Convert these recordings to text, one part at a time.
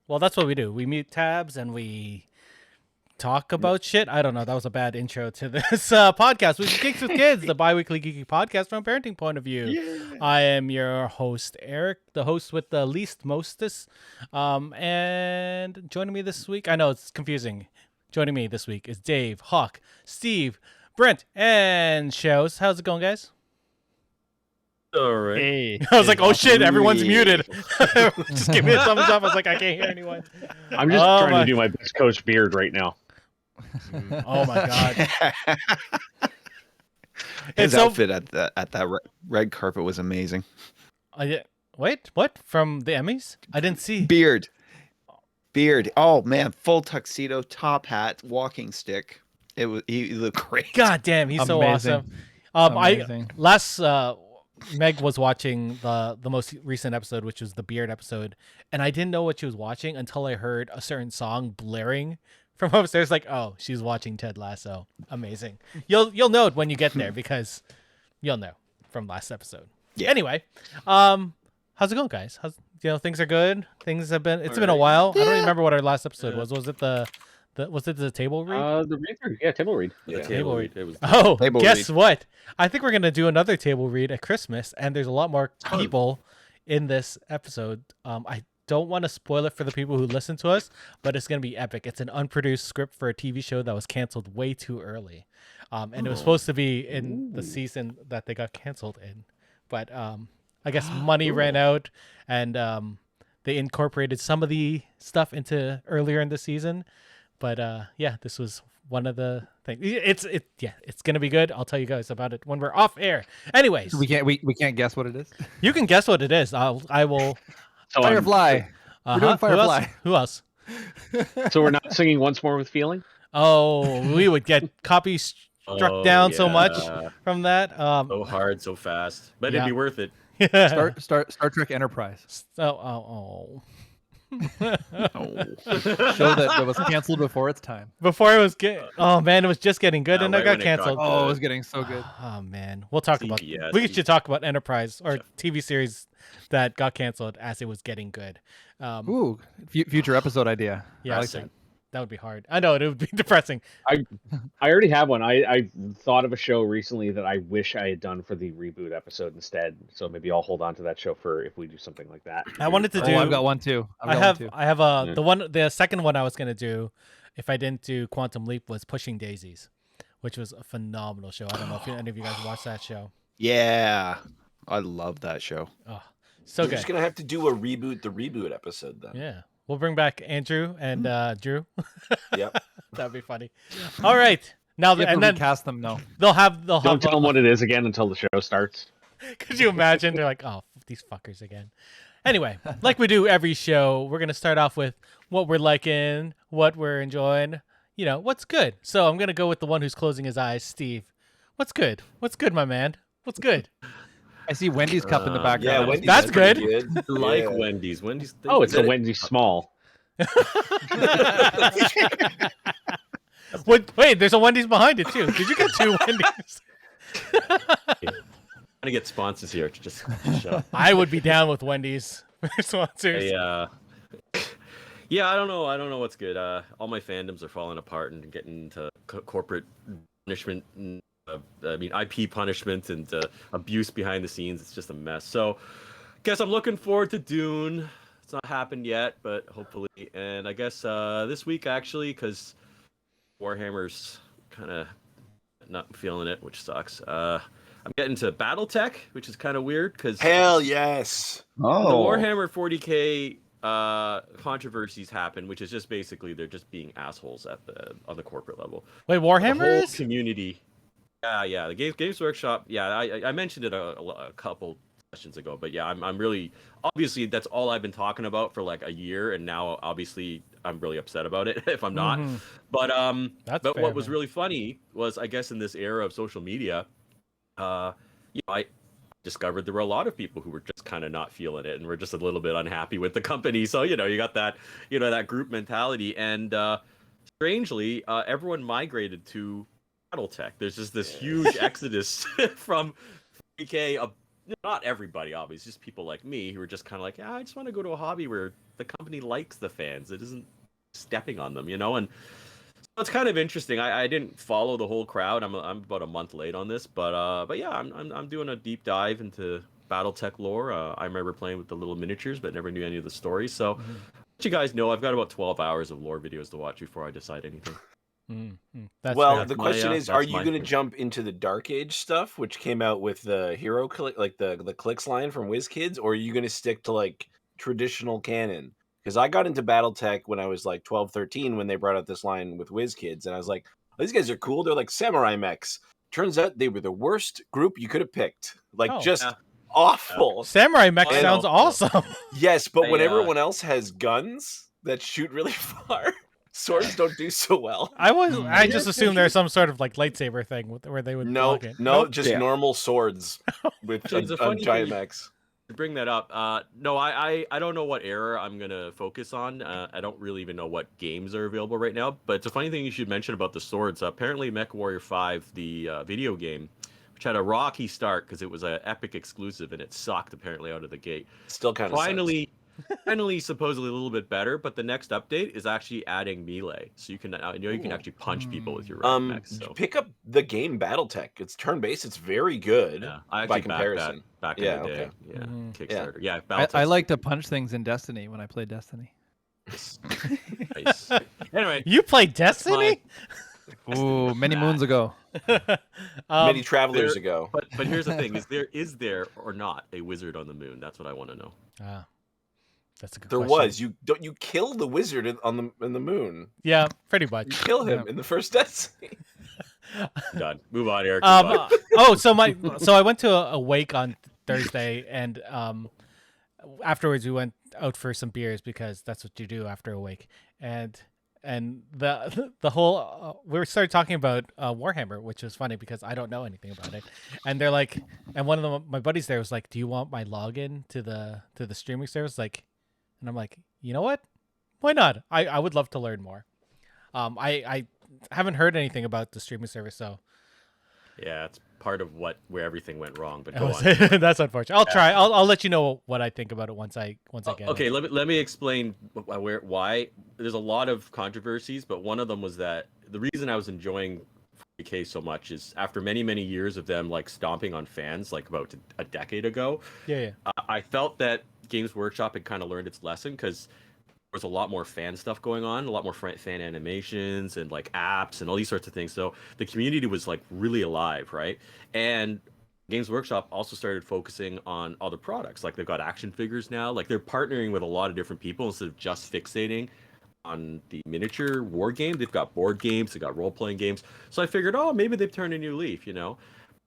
Well, that's what we do. We mute tabs and we talk about shit. I don't know. That was a bad intro to this podcast, which is Geeks with Kids, the bi-weekly geeky podcast from a parenting point of view. Yeah. I am your host, Eric, the host with the least mostest. And joining me this week, I know it's confusing. Joining me this week is Dave, Hawk, Steve, Brent, and Shows. How's it going, guys? All right. Hey, I was like, oh shit, everyone's muted. Just give me a thumbs up. I was like, I can't hear anyone. I'm just trying to do my best Coach Beard right now. Oh my god. His outfit at that red carpet was amazing. Wait, what? From the Emmys? I didn't see. Beard. Oh man, full tuxedo, top hat, walking stick. He looked great. God damn, he's so awesome. Meg was watching the most recent episode, which was the Beard episode, and I didn't know what she was watching until I heard a certain song blaring from upstairs. Like, oh, she's watching Ted Lasso. Amazing. You'll know it when you get there because you'll know from last episode. Yeah. Anyway, how's it going, guys? Things are good. Things have been. It's been a while. Yeah. I don't remember what our last episode was. Was it the table read? Table read. Yeah, table read. Guess what? I think we're gonna do another table read at Christmas, and there's a lot more people in this episode. I don't want to spoil it for the people who listen to us, but it's gonna be epic. It's an unproduced script for a TV show that was canceled way too early, and it was supposed to be in the season that they got canceled in, but I guess money ran out, and they incorporated some of the stuff into earlier in the season. But this was one of the things. It's gonna be good. I'll tell you guys about it when we're off air. Anyways, we can't guess what it is. You can guess what it is. I will. Firefly. We're doing Firefly. Who else? So we're not singing Once More with Feeling. Oh, we would get copies struck down so much from that. So hard, so fast, but it'd be worth it. Star Trek Enterprise. Oh. Show that was canceled before its time. Before it was oh man, it was just getting good, and it got canceled. It was getting so good. Oh man, we'll talk about. We should talk about Enterprise or TV series that got canceled as it was getting good. Future episode idea. Yeah, that would be hard. I know it would be depressing. I already have one. I thought of a show recently that I wish I had done for the reboot episode instead. So maybe I'll hold on to that show for if we do something like that. I wanted to do. I've got one too. I have the second one I was gonna do, if I didn't do Quantum Leap, was Pushing Daisies, which was a phenomenal show. I don't know if any of you guys watched that show. Yeah, I love that show. Oh, so good. We're just gonna have to do a reboot episode then. Yeah. We'll bring back Andrew and Drew. Yep. That'd be funny. All right. Now and then cast them. No, Don't tell them what it is again until the show starts. Could you imagine? They're like, oh, these fuckers again. Anyway, like we do every show, we're gonna start off with what we're liking, what we're enjoying. What's good. So I'm gonna go with the one who's closing his eyes, Steve. What's good? What's good, my man? What's good? I see Wendy's cup in the background. Wendy's that's good. Wendy's. Oh, it's a Wendy's small. Wait, there's a Wendy's behind it too. Did you get two Wendy's? I'm gonna get sponsors here. Just show. I would be down with Wendy's sponsors. Yeah, I don't know what's good. All my fandoms are falling apart and getting into corporate punishment. IP punishment and abuse behind the scenes. It's just a mess. So, guess I'm looking forward to Dune. It's not happened yet, but hopefully. And I guess this week, actually, because Warhammer's kind of not feeling it, which sucks. I'm getting to BattleTech, which is kind of weird because hell yes. The Warhammer 40K controversies happen, which is just basically they're just being assholes on the corporate level. Wait, Warhammer the whole is community. Yeah, the Games Workshop. Yeah, I mentioned it a couple sessions ago, but yeah, I'm really obviously that's all I've been talking about for like a year, and now obviously I'm really upset about it if I'm not. But what was really funny was I guess in this era of social media, I discovered there were a lot of people who were just kind of not feeling it and were just a little bit unhappy with the company. So you got that that group mentality, and strangely, everyone migrated to BattleTech. There's just this huge exodus from 3K not everybody, obviously, just people like me who are just kind of like, I just want to go to a hobby where the company likes the fans. It isn't stepping on them, and so it's kind of interesting. I didn't follow the whole crowd. I'm about a month late on this, but yeah, I'm doing a deep dive into BattleTech lore. I remember playing with the little miniatures, but never knew any of the stories. So, let you guys know, I've got about 12 hours of lore videos to watch before I decide anything. That's Well, fair. the question is, that's are you my going to thing. jump into the Dark Age stuff, which came out with the hero click, like the clicks line from WizKids, or are you going to stick to like traditional canon? Because I got into BattleTech when I was like 12, 13 when they brought out this line with WizKids, and I was like, oh, these guys are cool. They're like samurai mechs. Turns out they were the worst group you could have picked. Like Oh. just Yeah. awful. Samurai Mech I sounds know. awesome. Yes, but when I, everyone else has guns that shoot really far, swords don't do so well. I just assumed there's some sort of like lightsaber thing where they would No, block it. no, Nope. just Yeah. normal swords with Actually, it's a a funny giant thing mechs. to bring that up. No, I don't know what era I'm gonna focus on. I don't really even know what games are available right now. But it's a funny thing you should mention about the swords. Apparently, MechWarrior 5, the video game, which had a rocky start because it was an Epic exclusive and it sucked apparently out of the gate. Still kind of Finally, supposedly a little bit better. But the next update is actually adding melee, so you can you can actually punch people with your red mechs. So pick up the game BattleTech. It's turn-based. It's very good. yeah, I by actually backed comparison. that back Yeah, in the day. okay. Yeah, Mhm. Kickstarter. Yeah, I BattleTech's like to punch things in Destiny when I play Destiny. nice. Anyway, You play Destiny? Ooh, many moons ago. Many travelers there- ago. but here's the thing: is there or not a wizard on the moon? That's what I want to know. That's a good There question. was. You kill the wizard in the moon. Yeah, pretty You much. kill him in the first Destiny. Done. Move on, Eric. Move on. So I went to a wake on Thursday, and afterwards we went out for some beers because that's what you do after a wake. And the whole we started talking about Warhammer, which was funny because I don't know anything about it. And they're like, and one of my buddies there was like, "Do you want my login to the streaming service?" Like, and I'm like, you know what? Why not? I would love to learn more. I haven't heard anything about the streaming service, so Yeah, it's part of where everything went wrong. But go on. that's unfortunate. I'll try. I'll let you know what I think about it once I get Okay, it. let me explain why. There's a lot of controversies, but one of them was that the reason I was enjoying 40K so much is after many years of them like stomping on fans, like about a decade ago. Yeah. I felt that Games Workshop had kind of learned its lesson because there was a lot more fan stuff going on, a lot more fan animations and like apps and all these sorts of things. So the community was like really alive, right? And Games Workshop also started focusing on other products. Like they've got action figures now. Like they're partnering with a lot of different people instead of just fixating on the miniature war game. They've got board games, they've got role-playing games. So I figured, oh, maybe they've turned a new leaf,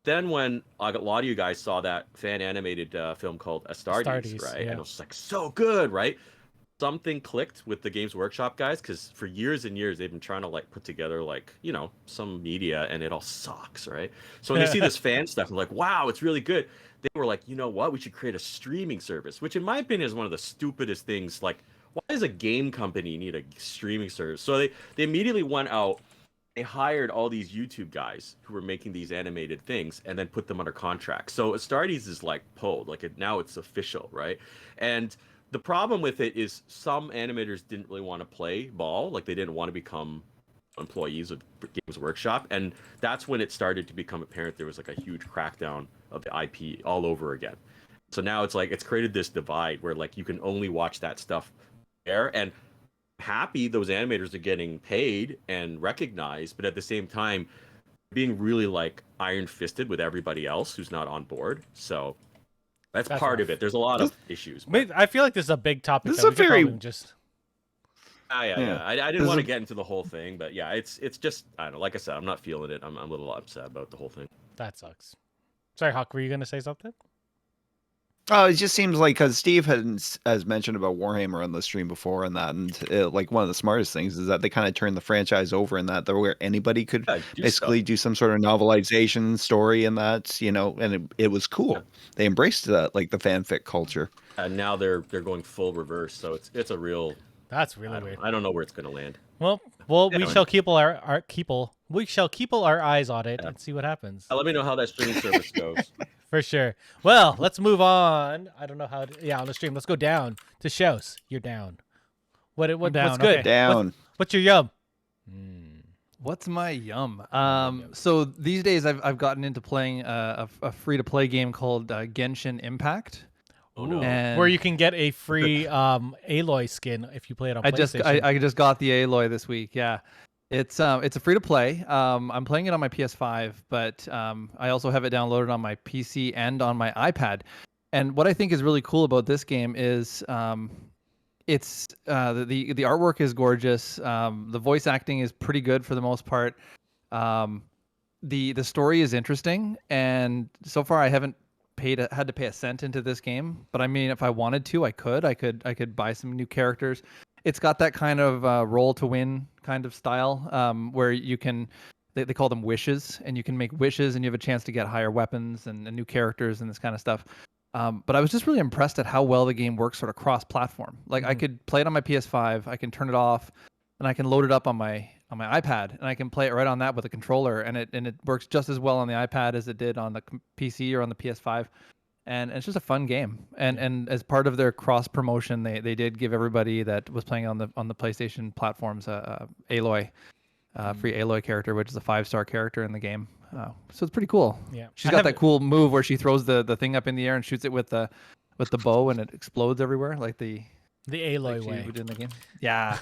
Then when a lot of you guys saw that fan animated film called Astartes, right? Yeah. And it was like so good, right? Something clicked with the Games Workshop guys because for years and years they've been trying to like put together like some media and it all sucks, right? So when they see this fan stuff, they're like, wow, it's really good. They were like, you know what? We should create a streaming service, which in my opinion is one of the stupidest things. Like, why does a game company need a streaming service? So they immediately went out. They hired all these YouTube guys who were making these animated things and then put them under contract. So Astartes is like pulled, like now it's official, right? And the problem with it is some animators didn't really want to play ball, like they didn't want to become employees of Games Workshop, and that's when it started to become apparent there was like a huge crackdown of the IP all over again. So now it's like it's created this divide where like you can only watch that stuff there, and happy those animators are getting paid and recognized, but at the same time being really like iron-fisted with everybody else who's not on board. So that's part rough. of it. There's a lot of issues. I feel like this is a big topic. This that is a we could very- probably just. Yeah. I didn't This want to is- get into the whole thing, but yeah, it's just I don't know. Like I said, I'm not feeling it. I'm a little upset about the whole thing. That sucks. Sorry, Hawk. Were you gonna say something? Oh, it just seems like because Steve has mentioned about Warhammer on the stream before, and that, and like one of the smartest things is that they kind of turned the franchise over in that where anybody could Yeah, do basically do some sort of novelization story in that, and it was cool. Yeah. They embraced that, like the fanfic culture. And now they're going full reverse, so it's a real. That's really weird. I don't know where it's gonna land. Well, we Anyway. shall keep our eyes on it and see what happens. Let me know how that streaming service goes. For sure. Well, let's move on. I don't know how to, on the stream. Let's go down to shows. You're down. What's down, good? okay. Down. What's your yum? What's my yum? Yum. So these days I've gotten into playing a free to play game called Genshin Impact. Oh no. And Where you can get a free Aloy skin if you play it on I PlayStation. just got the Aloy this week. Yeah, it's a free to play. I'm playing it on my PS5, but I also have it downloaded on my PC and on my iPad. And what I think is really cool about this game is it's the artwork is gorgeous. The voice acting is pretty good for the most part. The story is interesting, and so far I haven't had to pay a cent into this game. But I mean, if I wanted to, I could buy some new characters. It's got that kind of roll to win kind of style, where you can they call them wishes, and you can make wishes, and you have a chance to get higher weapons and new characters and this kind of stuff. But I was just really impressed at how well the game works sort of cross-platform. Like I could play it on my PS5, I can turn it off, and I can load it up on my iPad, and I can play it right on that with a controller, and it works just as well on the iPad as it did on the PC or on the PS5. And it's just a fun game. And as part of their cross promotion, they did give everybody that was playing on the PlayStation platforms Aloy, free Aloy character, which is a 5-star character in the game. So it's pretty cool. Yeah. She's got that cool move where she throws the thing up in the air and shoots it with the bow, and it explodes everywhere, like the Aloy she way. would do in the game. Yeah.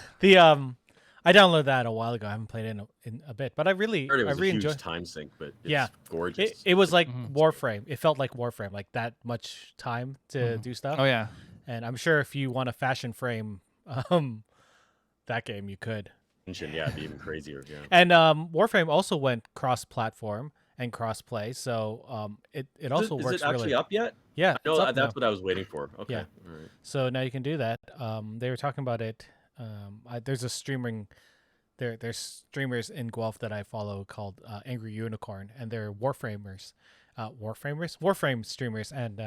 I downloaded that a while ago. I haven't played it in a bit, but I really I heard it was a huge enjoyed. time sink, but it's gorgeous. It was like Warframe. It felt like Warframe, like that much time to do stuff. Oh yeah. And I'm sure if you want to fashion frame that game, you could. Yeah, it'd be even crazier. Yeah. And Warframe also went cross-platform and cross-play, so it also is works it actually really. up yet? Yeah, No, it's up that's now. what I was waiting for. Okay. Yeah. All right. So now you can do that. They were talking about it. There's a streaming. There's streamers in Guelph that I follow called Angry Unicorn, and they're Warframers, Warframe streamers, and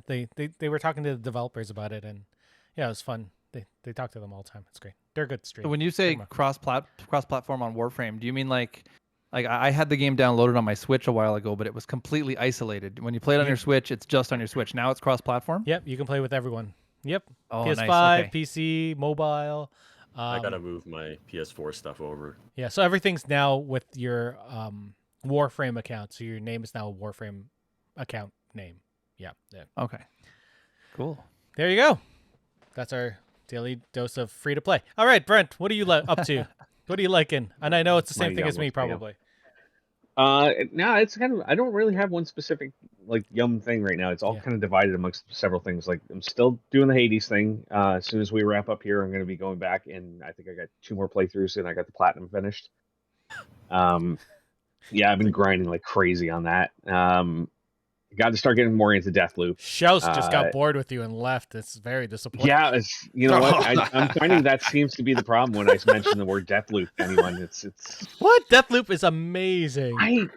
they were talking to the developers about it, and yeah, it was fun. They talk to them all the time. It's great. They're good streamers. When you say cross-platform on Warframe, do you mean like I had the game downloaded on my Switch a while ago, but it was completely isolated. When you play it on your Switch, it's just on your Switch. Now it's cross-platform? Yep, you can play with everyone. Yep. Oh, PS5, nice. Okay. PC, mobile. I gotta move my PS4 stuff over. Yeah, so everything's now with your Warframe account. So your name is now a Warframe account name. Yeah. Okay. Cool. There you go. That's our daily dose of free to play. All right, Brent, what are you up to? What are you liking? And I know it's the same thing as me, probably. No, it's kind of. I don't really have one specific like yum thing right now. It's all kind of divided amongst several things. Like I'm still doing the Hades thing. As soon as we wrap up here, I'm going to be going back, and I think I got 2 more playthroughs, and I got the platinum finished. Yeah, I've been grinding like crazy on that. Got to start getting more into Deathloop. Shouse just got bored with you and left. It's very disappointing. Yeah, you know what? I'm finding that seems to be the problem when I mention the word Deathloop to anyone. It's what? Deathloop is amazing. I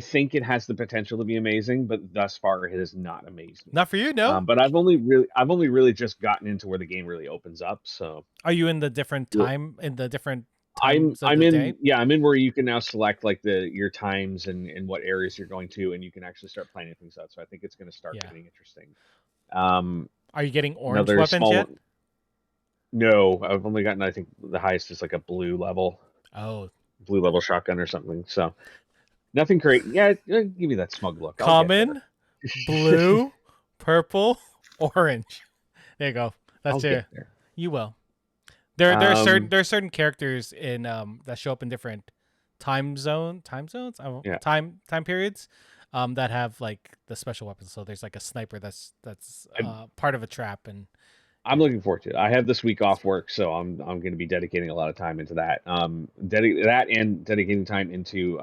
think it has the potential to be amazing, but thus far it is not amazing. Not for you, no. But I've only really just gotten into where the game really opens up. So are you in the different time I'm in where you can now select like your times and what areas you're going to, and you can actually start planning things out. So I think it's going to start getting interesting. Are you getting orange weapons yet? No, I've only gotten, I think the highest is like a blue level. Oh, blue level shotgun or something. So nothing great. Yeah, give me that smug look. Common, blue, purple, orange. There you go. That's it. You will. There are certain characters in that show up in different time zones, time periods, that have like the special weapons. So there's like a sniper that's part of a trap, and I'm looking forward to it. I have this week off work, so I'm going to be dedicating a lot of time into that. Dedicating time into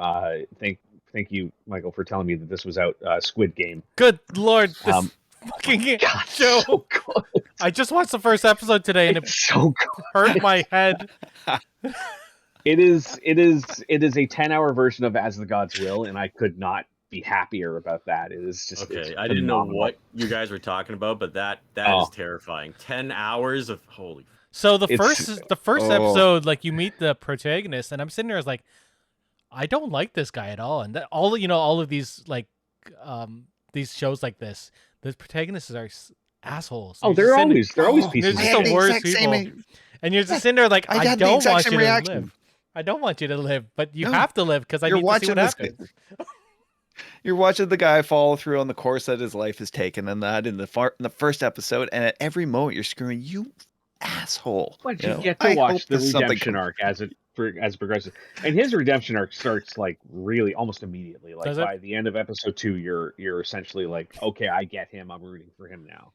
thank you, Michael, for telling me that this was out. Squid Game. Good Lord, this fucking show. So good. I just watched the first episode today, and it's so good. Hurt my head. It is a 10-hour version of As the Gods Will, and I could not be happier about that. It is just okay. I didn't know what you guys were talking about, but that is terrifying. 10 hours of holy. So the first episode, like you meet the protagonist, and I'm sitting there, I was like, I don't like this guy at all, and all of these like these shows like this, the protagonists are assholes. Oh, You're just sitting- they're always Oh, pieces. They're of just the shit. worst people. And you're just sitting there like, I I had the don't exact want same you to reaction. live. I don't want you to live, but you No. have to live because I You're need to see watching what this happens. You're watching the guy follow through on the course that his life has taken, and that in the first episode, and at every moment you're screaming, "You asshole!" But You you know? get to I watch hope the there's something redemption arc as it progresses, and his redemption arc starts like really almost immediately. Like Does it? by the end of episode 2, you're essentially like, okay, I get him. I'm rooting for him now.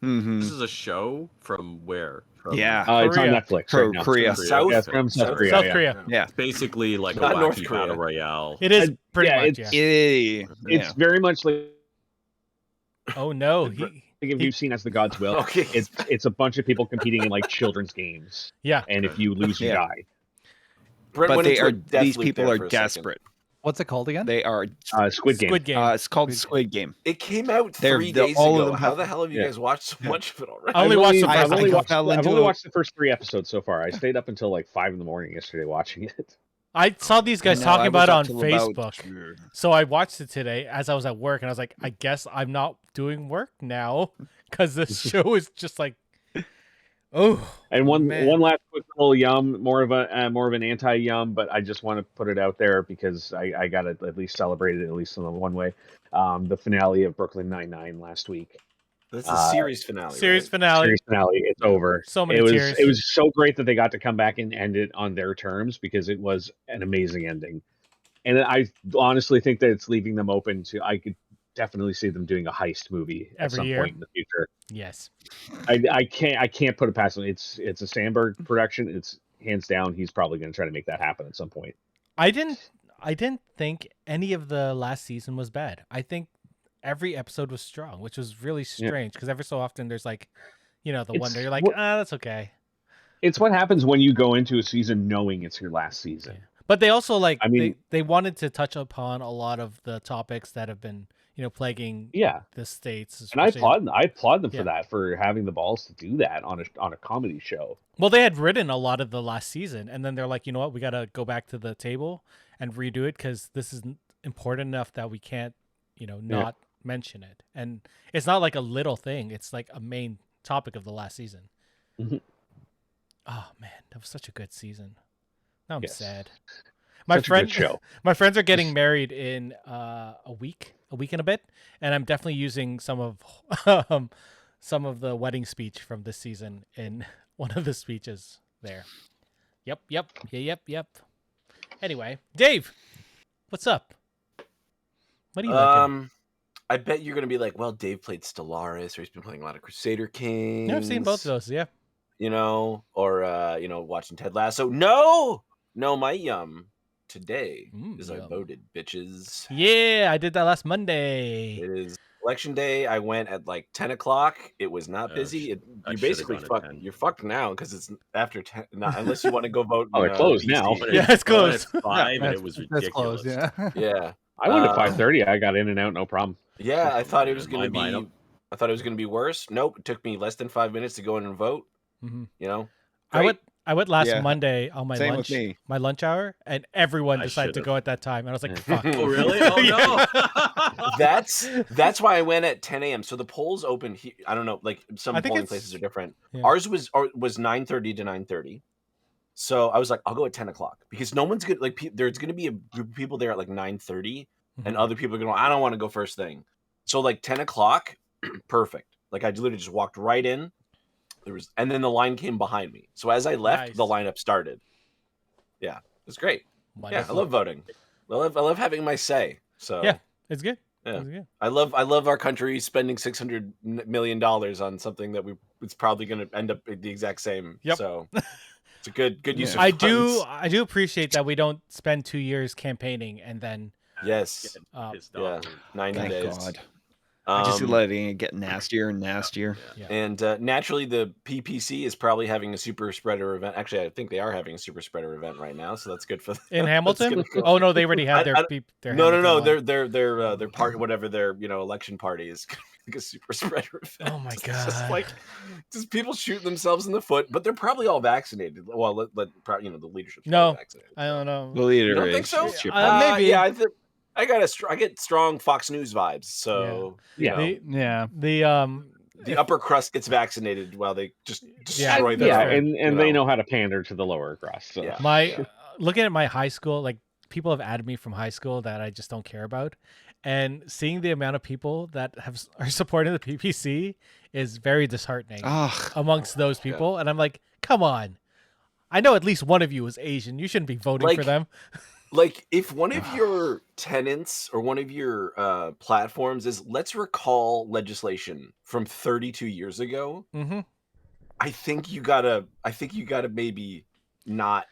Mhm. This is a show from where? From Yeah. It's on Korea. South Korea. right now. Korea. South, Yeah, it's from South Korea. South yeah. Korea. Yeah. It's basically like a Not North wacky Korea. battle royale. It is And- pretty yeah, much, it's- yeah. It's very much like Oh no, if you've seen As the Gods Will. Okay. It's a bunch of people competing in like children's games, yeah. and if you lose, you Yeah. die. Brent But went they into a are death these loop people there are for a second. desperate. What's it called again? They are. Squid Game. Squid Game. It's called Squid Game. Squid Game. It came out They're- 3 they're- days all of ago. them How have- the hell have you yeah. guys watched so much of it already? I only watched the I've first only one. watched, fell I've into only it. watched the first 3 episodes so far. I stayed up until like 5 in the morning yesterday watching it. I saw these guys No, talking I about it on was up till about- Facebook. So I watched it today as I was at work, and I was like, I guess I'm not doing work now because this show is just like, oh. And one Man. last quick little yum, more of an anti yum, but I just want to put it out there because I got to at least celebrate it at least in one way. The finale of Brooklyn Nine-Nine last week. That's the series finale. Series right? finale. Series finale. It's over. So many it was tears. it was so great that they got to come back and end it on their terms because it was an amazing ending. And I honestly think that it's leaving them open to. I could definitely see them doing a heist movie at Every some year. point in the future. Yes. I can't put it past them. It's a Sandberg production. It's hands down. He's probably going to try to make that happen at some point. I didn't think any of the last season was bad. I think every episode was strong, which was really strange because every so often there's like, the one It's that you're like, what- that's okay. It's what happens when you go into a season knowing it's your last season. Yeah. But they also I mean- they wanted to touch upon a lot of the topics that have been plaguing Yeah, the states. and I especially- applaud them Yeah. for that, for having the balls to do that on a comedy show. Well, they had written a lot of the last season, and then they're like, you know what, we got to go back to the table and redo it because this is important enough that we can't, not mention it. And it's not like a little thing; it's like a main topic of the last season. Mhm. Oh man, that was such a good season. Now I'm Yes. sad. Such a good show. My friends are getting married in a week and a bit, and I'm definitely using some of the wedding speech from this season in one of the speeches there. Yep. Anyway, Dave, what's up? What are you liking? I bet you're gonna be like, well, Dave played Stellaris, or he's been playing a lot of Crusader Kings. Yeah, I've seen both of those. Yeah. Or watching Ted Lasso. No, my yum today is I yum. voted, bitches. Yeah, I did that last Monday. It is election day. I went at like 10 o'clock. It was not I busy. sh- You I should've basically gone at fucked. 10. You're fucked now because it's after 10. Not, unless you want to go vote. Oh, in, they're closed PC. now. Yeah, it's closed. It's 5, and That's- it was that's ridiculous. close, yeah. Yeah, I went at Um, 5:30. I got in and out, no problem. yeah. I thought it was My gonna be. lineup. I thought it was gonna be worse. Nope. It took me less than 5 minutes to go in and vote. Mhm. Great. I went last Yeah. Monday on my Same lunch with me. my lunch hour, and everyone I decided to should've. go at that time, and I was like, "Fuck." Oh, really? Oh, no. That's why I went at 10 a.m. So the polls open. I don't know, like some I think polling it's- places are different. yeah. Ours was 9:30 to 9:30. So I was like, I'll go at 10 o'clock because no one's gonna there's gonna be a group of people there at like 9:30, and Mhm. other people are gonna. I don't want to go first thing. So like 10 o'clock, perfect. Like I literally just walked right in. And then the line came behind me. So as I left, the Nice. lineup started. Yeah, it was great. Yeah, I Wonderful. love voting. I love having my say. So Yeah. It's good. Yeah. It's good. I love our country spending $600 million on something that it's probably going to end up the exact same. Yep. So it's a good use of I funds. do appreciate that we don't spend 2 years campaigning and then Yes. Pissed Yeah. off. 90 Thank days. God. I just Um, letting it get nastier and nastier. And naturally, the PPC is probably having a super spreader event. Actually, I think they are having a super spreader event right now, so that's good for them. in That's Hamilton. gonna go- Oh no, they already had I- their I- their No, Hamilton one. their part, whatever their election party is, like a super spreader event. Oh my It's just God. like just people shoot themselves in the foot, but they're probably all vaccinated. Well, the leadership's No. probably vaccinated. I don't know. The leader You don't think is so? is chip Uh, maybe. Yeah, I get strong Fox News vibes. So you know, The the upper crust gets vaccinated while they just Yeah, destroy that's their fair. own. and they know how to pander to the lower crust. So. Yeah. My looking at my high school, like people have added me from high school that I just don't care about, and seeing the amount of people that are supporting the PPC is very disheartening Ugh. amongst those people. And I'm like, come on, I know at least one of you is Asian. You shouldn't be voting for them. Like, if one of your tenants or one of your platforms is, let's recall legislation from 32 years ago, Mm-hmm. I think you gotta maybe not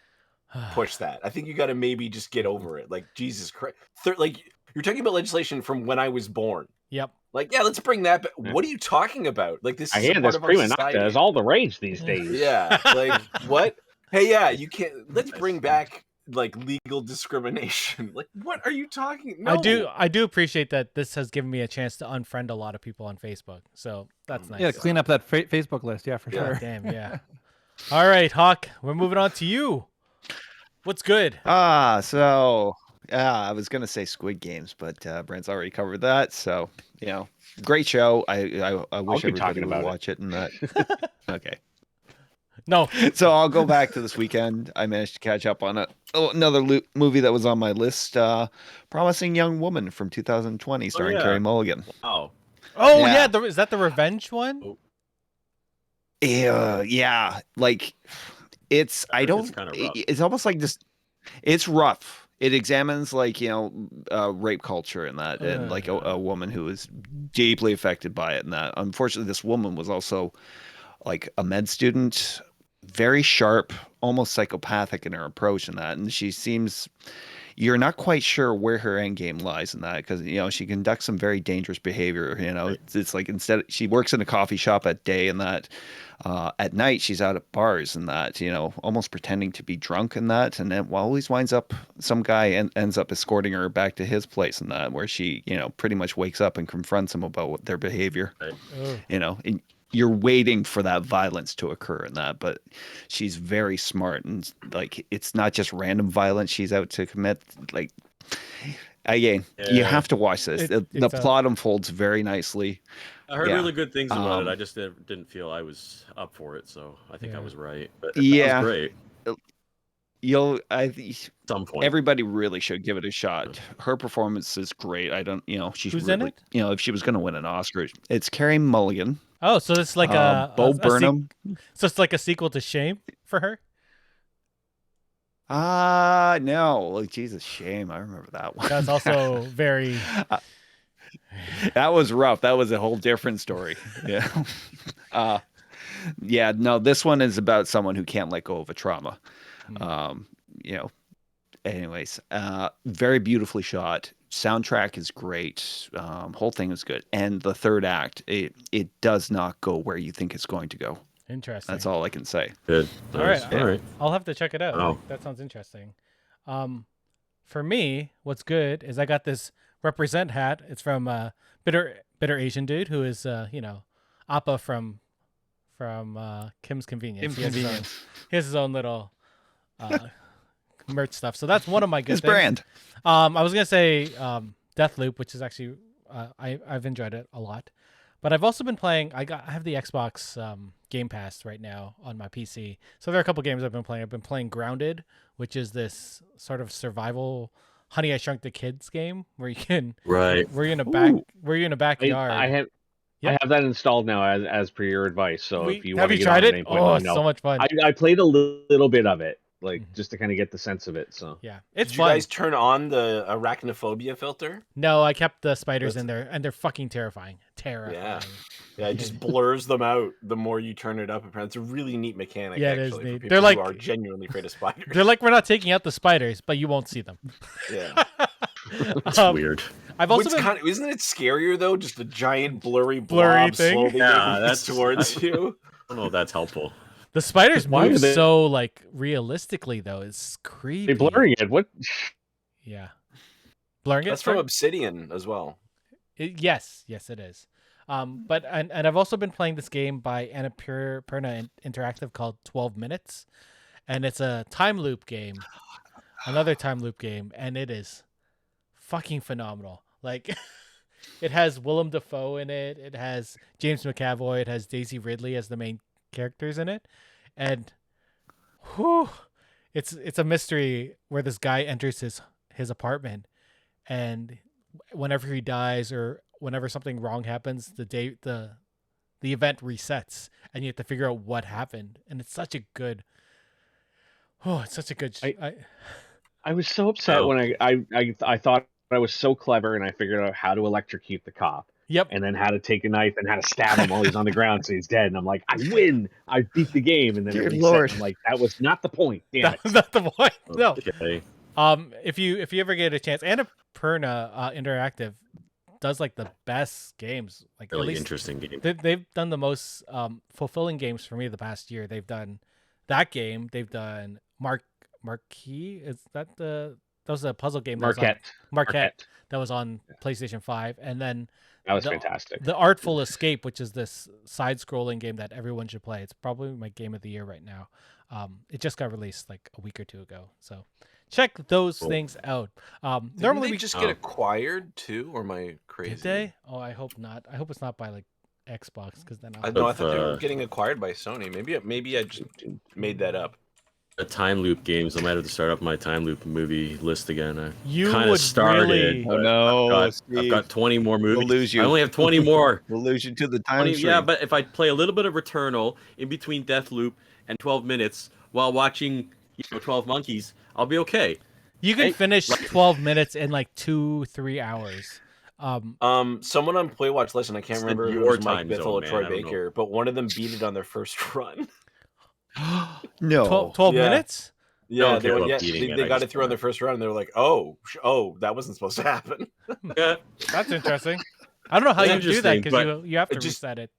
push that. I think you gotta maybe just get over it. Like, Jesus Christ, like you're talking about legislation from when I was born. Yep. Like, yeah, let's bring that back. What are you talking about? Like, this I is a hear part this of our prima nocta society. is all the rage these days. Yeah, like what? Hey, yeah, you can't. Let's bring back like legal discrimination. Like, what are you talking? No. I do appreciate that this has given me a chance to unfriend a lot of people on Facebook. So that's nice. Yeah, clean up that Facebook list. Yeah, for sure. Damn, yeah. All right, Hawk, we're moving on to you. What's good? So I was gonna say Squid Games, but Brent's already covered that. So great show. I wish keep everybody talking would about it. watch it and that. Okay. No. So I'll go back to this weekend. I managed to catch up on another movie that was on my list, Promising Young Woman from 2020, starring yeah. Carey Mulligan. Wow. Oh Yeah. is that the revenge one? Yeah. Like it's kinda rough. it's almost like just it's rough. It examines like rape culture and that, and like a woman who is deeply affected by it and that. Unfortunately, this woman was also like a med student, very sharp, almost psychopathic in her approach in that, and you're not quite sure where her end game lies in that, because she conducts some very dangerous behavior. Right. It's like instead she works in a coffee shop at day, and that at night she's out at bars and that, almost pretending to be drunk and that, and then always winds up some guy and ends up escorting her back to his place and that, where she pretty much wakes up and confronts him about their behavior. Right. And you're waiting for that violence to occur in that, but she's very smart, and like it's not just random violence she's out to commit. Like again, you have to watch this. The plot unfolds very nicely. I heard really good things about it. I just didn't feel I was up for it, so I think I was right. But it was great. Some point. Everybody really should give it a shot. Her performance is great. I don't, she's Who's really, in it? if she was going to win an Oscar, it's Carey Mulligan. Oh, so it's like Bo Burnham. So it's like a sequel to Shame for her? No. Like, Jesus, Shame. I remember that one. That's also very... That was rough. That was a whole different story. Yeah. Yeah, no, this one is about someone who can't let go of a trauma. Anyways, very beautifully shot. Soundtrack is great. Whole thing is good. And the third act, it does not go where you think it's going to go. Interesting. That's all I can say. Good. All right. All right. I'll have to check it out. Oh. Like, that sounds interesting. For me, what's good is I got this Represent hat. It's from Bitter Asian Dude, who is Appa from Kim's Convenience. He has his own little merch stuff. So that's one of my good His things. brand. I was gonna say Deathloop, which is actually I've enjoyed it a lot. But I've also been playing. I have the Xbox Game Pass right now on my PC. So there are a couple games I've been playing. I've been playing Grounded, which is this sort of survival Honey, I Shrunk the Kids game where you can where you're in a backyard. I have that installed now as per your advice. So if you want to tried it, it's so much fun. I played a little bit of it, like just to kind of get the sense of it. So yeah, it's Did fun. you guys turn on the arachnophobia filter? No, I kept the spiders in there, and they're fucking terrifying. Yeah, it just blurs them out the more you turn it up. Apparently, it's a really neat mechanic. Yeah, it actually, is for neat. people They're like who are genuinely afraid of spiders. They're like, we're not taking out the spiders, but you won't see them. Yeah, That's weird. I've also isn't it scarier though? Just a giant blurry blob thing. slowly that's towards you. I don't know if that's helpful. The spiders move so like realistically though. It's creepy. They're blurring it. What? Yeah, blurring it. That's from Obsidian as well. Yes, it is. But I've also been playing this game by Annapurna Interactive called 12 Minutes, and it's a time loop game, another time loop game, and it is fucking phenomenal. Like, it has Willem Dafoe in it. It has James McAvoy. It has Daisy Ridley as the main characters in it, and whew, it's a mystery where this guy enters his apartment, and whenever he dies or whenever something wrong happens, the event resets, and you have to figure out what happened. And it's such a good. Oh, it's such a good. I was so upset when I thought I was so clever and I figured out how to electrocute the cop. Yep. And then how to take a knife and how to stab him while he's on the ground so he's dead. And I'm like, I win. I beat the game. And then Dear it reset. Lord. I'm like, that was not the point. Damn it. That's not the point. No. Okay. If you ever get a chance, Annapurna Interactive does like the best games. Like Really at least interesting game. they've done the most fulfilling games for me the past year. They've done that game. They've done Marquee. Is that that was a puzzle game? Marquette. That was on PlayStation 5, and then That was fantastic. The Artful Escape, which is this side-scrolling game that everyone should play. It's probably my game of the year right now. It just got released like a week or two ago, so check those things out. Normally, we just get acquired too, or am I crazy? Did they? Oh, I hope not. I hope it's not by like Xbox, because then I thought they were getting acquired by Sony. Maybe I just made that up. The time loop games. I might have to start up my time loop movie list again. You kind of would started. really- but Oh, no, I've got 20 more movies. We'll lose you. I only have 20 more. We'll lose you to the time 20, stream. yeah, but if I play a little bit of Returnal in between Deathloop and 12 minutes while watching 12 Monkeys, I'll be okay. You can finish 12 minutes in like 2-3 hours. Someone on Play Watch Listen, I can't It's remember if it your was Mike time Bithell zone, or man, Troy I don't know. Baker, but one of them beat it on their first run. No. 12 Yeah. minutes? Yeah, care about beating it, they I got just it through on their first run, and they were like, "Oh, that wasn't supposed to happen." Yeah, That's interesting. I don't know how It's you do that, interesting, because you have to it just- reset it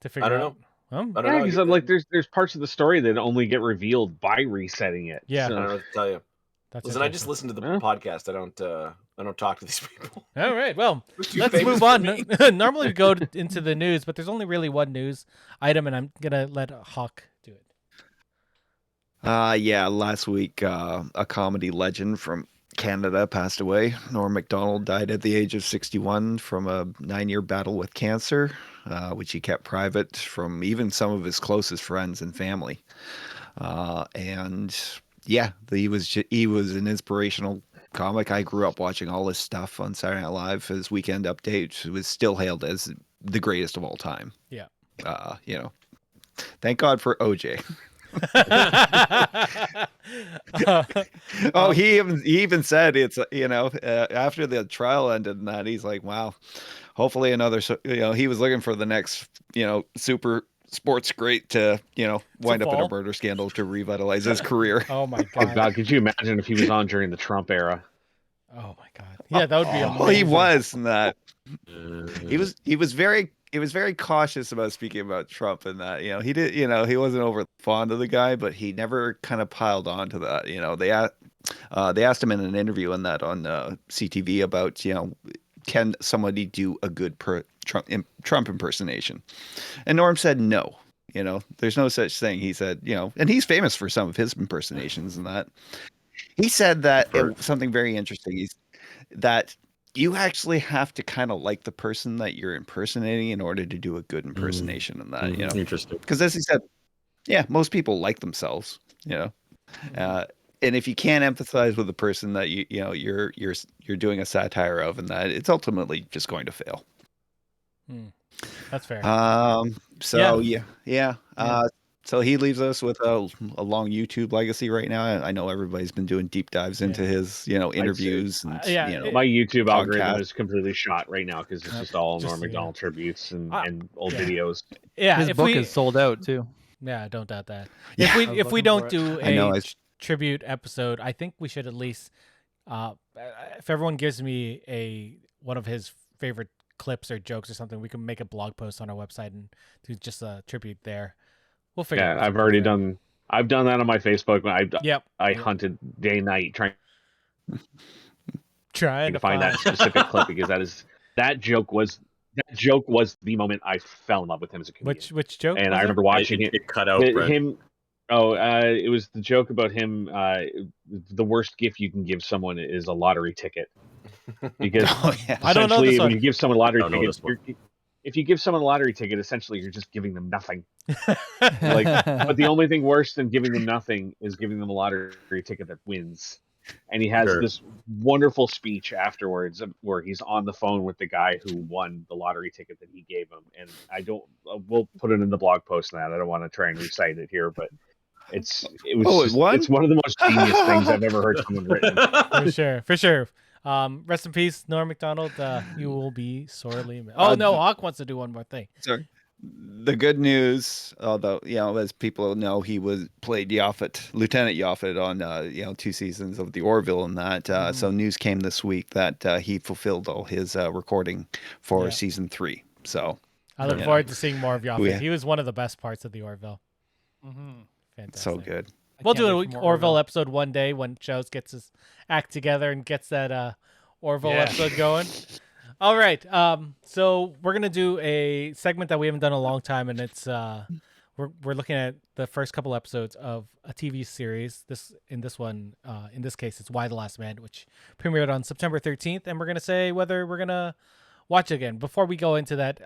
to figure I don't out. know. I don't Yeah, know. because like there's parts of the story that only get revealed by resetting it. Yeah. I don't know So, what to tell you. That's Listen, I just interesting. listen to the Yeah. podcast. I don't talk to these people. All right, well, They're too let's famous move for on. me. Normally we go into the news, but there's only really one news item, and I'm gonna let Hawk do it. Yeah, last week a comedy legend from Canada passed away. Norm Macdonald died at the age of 61 from a 9-year battle with cancer, which he kept private from even some of his closest friends and family. And yeah, he was an inspirational comic. I grew up watching all his stuff on Saturday Night Live. His Weekend Update was still hailed as the greatest of all time. Yeah. Thank God for OJ. Oh, he even said it's after the trial ended and that he's like, wow, hopefully another he was looking for the next super sports great to wind up in a fall? murder scandal to revitalize his career. oh my oh god. God, could you imagine if he was on during the Trump era? Oh my god. Yeah, that would be amazing. Well, he was in that. Uh, He was very cautious about speaking about Trump and that, he did, he wasn't over fond of the guy, but he never kind of piled on to that. They asked him in an interview on CTV about, can somebody do a good Trump impersonation? And Norm said no. There's no such thing. He said, and he's famous for some of his impersonations and that. He said that something very interesting is that you actually have to kind of like the person that you're impersonating in order to do a good impersonation in that, Interesting. because as he said, yeah, most people like themselves, and if you can't empathize with the person that you're doing a satire of, and that it's ultimately just going to fail. That's fair. So yeah. So he leaves us with a long YouTube legacy right now. I know everybody's been doing deep dives into his, interviews and My YouTube algorithm podcast. is completely shot right now because it's just all Just, Norm Macdonald tributes and old yeah. videos. Yeah, His if book we, is sold out too. Yeah, don't doubt that. Yeah. If I we was if we looking don't for it. do I know, a tribute episode, I think we should at least, if everyone gives me one of his favorite clips or jokes or something, we can make a blog post on our website and do just a tribute there. We'll figure. Yeah, out I've already done. I've done that on my Facebook. I Yep. hunted day and night trying Trying to find that specific clip because that joke was the moment I fell in love with him as a comedian. Which joke? And was I it? remember watching it cut out. Brent. him. Oh, it was the joke about him. The worst gift you can give someone is a lottery ticket. Because I don't know this essentially, when one. you give someone a lottery Don't know ticket, this one. if you give someone a lottery ticket, essentially you're just giving them nothing. But the only thing worse than giving them nothing is giving them a lottery ticket that wins. And he has Sure. this wonderful speech afterwards where he's on the phone with the guy who won the lottery ticket that he gave him. And we'll put it in the blog post on that. I don't want to try and recite it here, but it's one of the most genius things I've ever heard someone written. For sure. Rest in peace, Norm Macdonald. You will be sorely missed. Oh no, Hawk wants to do one more thing. Sorry. The good news, although as people know, he played Lieutenant Yaphet on 2 seasons of The Orville, and that. So news came this week that he fulfilled all his recording for season 3. So I look forward to seeing more of Yaphet. He was one of the best parts of The Orville. Fantastic. So good. We'll do an Orville episode one day when Shows gets his act together and gets that Orville episode going. All right. So we're gonna do a segment that we haven't done in a long time, and it's we're looking at the first couple episodes of a TV series. In this case, it's Why the Last Man, which premiered on September 13th, and we're gonna say whether we're gonna watch it again. Before we go into that,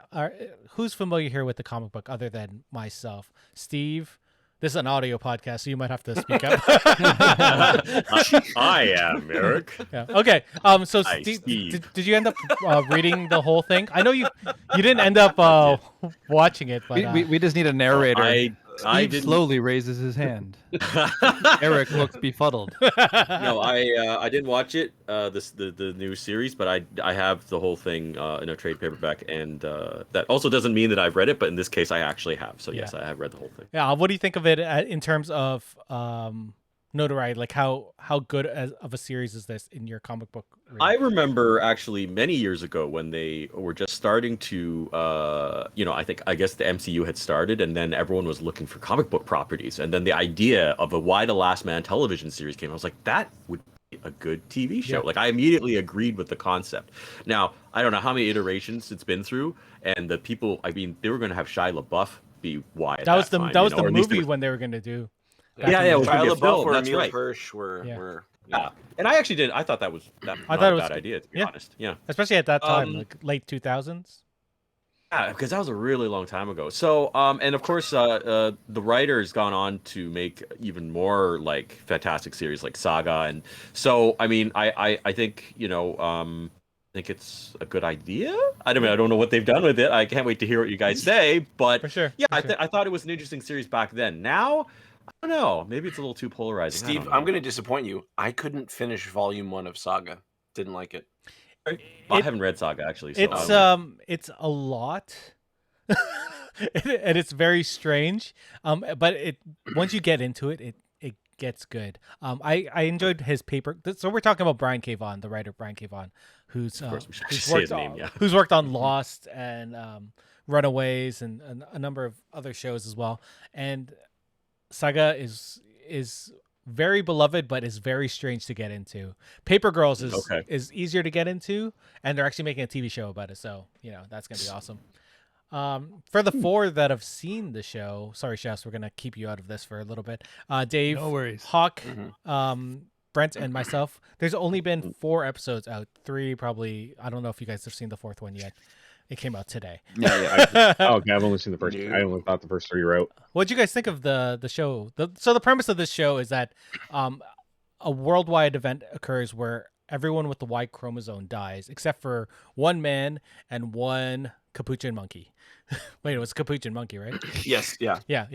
who's familiar here with the comic book other than myself? Steve. This is an audio podcast, so you might have to speak up. I am Eric. Yeah. Okay. So Steve, did you end up reading the whole thing? I know you didn't end up watching it, but we just need a narrator. I Steve slowly raises his hand. Eric looks befuddled. No, I didn't watch it. The new series, but I have the whole thing in a trade paperback, and that also doesn't mean that I've read it. But in this case, I actually have. So yes, I have read the whole thing. Yeah. What do you think of it in terms of notoriety? Like how good of a series is this in your comic book reading? I remember actually many years ago when they were just starting to, I guess the MCU had started, and then everyone was looking for comic book properties, and then the idea of a Why the Last Man television series came. I was like, that would be a good TV show. Like I immediately agreed with the concept. Now I don't know how many iterations it's been through, and the people. I mean, they were going to have Shia LaBeouf be Why. That was the movie when they were going to do. Yeah, it was Shia LaBeouf or that's Emil right. Hirsch were. Yeah, and I actually did. I thought that was not a bad idea, to be honest. Yeah, especially at that time, like late 2000s. Yeah, because that was a really long time ago. So, and of course, the writer's gone on to make even more like fantastic series like Saga, and so I mean, I think I think it's a good idea. I don't know what they've done with it. I can't wait to hear what you guys say. But for sure, I thought it was an interesting series back then. Now, I don't know. Maybe it's a little too polarizing. Steve, I'm going to disappoint you. I couldn't finish Volume 1 of Saga. Didn't like it. I haven't read Saga actually. So it's a lot, and it's very strange. But once you get into it, it gets good. I enjoyed his paper. So we're talking about Brian K. Vaughan, the writer Brian K. Vaughan, who's worked on Lost and Runaways and a number of other shows as well. And Saga is very beloved, but is very strange to get into. Paper Girls is easier to get into, and they're actually making a TV show about it. So that's gonna be awesome. For the 4 that have seen the show, sorry, Shafts, we're gonna keep you out of this for a little bit. Dave, no worries. Hawk, Brent, and myself. There's only been 4 episodes out. 3 probably. I don't know if you guys have seen the 4th one yet. It came out today. Okay, I've only seen the first. I only thought the first 3 were out. What did you guys think of the show? So the premise of this show is that a worldwide event occurs where everyone with the Y chromosome dies, except for one man and one capuchin monkey. Wait, it was capuchin monkey, right? Yes, yeah. Yeah.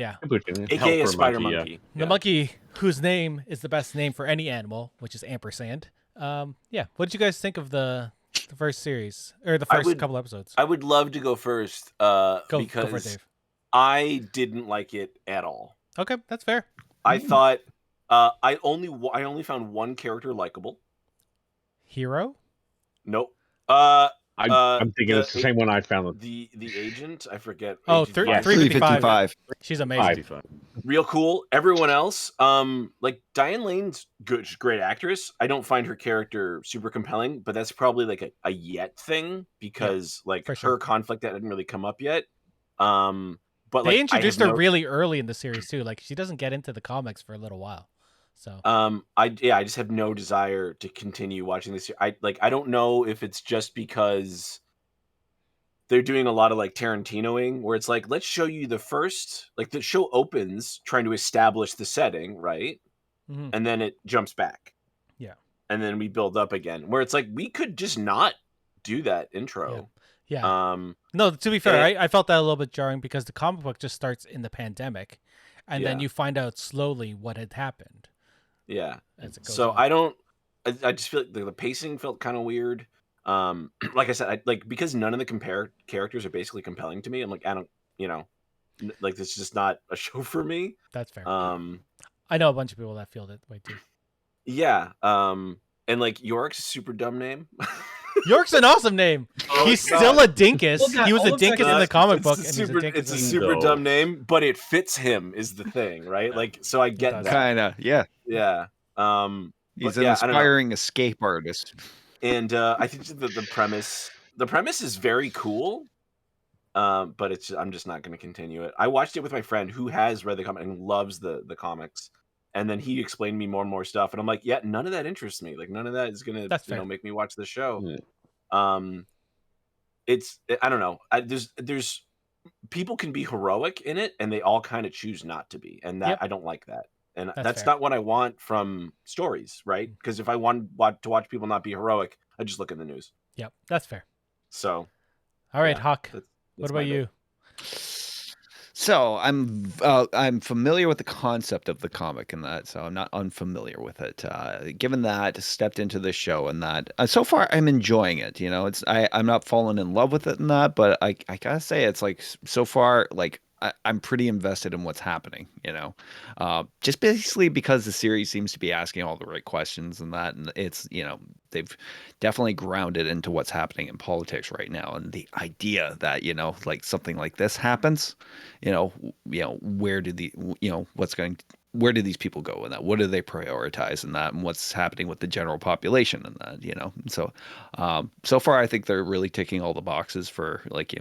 AKA a spider monkey. The monkey whose name is the best name for any animal, which is ampersand. What did you guys think of the first series or the first couple episodes? I would love to go first Go for it, because Dave. I didn't like it at all. Okay, that's fair. I thought I only found one character likable. Hero? Nope. I'm thinking it's the same one I found. The agent, I forget. Oh, Agent 355. She's amazing. Real cool. Everyone else, like Diane Lane's great actress. I don't find her character super compelling, but that's probably like a yet thing because her conflict that didn't really come up yet. But they introduced her really early in the series too. Like she doesn't get into the comics for a little while. So I just have no desire to continue watching this. I don't know if it's just because they're doing a lot of like Tarantinoing, where it's like, let's show you the first, like the show opens trying to establish the setting, right? mhm. And then it jumps back. Yeah. And then we build up again, where it's like, we could just not do that intro. Yeah. No, to be fair, I felt that a little bit jarring because the comic book just starts in the pandemic, and then you find out slowly what had happened. Yeah. As it goes So on. I just feel like the pacing felt kind of weird. Like I said, because none of the characters are basically compelling to me. I'm like, I don't, like this is just not a show for me. That's fair. I know a bunch of people that feel that way too. Yeah. And like Yorick's a super dumb name. York's an awesome name. He's still a dinkus. Well, he was a dinkus in the comic book, and he's a dinkus. It's a super dumb name, but it fits him. Is the thing, right? Like, so I get that. Kind of, yeah. Yeah. He's an aspiring escape artist. And I think the premise is very cool. But I'm just not going to continue it. I watched it with my friend who has read the comic and loves the comics, and then he explained me more and more stuff, and I'm like, yeah, none of that interests me. Like, none of that is going to make me watch the show. Yeah. I don't know. There's people can be heroic in it, and they all kind of choose not to be, and that I don't like that. And that's not what I want from stories, right? Because if I want to watch people not be heroic, I just look in the news. Yep, that's fair. So, all right, Hawk. What about you? So I'm familiar with the concept of the comic and that, so I'm not unfamiliar with it. Given that, stepped into the show and that, so far I'm enjoying it. I'm not falling in love with it and that, but I gotta say it's like so far like I'm pretty invested in what's happening. Just basically because the series seems to be asking all the right questions and that, and it's they've definitely grounded into what's happening in politics right now, and the idea that like something like this happens, where do where do these people go in that? What do they prioritize in that? And what's happening with the general population in that, So, so far, I think they're really ticking all the boxes for like,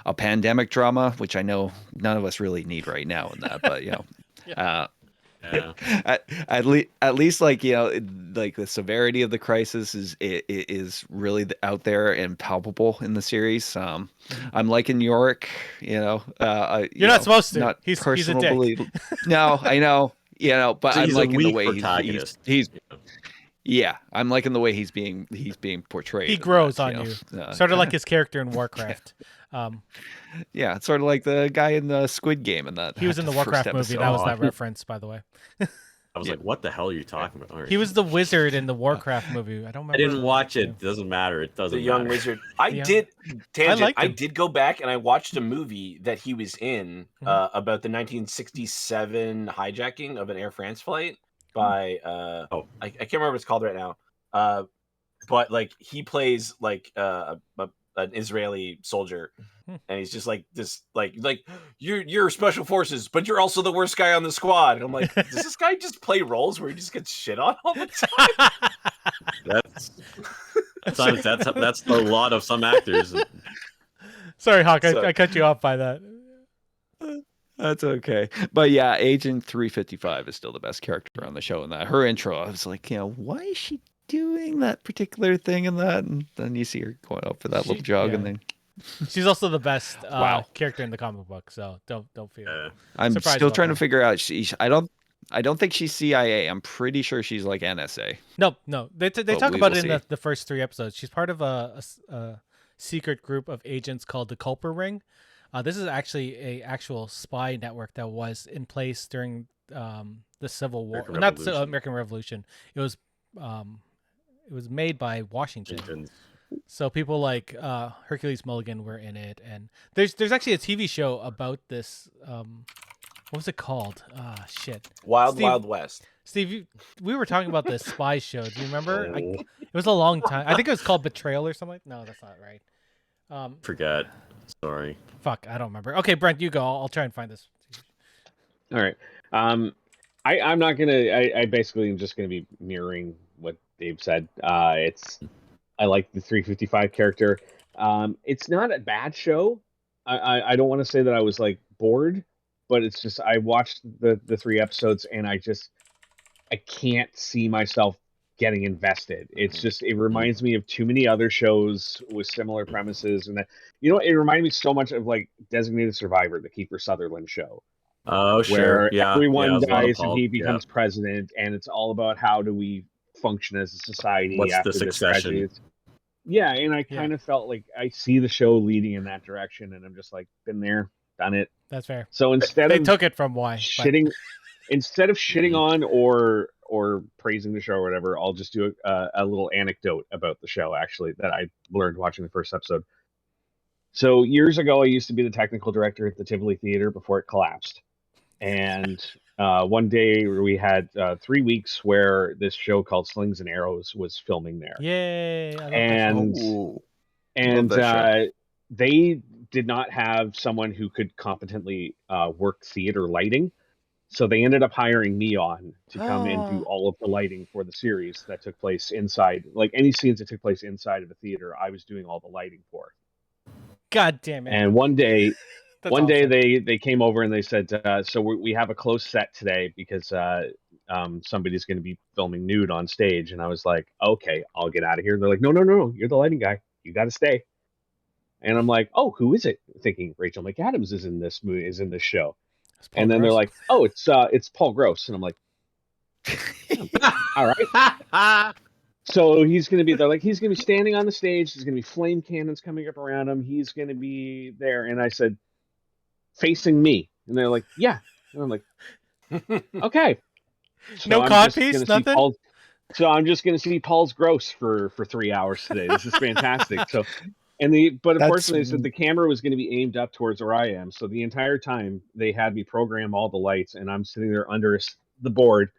a pandemic drama, which I know none of us really need right now in that, but, at least like like the severity of the crisis is really out there and palpable in the series. I'm liking Yorick. You're not supposed to. Not he's a dick. No, I know. But So I'm liking the way he's yeah, I'm liking the way he's being portrayed. He grows on you, sort of like his character in Warcraft. Yeah, it's sort of like the guy in the Squid Game and that. He was in the Warcraft movie. That was that reference, by the way. I was like, what the hell are you talking about? He was the wizard in the Warcraft movie. I don't remember. I didn't watch it. Doesn't matter. It doesn't The young matter. wizard. I did go back and I watched a movie that he was in about the 1967 hijacking of an Air France flight by I can't remember what it's called right now. But like he plays like an Israeli soldier, and he's just like this, like you're special forces, but you're also the worst guy on the squad. And I'm like, does this guy just play roles where he just gets shit on all the time? That's a lot of some actors. Sorry, Hawk, I cut you off by that. That's okay. But yeah, Agent 355 is still the best character on the show. And that her intro, I was like, why is she doing that particular thing and that? And then you see her going out for that little jog, and then she's also the best character in the comic book. So don't feel. I'm still trying to figure out. I don't think she's CIA. I'm pretty sure she's like NSA. No. They talk about it in the first 3 episodes. She's part of a secret group of agents called the Culper Ring. This is actually a actual spy network that was in place during the Civil War, not the American Revolution. It was made by Washington. So people like Hercules Mulligan were in it, and there's actually a TV show about this. What was it called? Shit. Wild West. Steve, we were talking about this spy show. Do you remember? It was a long time. I think it was called Betrayal or something. No, that's not right. Forget. Sorry. Fuck, I don't remember. Okay, Brent, you go. I'll try and find this. All right. I'm not gonna. I basically am just gonna be mirroring what Dave said. I like the 355 character. It's not a bad show. I don't want to say that I was like bored, but it's just I watched the 3 episodes and I can't see myself getting invested. It's just it reminds me of too many other shows with similar premises, and that it reminded me so much of like Designated Survivor, the Kiefer Sutherland show, Oh, sure. where Yeah. Yeah. everyone There's a lot of dies and he becomes president, and it's all about how do we function as a society What's the after this tragedy. succession? Yeah, and I kind of felt like I see the show leading in that direction, and I'm just like, been there, done it. That's fair. So instead They of took it from Y. shitting on or praising the show or whatever, I'll just do a little anecdote about the show actually that I learned watching the first episode. So years ago, I used to be the technical director at the Tivoli Theater before it collapsed, and one day we had 3 weeks where this show called Slings and Arrows was filming there. Yay! I love And that show. Ooh, and that show. they did not have someone who could competently work theater lighting, so they ended up hiring me on to come and do all of the lighting for the series that took place inside, like any scenes that took place inside of a theater. I was doing all the lighting for. God damn it! And one day That's awesome. they came over and they said, so we have a closed set today because somebody's going to be filming nude on stage. And I was like, okay, I'll get out of here. And they're like, no, you're the lighting guy, you got to stay. And I'm like, oh, who is it? Thinking Rachel McAdams is in this movie, is in this show. And then Gross. they're like, oh, it's Paul Gross. And I'm like, all right. So he's going to be, they're like, he's going to be standing on the stage. There's going to be flame cannons coming up around him. He's going to be there. And I said, facing me. And they're like, yeah. And I'm like, okay. So No I'm just codpiece, gonna see nothing? so I'm just going to see Paul's Gross for 3 hours today. This is fantastic. So, but unfortunately, they said the camera was going to be aimed up towards where I am. So the entire time they had me program all the lights, and I'm sitting there under the board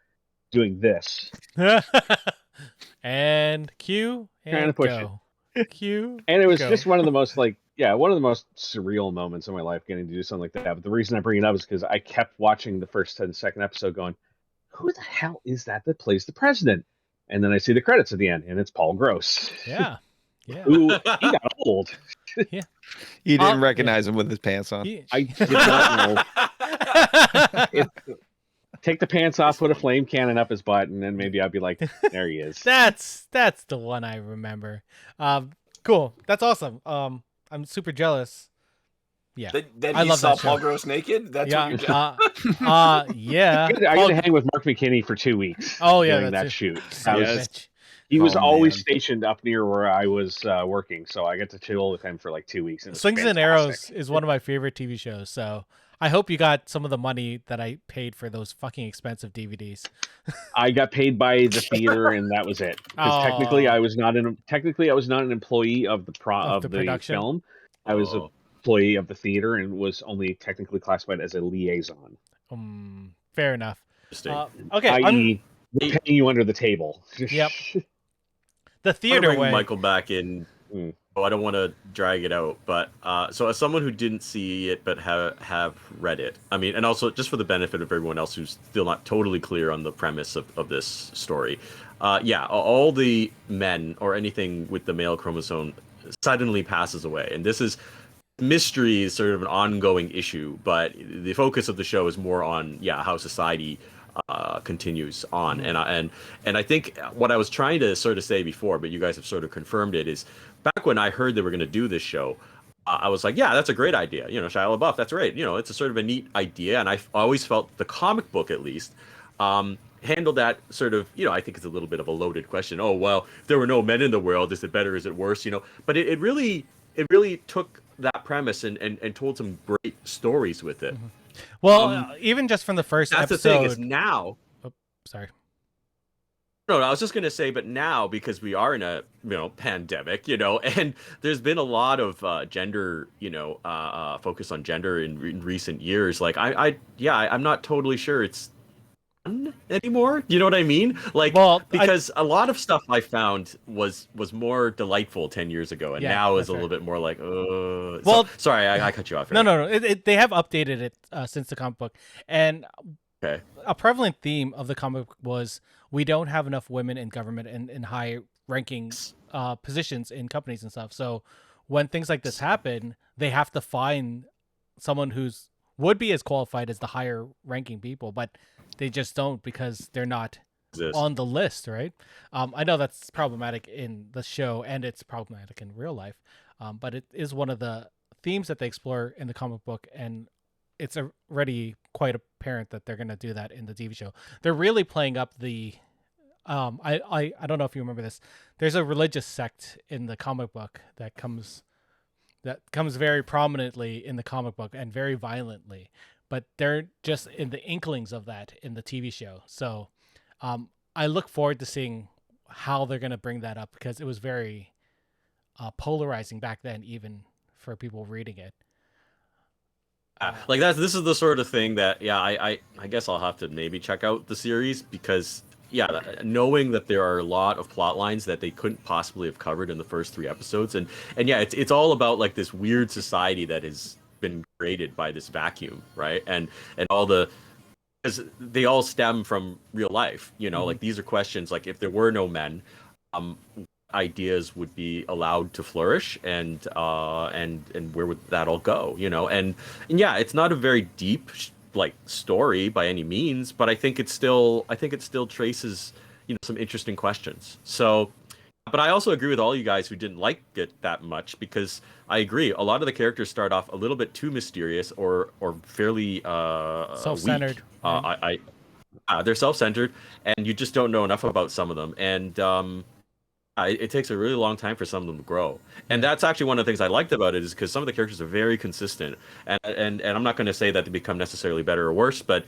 doing this. And cue and Trying to push go. Cue. And it was go. just one of the most one of the most surreal moments in my life getting to do something like that. But the reason I bring it up is because I kept watching the first and second episode going, who the hell is that plays the president? And then I see the credits at the end, and it's Paul Gross. Yeah. Who he got old. Yeah. You didn't recognize him with his pants on. I did not know. Take the pants off, put a flame cannon up his butt, and then maybe I'd be like, there he is. That's the one I remember. Cool. That's awesome. I'm super jealous. Yeah. That I he love saw that show. Paul Gross naked? That's Yeah. what you're Yeah. I got to hang with Mark McKinney for 2 weeks. Oh yeah, during that's that it. shoot. Son of a Yes. bitch. He was always man. stationed up near where I was working, so I got to chill with him for like 2 weeks. It was Slings and fantastic. Arrows is one of my favorite TV shows. So I hope you got some of the money that I paid for those fucking expensive DVDs. I got paid by the theater, and that was it. Because technically, I was not an employee of the Of the production? film. I was an employee of the theater and was only technically classified as a liaison. Fair enough. Interesting. Okay. I.e., we're paying you under the table. Yep. The I wanna theater bring way. Michael back in. Oh, I don't want to drag it out, but so as someone who didn't see it but have read it, I mean, and also just for the benefit of everyone else who's still not totally clear on the premise of this story, all the men or anything with the male chromosome suddenly passes away, and this is mystery is sort of an ongoing issue, but the focus of the show is more on how society continues on. And I think what I was trying to sort of say before, but you guys have sort of confirmed it, is back when I heard they were going to do this show, I was like, yeah, that's a great idea. Shia LaBeouf, that's right. It's a sort of a neat idea. And I always felt the comic book, at least, handled that sort of, I think it's a little bit of a loaded question. Oh, well, if there were no men in the world, is it better? Is it worse? But it really took that premise and told some great stories with it. Well, even just from the first that's episode. the thing is now. Oh, sorry. No, I was just going to say, but now because we are in a pandemic, and there's been a lot of gender, focus on gender in recent years. Like I'm not totally sure it's anymore. You know what I mean? Like, because a lot of stuff I found was more delightful 10 years ago, and now is a little bit more like, well, sorry, I cut you off. No. They have updated it since the comic book, and a prevalent theme of the comic book was we don't have enough women in government and in high rankings positions in companies and stuff. So when things like this happen, they have to find someone who's would be as qualified as the higher ranking people, but they just don't because they're not on the list, right? I know that's problematic in the show and it's problematic in real life, but it is one of the themes that they explore in the comic book, and it's already quite apparent that they're going to do that in the TV show. They're really playing up the I don't know if you remember this. There's a religious sect in the comic book that comes very prominently in the comic book and very violently, but they're just in the inklings of that in the TV show. So I look forward to seeing how they're going to bring that up, because it was very polarizing back then, even for people reading it. Like this is the sort of thing that I guess I'll have to maybe check out the series, because knowing that there are a lot of plot lines that they couldn't possibly have covered in the first 3 episodes, and it's all about like this weird society that has been created by this vacuum, right? And all the, because they all stem from real life, like these are questions like, if there were no men, ideas would be allowed to flourish, and where would that all go, and it's not a very deep like story by any means, but I think it still traces some interesting questions. So, but I also agree with all you guys who didn't like it that much, because I agree a lot of the characters start off a little bit too mysterious or fairly self-centered. Weak. They're self-centered, and you just don't know enough about some of them, and it takes a really long time for some of them to grow. And that's actually one of the things I liked about it, is because some of the characters are very consistent, and I'm not going to say that they become necessarily better or worse, but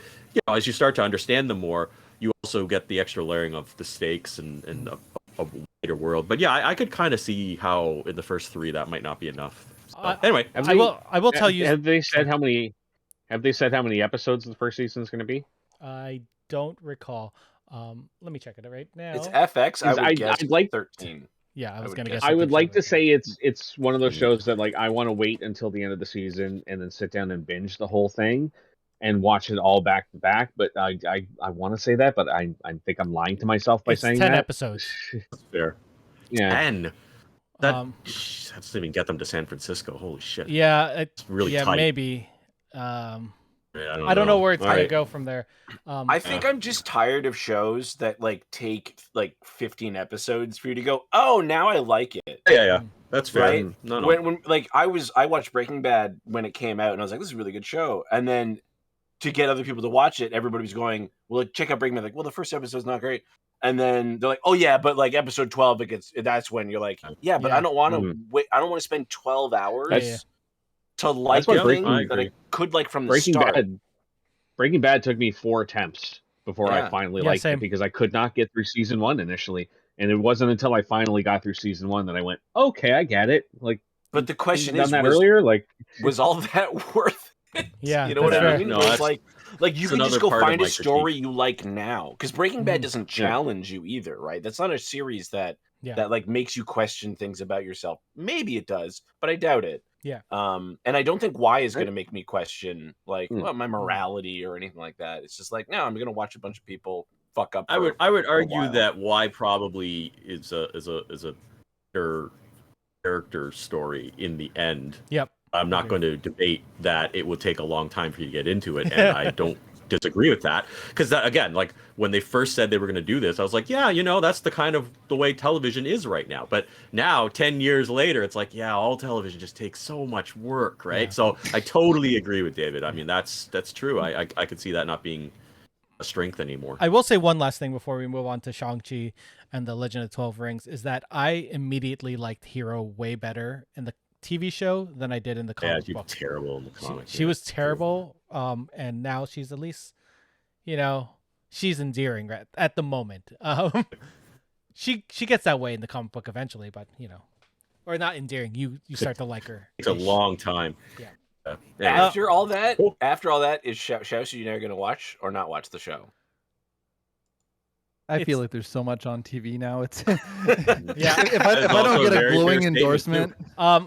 as you start to understand them more, you also get the extra layering of the stakes and a wider world. But I could kind of see how in the first 3 that might not be enough. So, anyway, I will tell you. Have they said how many episodes the first season is going to be? I don't recall. Let me check it right now. It's FX. I would guess I'd like 13. Yeah, I was going to guess. I would like to say it's one of those shows that like I want to wait until the end of the season and then sit down and binge the whole thing and watch it all back to back. But I want to say that, but I think I'm lying to myself by saying 10 that. episodes. That's fair. Yeah. 10. That doesn't even get them to San Francisco. Holy shit. Yeah, it's really tight. Maybe. I don't know where it's gonna go from there. I think I'm just tired of shows that like take like 15 episodes for you to go, oh, now I like it. Yeah, that's fair. Right? No. When like I watched Breaking Bad when it came out, and I was like, this is a really good show. And then to get other people to watch it, everybody was going, well, check out Breaking Bad. Like, well, the first episode's not great. And then they're like, oh yeah, but like episode 12, that's when you're like, yeah, but I don't want to wait. I don't want to spend 12 hours to like a thing that I could like from the start. Breaking Bad took me 4 attempts before I finally liked it, because I could not get through season 1 initially, and it wasn't until I finally got through season 1 that I went, okay, I get it. Like, but the question is, earlier, like, was all that worth it? Yeah, you know what I mean? No, it's like you can just go find a story you like now, because Breaking Bad doesn't challenge you either, right? That's not a series that like makes you question things about yourself. Maybe it does, but I doubt it. Yeah. And I don't think Y is going to make me question like my morality or anything like that. It's just like, no, I'm going to watch a bunch of people fuck up. I would argue that Y probably is a better character story in the end. Yep. I'm not going to debate that it will take a long time for you to get into it, and I don't disagree with that, because again, like when they first said they were going to do this, I was like, yeah, that's the way television is right now. But now 10 years later, it's like, yeah, all television just takes so much work, right? So I totally agree with David. I mean, that's true. I could see that not being a strength anymore. I will say one last thing before we move on to Shang-Chi and the Legend of 12 Rings, is that I immediately liked Hero way better in the TV show than I did in the comic book. Terrible in the comic. She was terrible, and now she's at least, she's endearing at the moment. She gets that way in the comic book eventually, but or not endearing. You start to like her. It's a long time. Yeah. After all that, is Xiaoxu you now going to watch or not watch the show? I feel like there's so much on TV now. It's yeah. If I don't get a glowing endorsement,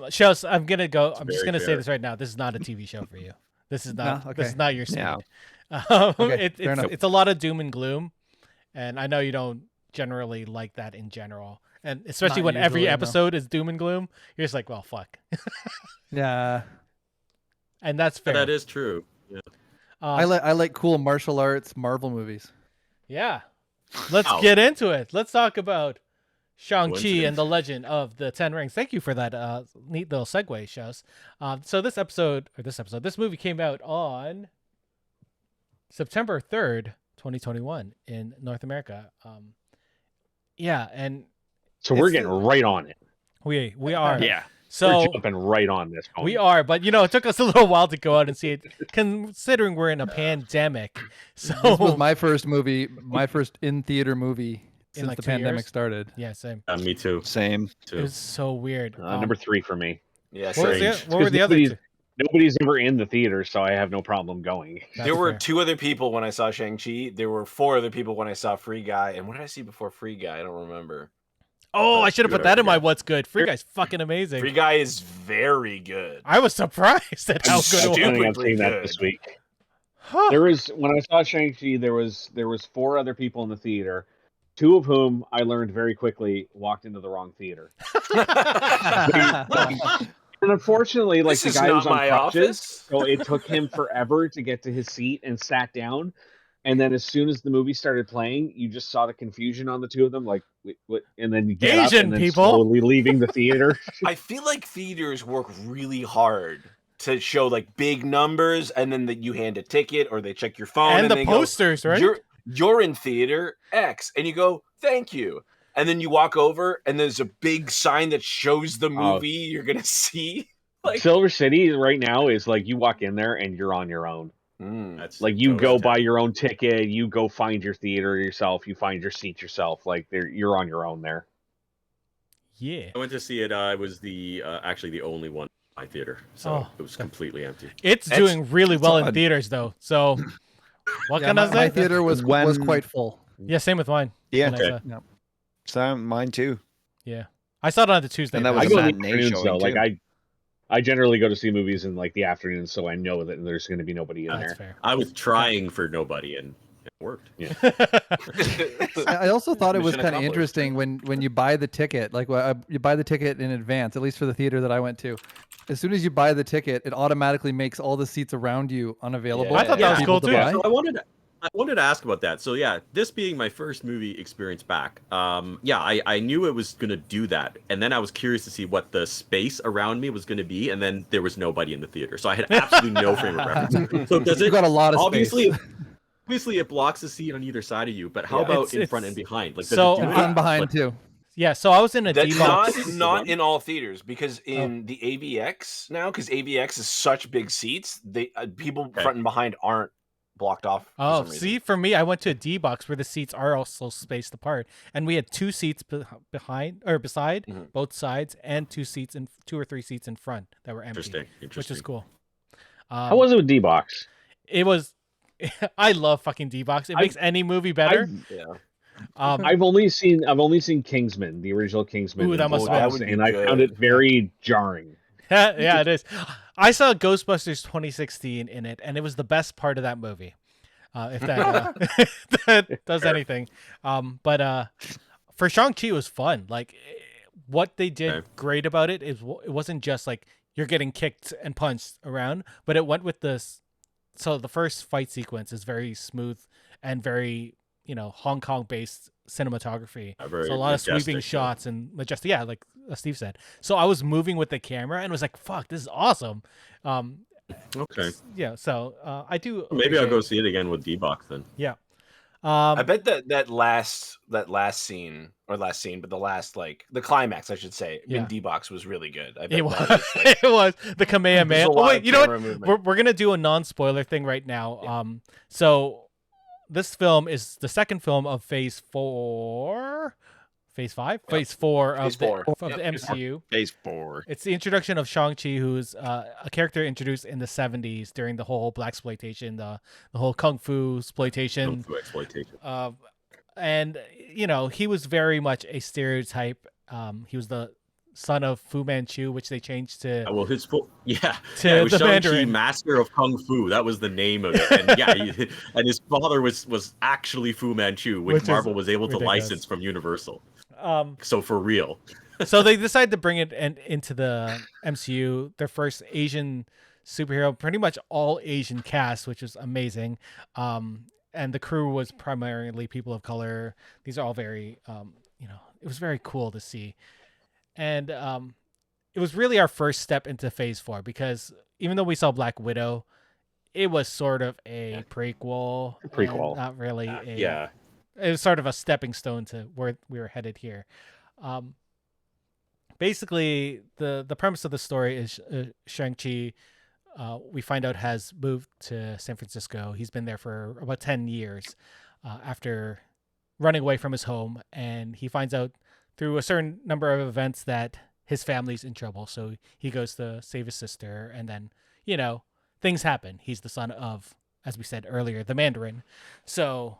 Shows, I'm just gonna say this right now. This is not a TV show for you. This is not. No? Okay. This is not your speed. Yeah. Okay, It's a lot of doom and gloom, and I know you don't generally like that in general, and especially when every episode is doom and gloom. You're just like, well, fuck. Yeah. And that's fair. That is true. Yeah. I like cool martial arts Marvel movies. Yeah. Let's Wow. get into it. Let's talk about Shang-Chi Coincidence. and the Legend of the Ten Rings. Thank you for that neat little segue, Shows. So this movie came out on September 3rd, 2021 in North America. And So we're it's getting right on it. we are. Yeah. So We're jumping right on this. we are, but it took us a little while to go out and see it, considering we're in a pandemic. So This was my first movie, my first in-theater movie since like the 2 pandemic years? started. Yeah, same. Me too. Same. It was so weird. Number 3 for me. Yeah, What, was same. the, what were the other two? Nobody's ever in the theater, so I have no problem going. That's There were fair. 2 other people when I saw Shang-Chi. There were 4 other people when I saw Free Guy. And what did I see before Free Guy? I don't remember. Oh, I should have put that in my Yeah. what's good. Free Guy's fucking amazing. Free Guy is very good. I was surprised at how I'm good it was. Planning on stupidly seeing that good. this week. Huh. There was when I saw Shang-Chi, there was 4 other people in the theater, 2 of whom I learned very quickly walked into the wrong theater. And unfortunately, like This the is guy not was on my crutches, office. so it took him forever to get to his seat and sat down. And then as soon as the movie started playing, you just saw the confusion on the 2 of them, like, what? And then you get up Asian and then people. slowly leaving the theater. I feel like theaters work really hard to show like big numbers, and then that you hand a ticket or they check your phone And the they posters, go, right? You're in theater X, and you go, thank you, and then you walk over and there's a big sign that shows the movie you're gonna see. Like, Silver City right now is like you walk in there and you're on your own. That's Like you totally go buy different. your own ticket, you go find your theater yourself, you find your seat yourself. Like you're on your own there. Yeah. I went to see it. I was actually the only one in my theater, so Oh, it was completely empty. It's That's- doing really well in odd. theaters, though. So, what Yeah, can I my say? theater was When- quite full. Yeah, same with mine. Yeah. when I saw- Yep. So mine too. yeah. I saw it on the Tuesday. And that though. was I a go in the matinee afternoons showing, though. Like too. I generally go to see movies in like the afternoon, so I know that there's going to be nobody in That's there. I was trying for nobody, and it worked. fair. I also thought it was Mission kind of accomplished. interesting when you buy the ticket, like you buy the ticket in advance, at least for the theater that I went to. As soon as you buy the ticket, it automatically makes all the seats around you unavailable. Yeah. I thought for that was people cool, to too. buy. So I wanted to ask about that. So yeah, this being my first movie experience back, I knew it was gonna do that, and then I was curious to see what the space around me was gonna be, and then there was nobody in the theater, so I had absolutely no frame of reference. So does You it? got a lot of Obviously, space. obviously, it blocks the seat on either side of you. But how Yeah, about it's- in front it's- and behind? Like, does so- it do And it? front and behind Like, too. Yeah, so I was in a That's D-box. not in all theaters, because in the AVX now, because AVX is such big seats, they people Okay. front and behind aren't blocked off. For Oh, some see, reason. for me, I went to a D-box where the seats are also spaced apart, and we had 2 seats behind or beside Mhm. both sides, and 2 or 3 seats in front that were empty, Interesting. which is cool. How was it with D-Box? It was. I love fucking D-box. It I- makes any movie better. Yeah. I've only seen Kingsman, the original Kingsman, Ooh, in that must D-Box, have been- and that would be I found good. it very jarring. Yeah, it is. I saw Ghostbusters 2016 in it, and it was the best part of that movie. If that, that does anything. But for Shang-Chi, it was fun. Like, what they did Okay. great about it is it wasn't just like you're getting kicked and punched around, but it went with this. So the first fight sequence is very smooth and very, Hong Kong-based cinematography. Very So a lot of sweeping majestic, yeah. shots and majestic. Yeah, like Steve said. So I was moving with the camera and was like, "Fuck, this is awesome." Okay. Yeah. So I do. Maybe I'll go appreciate- see it again with D-Box then. Yeah. I bet that last scene, but the last the climax, I should say, Yeah. in D-Box was really good. I bet It that was. was, like, It was the Kamehameha. there's a Oh lot wait, of you know what? camera movement. We're gonna do a non-spoiler thing right now. Yeah. So this film is the second film of Phase 4, Phase 5, Yep. Phase 4 of Phase four. the Yep, Phase MCU. Phase 4. It's the introduction of Shang-Chi, who's a character introduced in the 70s during the whole blaxploitation, the whole kung fu exploitation. Kung fu exploitation. And he was very much a stereotype. He was the son of Fu Manchu, which they changed to Well, his full to it was the Shang-Chi, Mandarin. Master of Kung Fu. That was the name of it. And and his father was actually Fu Manchu, which Which is Marvel was able to ridiculous. license from Universal. Um, So for real. so they decided to bring it into the MCU. Their first Asian superhero, pretty much all Asian cast, which is amazing. and the crew was primarily people of color. These are all very, it was very cool to see. And it was really our first step into Phase 4 because even though we saw Black Widow, it was sort of a prequel. Prequel. Not really Yeah. It was sort of a stepping stone to where we were headed here. Basically, the premise of the story is Shang Chi, we find out, has moved to San Francisco. He's been there for about 10 years after running away from his home. And he finds out through a certain number of events that his family's in trouble. So he goes to save his sister. And then, things happen. He's the son of, as we said earlier, the Mandarin. So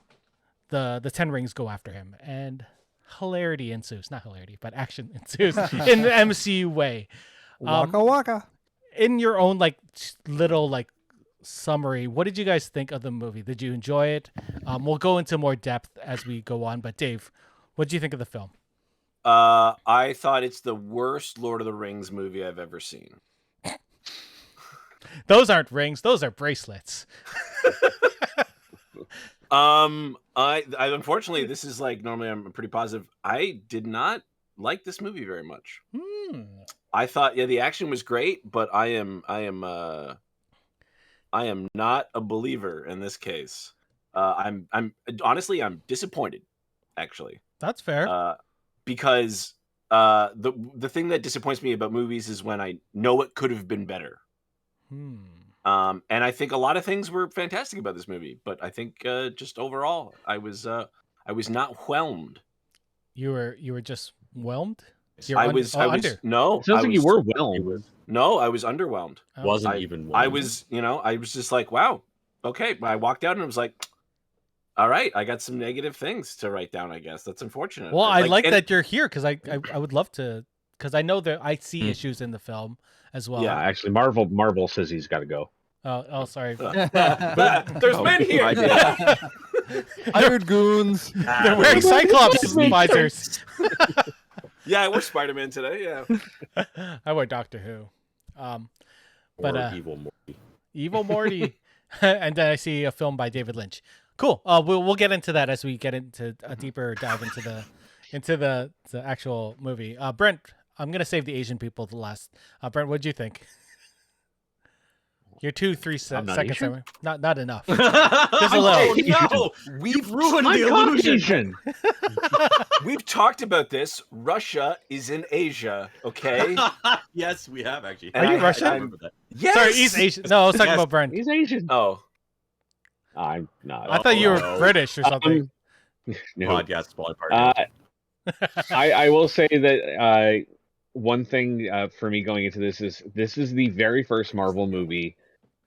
the 10 rings go after him. And hilarity ensues. Not hilarity, but action ensues in the MCU way. Waka waka. In your own little summary, what did you guys think of the movie? Did you enjoy it? We'll go into more depth as we go on, but Dave, what did you think of the film? I thought it's the worst Lord of the Rings movie I've ever seen. Those aren't rings, those are bracelets. I unfortunately, this is normally I'm pretty positive. I did not like this movie very much. I thought, the action was great, but I am not a believer in this case. I'm honestly, I'm disappointed, actually. That's fair. Because the thing that disappoints me about movies is when I know it could have been better. And I think a lot of things were fantastic about this movie, but I think just overall, I was not whelmed. You were just whelmed. No. It sounds like you were whelmed. No, I was underwhelmed. Wasn't even. I was, I was just like, wow, okay. I walked out and I was like, all right, I got some negative things to write down. I guess that's unfortunate. Well, I like that you're here because I would love to, because I know that I see issues in the film as well. Yeah, actually, Marvel says he's got to go. Oh, sorry. But there's men here. Iron goons. They're wearing Cyclops visors. Yeah, I wore Spider-Man today. Yeah, I wear Doctor Who. But Evil Morty. Evil Morty. And then I see a film by David Lynch. Cool. We'll get into that as we get into a deeper dive into the actual movie. Brent, I'm gonna save the Asian people the last. Brent, what'd you think? You're 2-3 seconds. Away. Not enough. Just a little. Oh no, we've ruined the illusion. We've talked about this. Russia is in Asia. Okay. Yes, we have actually. Are you Russian? Yes. Sorry, he's Asian. No, I was talking about Brent. He's Asian. Oh. I'm not. I thought you were British or something. No. Podcast part. I will say that one thing for me going into this is the very first Marvel movie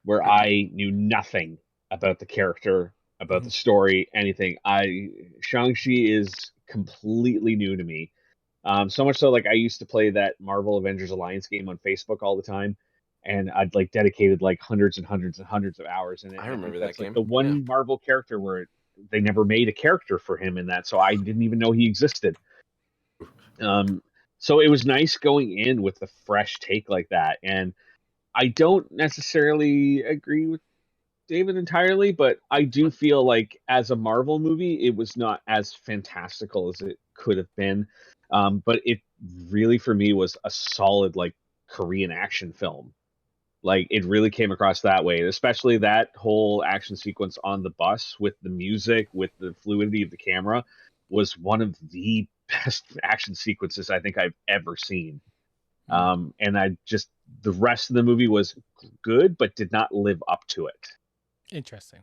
where I knew nothing about the character, about the story, anything. Shang-Chi is completely new to me. So much so, I used to play that Marvel Avengers Alliance game on Facebook all the time, and I'd dedicated hundreds and hundreds and hundreds of hours in it. I remember that game. The one Marvel character where they never made a character for him in that, so I didn't even know he existed. So it was nice going in with a fresh take like that, and I don't necessarily agree with David entirely, but I do feel like as a Marvel movie, it was not as fantastical as it could have been. But it really, for me, was a solid Korean action film. It really came across that way, especially that whole action sequence on the bus with the music, with the fluidity of the camera, was one of the best action sequences I think I've ever seen. And the rest of the movie was good, but did not live up to it. Interesting.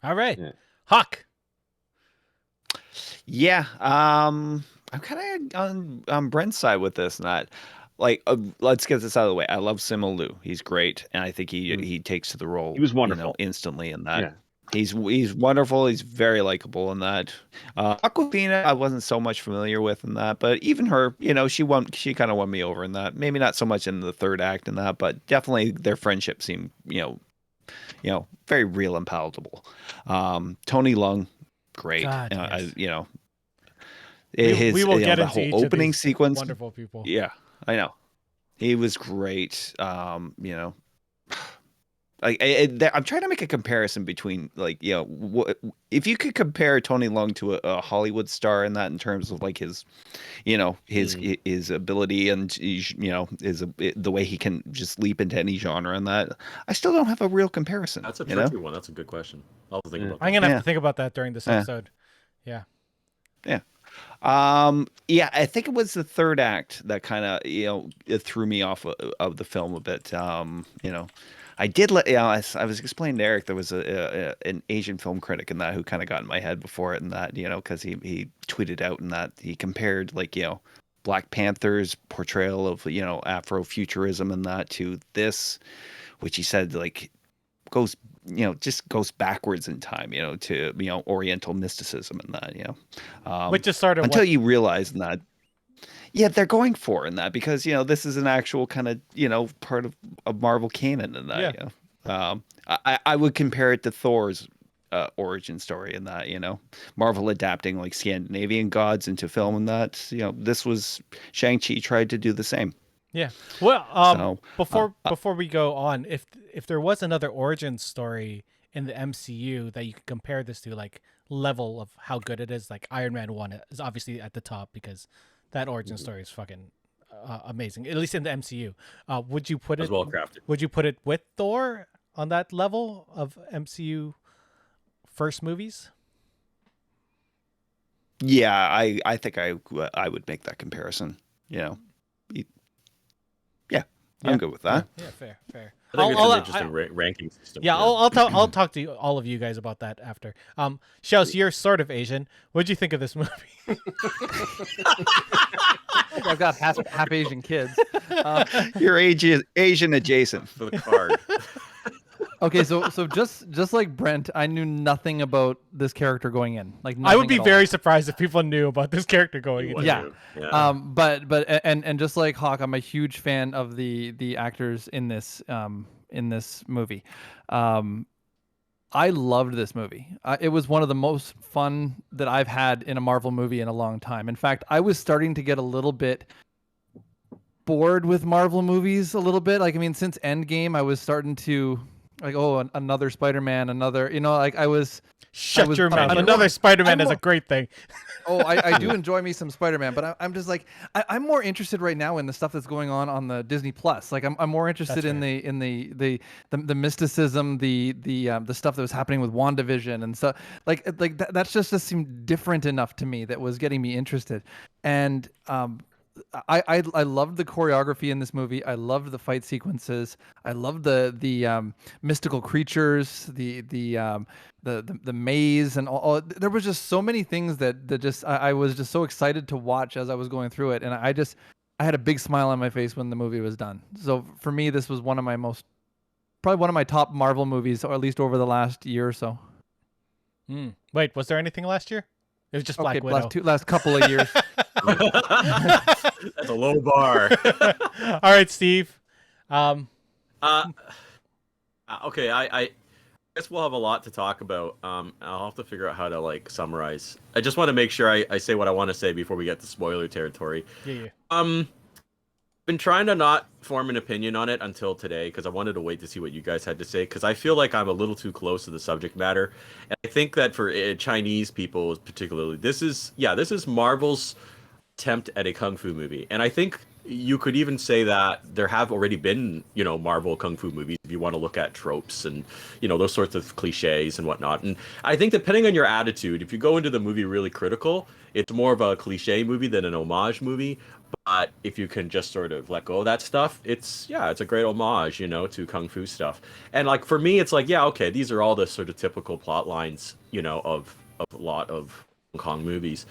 All right. Yeah. Hawk. Yeah. I'm kind of on Brent's side with this. Let's get this out of the way. I love Simu Liu. He's great, and I think he takes to the role. He was wonderful instantly in that. Yeah. He's wonderful. He's very likable in that. Aquafina, I wasn't so much familiar with in that, but even her, she kind of won me over in that. Maybe not so much in the third act in that, but definitely their friendship seemed, very real and palatable. Tony Leung, great. God, yes. We will get the into whole each opening of these sequence. Wonderful people. Yeah, I know. He was great. I'm trying to make a comparison between like if you could compare Tony Leung to a Hollywood star in that in terms of like his his ability and the way he can just leap into any genre and that I still don't have a real comparison. That's a tricky one. That's a good question. I'll think about that. I'm gonna have to think about that during this episode. Yeah. Yeah. I think it was the third act that kind of it threw me off of the film a bit. I did as I was explaining to Eric, there was an Asian film critic in that who kind of got in my head before it, and that because he tweeted out and that he compared like Black Panther's portrayal of Afrofuturism and that to this, which he said like goes just goes backwards in time to Oriental mysticism and that which is sort of until you realize that they're going for in that because this is an actual kind of part of Marvel canon in that I would compare it to Thor's origin story in that Marvel adapting like Scandinavian gods into film and that this was Shang-Chi tried to do the same. Yeah. Well, before we go on, if there was another origin story in the MCU that you could compare this to, like level of how good it is, like Iron Man 1 is obviously at the top because that origin story is fucking amazing. At least in the MCU. Would you put it well crafted? Would you put it with Thor on that level of MCU first movies? Yeah, I think I would make that comparison. I'm good with that. Yeah, fair. I think it's an interesting ranking system. Yeah, I'll talk to all of you guys about that after. Shells, you're sort of Asian. What'd you think of this movie? I've got half Asian kids. You're Asian adjacent For the card. Okay, so just like Brent, I knew nothing about this character going in. Like I would be nothing at very all. surprised if people knew about this character going in. Yeah. Yeah. But just like Hawk, I'm a huge fan of the actors in this movie. I loved this movie. It was one of the most fun that I've had in a Marvel movie in a long time. In fact, I was starting to get a little bit bored with Marvel movies a little bit. Like, I mean, since Endgame, I was starting to like, another Spider-Man, another, like I was. Shut your mouth. Another Spider-Man is a great thing. I do enjoy me some Spider-Man, but I'm just like I'm more interested right now in the stuff that's going on the Disney Plus. Like I'm more interested in the mysticism, the stuff that was happening with WandaVision and stuff. That's just seemed different enough to me that was getting me interested. And I loved the choreography in this movie. I loved the fight sequences. I loved the mystical creatures, the maze, and all. There was just so many things that just I was just so excited to watch as I was going through it, and I had a big smile on my face when the movie was done. So for me, this was probably one of my top Marvel movies, or at least over the last year or so. Wait, was there anything last year? It was just Black Widow. Last couple of years. That's a low bar. All right, Steve. Okay, I guess we'll have a lot to talk about. I'll have to figure out how to like summarize. I just want to make sure I say what I want to say before we get to spoiler territory. Yeah. Been trying to not form an opinion on it until today because I wanted to wait to see what you guys had to say because I feel like I'm a little too close to the subject matter, and I think that for Chinese people particularly, this is Marvel's attempt at a kung fu movie, and I think you could even say that there have already been Marvel kung fu movies if you want to look at tropes and those sorts of cliches and whatnot. And I think depending on your attitude, if you go into the movie really critical, it's more of a cliche movie than an homage movie. But if you can just sort of let go of that stuff, it's a great homage, to kung fu stuff. And like for me, it's like, okay, these are all the sort of typical plot lines, of a lot of Hong Kong movies.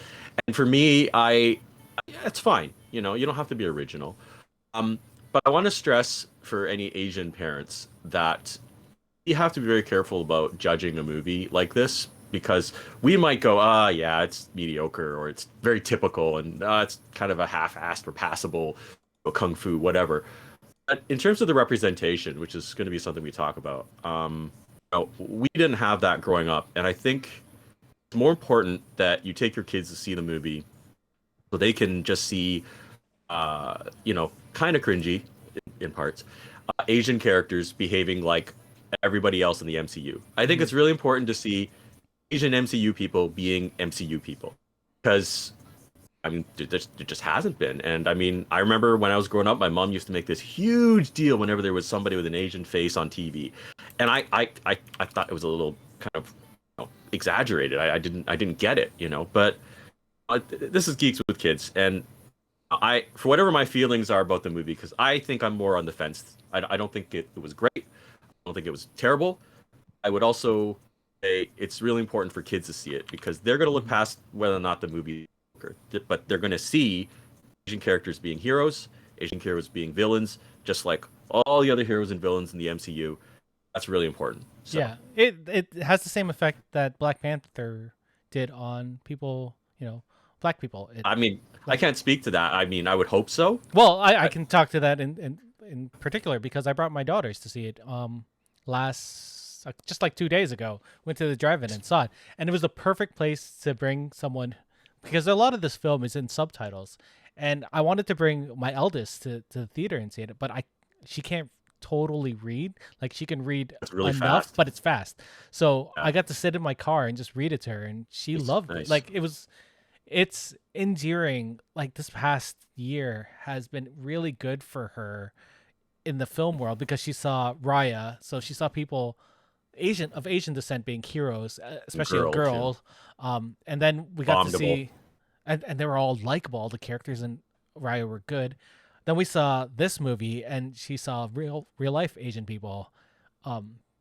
And for me, it's fine. You don't have to be original. But I want to stress for any Asian parents that you have to be very careful about judging a movie like this. Because we might go, it's mediocre or it's very typical and it's kind of a half-assed or passable kung fu, whatever. But in terms of the representation, which is going to be something we talk about, we didn't have that growing up. And I think it's more important that you take your kids to see the movie so they can just see, kind of cringy in parts, Asian characters behaving like everybody else in the MCU. I think it's really important to see Asian MCU people being MCU people, because I mean, there just hasn't been. And I mean, I remember when I was growing up, my mom used to make this huge deal whenever there was somebody with an Asian face on TV, and I thought it was a little kind of exaggerated. I didn't get it, But this is Geeks with Kids, and for whatever my feelings are about the movie, because I think I'm more on the fence. I don't think it was great. I don't think it was terrible. I would also say it's really important for kids to see it, because they're going to look past whether or not the movie, but they're going to see Asian characters being heroes, Asian characters being villains, just like all the other heroes and villains in the MCU. That's really important. So. Yeah, it has the same effect that Black Panther did on people, black people. I mean, I can't speak to that. I mean, I would hope so. Well, I can talk to that in particular, because I brought my daughters to see it just like 2 days ago. Went to the drive-in and saw it, and it was the perfect place to bring someone, because a lot of this film is in subtitles, and I wanted to bring my eldest to the theater and see it, but she can't totally read. Like, she can read really enough, fast. but it's fast. So I got to sit in my car and just read it to her, and she loved it. Like, it's endearing. Like, this past year has been really good for her in the film world, because she saw Raya, so she saw people of Asian descent being heroes, especially a girl. And then we got to see, and they were all likable. All the characters in Raya were good. Then we saw this movie, and she saw real life Asian people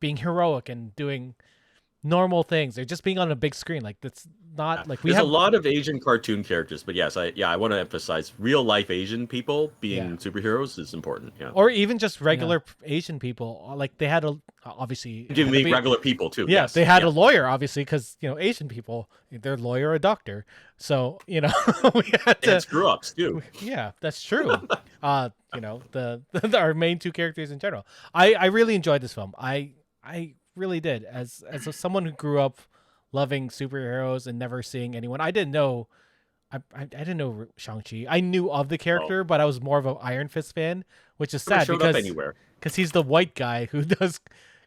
being heroic and doing normal things. They're just being on a big screen. Like, that's not like we There's have a lot of Asian cartoon characters, but yes, I want to emphasize real life Asian people being superheroes is important. Yeah, or even just regular Asian people. Like, they had obviously you can meet regular people too. Yeah, yes. they had a lawyer, obviously, because Asian people, their lawyer, a doctor. So we had to and screw ups too. Yeah, that's true. Our main two characters in general. I really enjoyed this film. I really did. As someone who grew up loving superheroes and never seeing anyone, I didn't know. I didn't know Shang Chi. I knew of the character, but I was more of an Iron Fist fan, which is sad because he's the white guy who does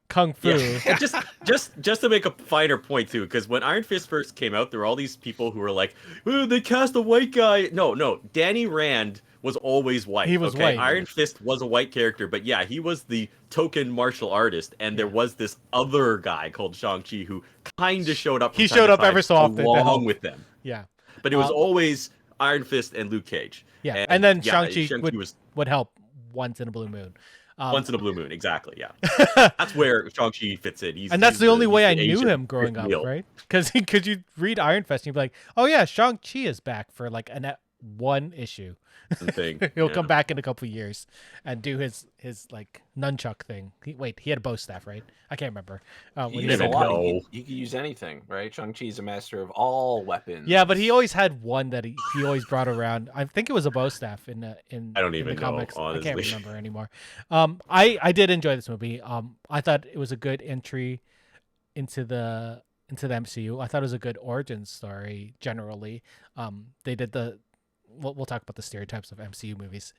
kung fu. Yeah. just to make a finer point too, because when Iron Fist first came out, there were all these people who were like, oh, they cast a white guy. No, Danny Rand was always white. He was white. Iron Fist was a white character, but yeah, he was the token martial artist, and there was this other guy called Shang-Chi who kind of showed up. He showed up ever so often along with them. Yeah, but it was always Iron Fist and Luke Cage. Yeah, and then Shang-Chi would help once in a blue moon. Once in a blue moon, exactly. Yeah, that's where Shang-Chi fits in. That's the only way I knew him growing up, right? Because you read Iron Fist and you'd be like, oh yeah, Shang-Chi is back for like one issue. Thing. He'll come back in a couple of years and do his like nunchuck thing. He had a bow staff, right? I can't remember. He could use anything, right? Shang-Chi is a master of all weapons. Yeah, but he always had one that he always brought around. I think it was a bow staff in I don't even the comics. know, honestly. I can't remember anymore. I did enjoy this movie. I thought it was a good entry into the MCU. I thought it was a good origin story generally. They did we'll talk about the stereotypes of MCU movies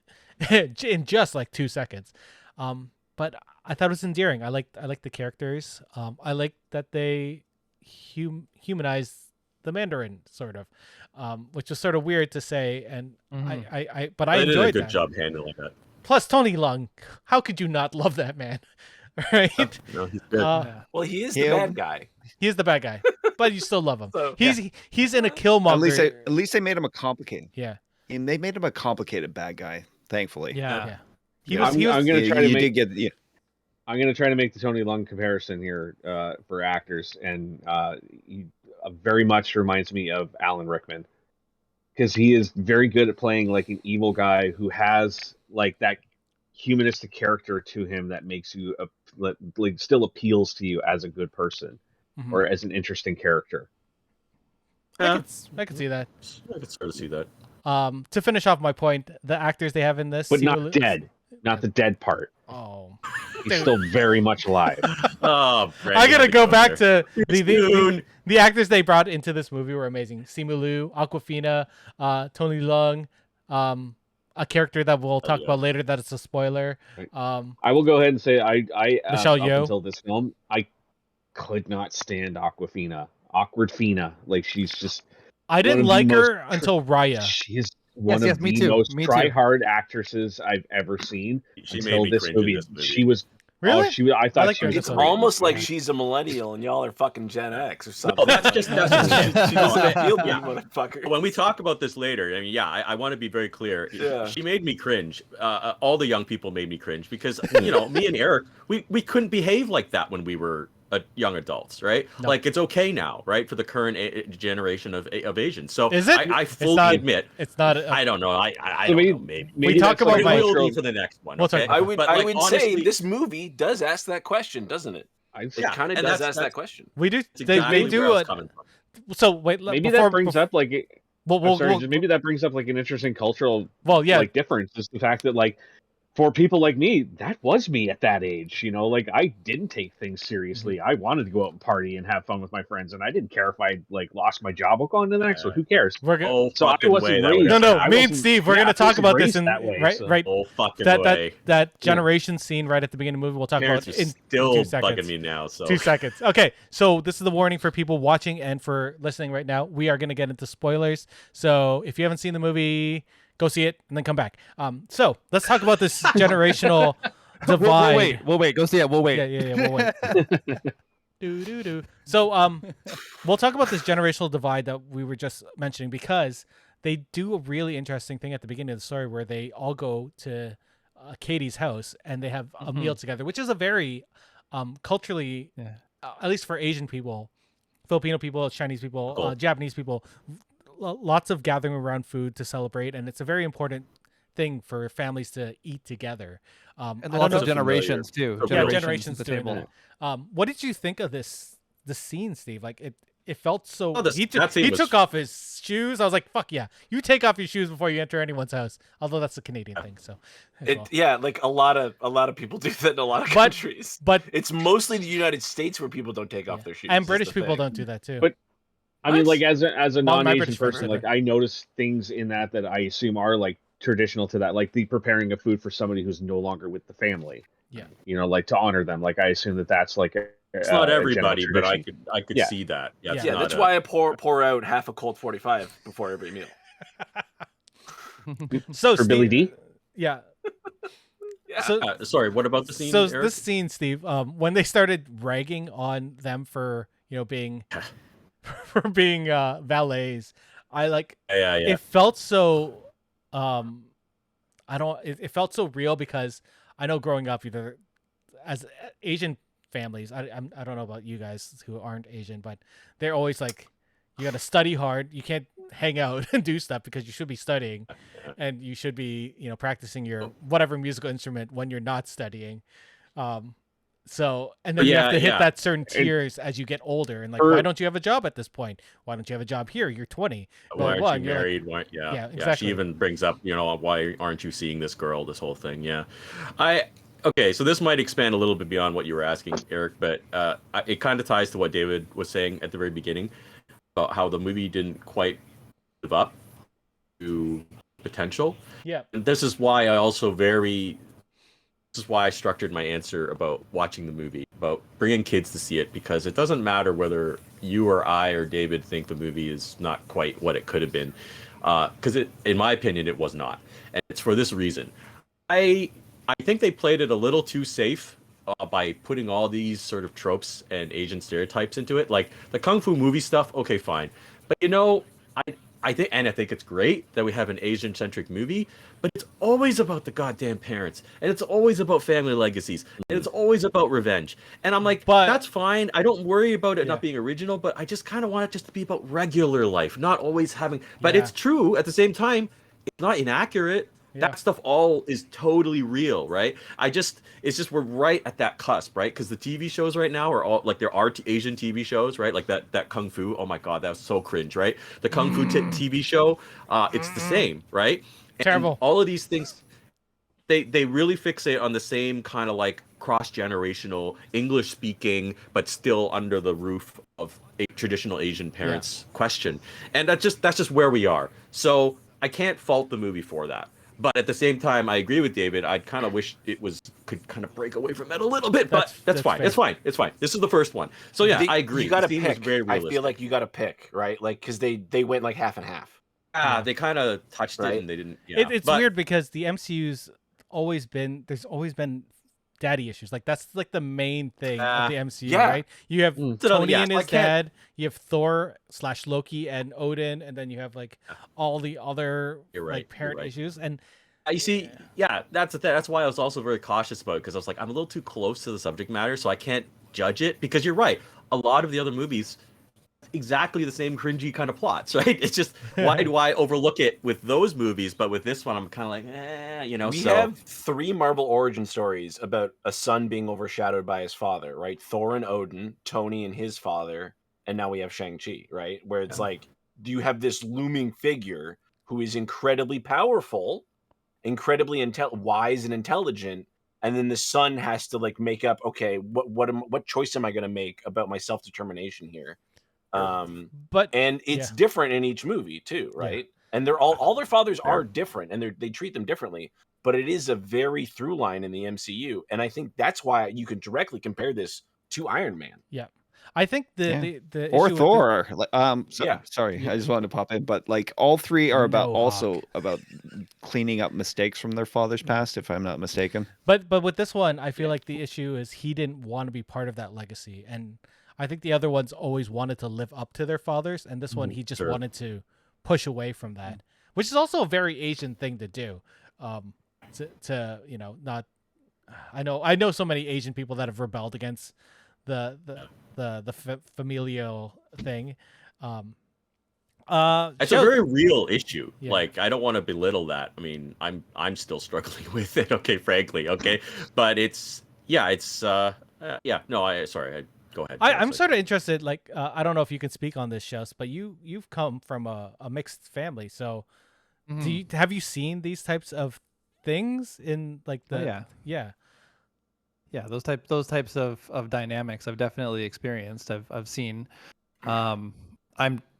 in just like 2 seconds. But I thought it was endearing. I liked the characters. I liked that they humanized the Mandarin sort of, which was sort of weird to say. And I enjoyed did a good that. job handling that. Plus Tony Leung, how could you not love that man? Right? No, he's good. Well, he is the bad guy. He is the bad guy, but you still love him. So, he's in a Killmonger. At least they made him a complicated. Yeah. And they made him a complicated bad guy, thankfully. Yeah. I'm going to try to make. Yeah. I'm going to try to make the Tony Leung comparison here for actors, and he very much reminds me of Alan Rickman, because he is very good at playing like an evil guy who has like that humanistic character to him that makes you like still appeals to you as a good person or as an interesting character. I could see that. I could sort of see that. To finish off my point, the actors they have in this, but not dead. Not the dead part. Oh, he's still very much alive. Oh, I gotta go back to the actors they brought into this movie were amazing. Simu Liu, Aquafina, Tony Leung, a character that we'll talk yeah. about later that it's a spoiler. Right. Um, I will go ahead and say Michelle up Yeoh. until this film, I could not stand Awkwafina. Awkwardfina. Like she's just I one didn't of the like most her until Raya. she is one yes, of me the too. most Me too. try-hard actresses I've ever seen. She made Until me this cringe in movie. this movie. She was Really? I I thought liked she her was as It's a great. almost like Yeah. she's a millennial and y'all are fucking Gen X or something. No, that's just she, it. she doesn't No, appeal to yeah. you, motherfucker. When we talk about this later, I mean, yeah, I want to be very clear. Yeah. She made me cringe. All the young people made me cringe because me and Eric, we couldn't behave like that when we were young adults, right? No. Like it's okay now, right, for the current generation of Asians. So Is it? I It's fully not- admit. It's not. I don't know. I So don't know. Maybe. maybe talk that's about like a my- We'll cultural- leave for the next one. We'll talk Okay. about I would But, I like, would honestly, say this movie does ask that question, doesn't it? It Yeah, kind of and does that's- ask that that's- question. We do. It's They exactly do where I was it. coming from. So wait. maybe before, that brings up like Well, I'm sorry, just maybe that brings up like an interesting cultural yeah. like difference. Is the fact that like for people like me, that was me at that age. Like I didn't take things seriously. I wanted to go out and party and have fun with my friends, and I didn't care if I like lost my job. I'll go on to the next one. Who cares? We're gonna. Oh, So I fucking wasn't way. That raised- would No, have me wasn't- and Steve, we're yeah, gonna I talk wasn't about this raised in that way, right, so- right. Oh, fucking That way. generation scene right at the beginning of the movie. We'll talk Parents about are in still 2 seconds. bugging me now. So 2 seconds. Okay, so this is the warning for people watching and for listening right now. We are going to get into spoilers. So if you haven't seen the movie, go see it and then come back. So let's talk about this generational divide. We'll wait. Go see it. We'll wait. Yeah. We'll wait. do. So we'll talk about this generational divide that we were just mentioning because they do a really interesting thing at the beginning of the story where they all go to Katie's house and they have a meal together, which is a very culturally, at least for Asian people, Filipino people, Chinese people, Cool. Japanese people, lots of gathering around food to celebrate, and it's a very important thing for families to eat together. And I don't lots know- of generations too. Yeah, generations at the doing table. that. What did you think of the scene, Steve? Like it felt so. Oh, that scene he was- took off his shoes. I was like, "Fuck yeah! You take off your shoes before you enter anyone's house." Although that's a Canadian thing, so. as well. Yeah, like a lot of people do that in a lot of But- countries. But It's mostly the United States where people don't take off their shoes. and is British the people thing. don't do that too. But- I mean, What? like as a my non-Asian British friends person, did like it. I notice things in that I assume are like traditional to that, like the preparing of food for somebody who's no longer with the family. Yeah. Like to honor them. Like I assume that's like it's not a everybody, general but tradition. I could Yeah. see that. Yeah, it's Yeah, not that's a- why I pour out half a Colt 45 before every meal. So For Billy Steve- D. Yeah. Yeah. So sorry, what about the scene? so Eric? this scene, Steve, when they started ragging on them for being for being valets, I like yeah. it felt so it felt so real because I know growing up either as Asian families, I don't know about you guys who aren't Asian, but they're always like, you got to study hard, you can't hang out and do stuff because you should be studying and you should be practicing your whatever musical instrument when you're not studying. So, and then you have to hit that certain tiers as you get older. And like, why don't you have a job at this point? Why don't you have a job here? You're 20. Why Well, aren't and you you're like- married? Why, Yeah, yeah. exactly. She even brings up, why aren't you seeing this girl? This whole thing. Yeah. Okay, so this might expand a little bit beyond what you were asking, Eric, but it kind of ties to what David was saying at the very beginning about how the movie didn't quite live up to potential. Yeah. And this is why I structured my answer about watching the movie, about bringing kids to see it, because it doesn't matter whether you or I or David think the movie is not quite what it could have been, because in my opinion, it was not, and it's for this reason. I think they played it a little too safe by putting all these sort of tropes and Asian stereotypes into it, like the kung fu movie stuff. Okay, fine, but I think it's great that we have an Asian-centric movie, but it's always about the goddamn parents, and it's always about family legacies, and it's always about revenge. And I'm like, But- that's fine. I don't worry about it Yeah. not being original, but I just kind of want it just to be about regular life, not always having. But Yeah. it's true at the same time. It's not inaccurate. Yeah. That stuff all is totally real, right? It's just we're right at that cusp, right? Because the TV shows right now are all like there are Asian TV shows, right? Like that Kung Fu. Oh my God, that was so cringe, right? The Kung Fu TV show, it's the same, right? And Terrible. all of these things, they really fixate on the same kind of like cross-generational English speaking, but still under the roof of a traditional Asian parents question, and that's just where we are. So I can't fault the movie for that. But at the same time, I agree with David. I kind of wish it could kind of break away from that a little bit, but that's fine. fair. It's fine. It's fine. This is the first one. So yeah, I agree. You got to The theme was pick. very I realistic. feel like you got to pick, right? Like because they went like half and half. They kind of touched it and they didn't. Yeah. It's weird because the MCU's there's always been daddy issues. Like that's like the main thing of the MCU, right? You have Tony and his dad, you have Thor/Loki and Odin, and then you have like all the other like parent issues. And you see, that's why I was also very cautious about it, because I was like, I'm a little too close to the subject matter, so I can't judge it, because you're right. A lot of the other movies, exactly the same cringy kind of plots, right? It's just, why do I overlook it with those movies, but with this one I'm kind of like, you know. We have 3 Marvel origin stories about a son being overshadowed by his father, right? Thor and Odin, Tony and his father, and now we have Shang-Chi, right? Where it's like, do you have this looming figure who is incredibly powerful, incredibly wise and intelligent, and then the son has to like make up, okay, what choice am I going to make about my self-determination here? But it's different in each movie too, right? And they're all their fathers are different, and they treat them differently, but it is a very through line in the MCU, and I think that's why you could directly compare this to Iron Man. Yeah, I think the or issue Thor. Yeah. Sorry, I just wanted to pop in, but like all 3 are about Hawk. about cleaning up mistakes from their father's past, if I'm not mistaken. But with this one, I feel like the issue is he didn't want to be part of that legacy, and I think the other ones always wanted to live up to their fathers, and this one he just wanted to push away from that, which is also a very Asian thing to do. To you know, not I know so many Asian people that have rebelled against the familial thing. It's a very real issue. Like, I don't want to belittle that. I mean, I'm still struggling with it. Okay, frankly. Okay, but sorry. Go ahead. I'm sort of interested. Like, I don't know if you can speak on this, Shus, but you've come from a mixed family. So, have you seen these types of things in like the those types of dynamics I've definitely experienced. I've seen. I'm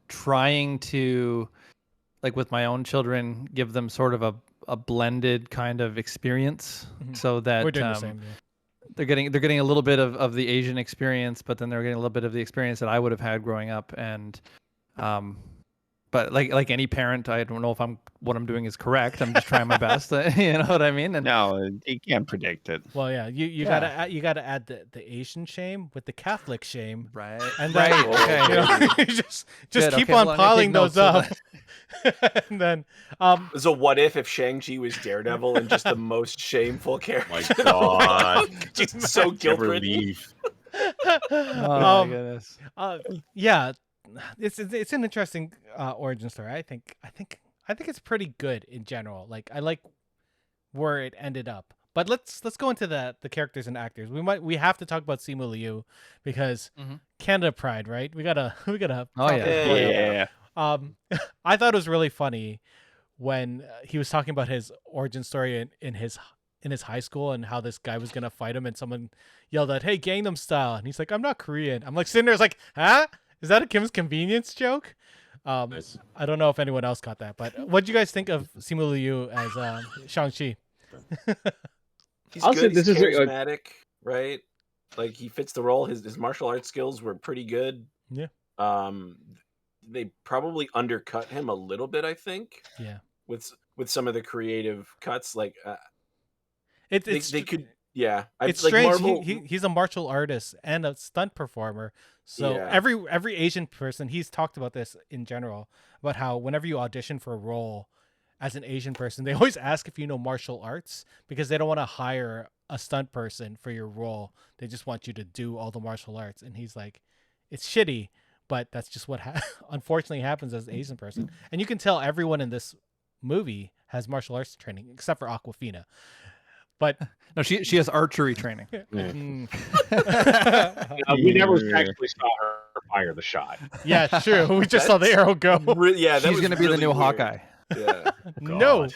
trying to, like with my own children, give them sort of a blended kind of experience, so that we're doing the same. They're getting a little bit of the Asian experience, but then they're getting a little bit of the experience that I would have had growing up. And but like any parent, I don't know if what I'm doing is correct. I'm just trying my best. You know what I mean? And no, you can't predict it. Well, yeah, you gotta add the Asian shame with the Catholic shame, right? And then you know, just keep on piling those up. And then so what if Shang-Chi was Daredevil and just the most shameful character? My God, just so guilt-ridden. Oh my goodness. Yeah, it's an interesting origin story. I think it's pretty good in general. Like, I like where it ended up. But let's go into the characters and actors. We have to talk about Simu Liu because Canada Pride, right? We gotta. Oh yeah. I thought it was really funny when he was talking about his origin story in his high school and how this guy was gonna fight him, and someone yelled out, "Hey, Gangnam Style," and he's like, "I'm not Korean." I'm like sitting there, like, huh? Is that a Kim's Convenience joke? Nice. I don't know if anyone else got that, but what do you guys think of Simu Liu as Shang-Chi? He's good. He's charismatic, right? Like, he fits the role. His martial arts skills were pretty good. Yeah. They probably undercut him a little bit, I think. Yeah. With some of the creative cuts, like they could. Yeah, it's strange. Marvel... He's a martial artist and a stunt performer. So every Asian person, he's talked about this in general, about how whenever you audition for a role as an Asian person, they always ask if you know martial arts because they don't want to hire a stunt person for your role. They just want you to do all the martial arts. And he's like, it's shitty, but that's just what unfortunately happens as an Asian person. And you can tell everyone in this movie has martial arts training except for Aquafina. But no, she has archery training. We never actually saw her fire the shot. Yeah, true. We just saw the arrow go. She's going to be the new Hawkeye. Yeah. No.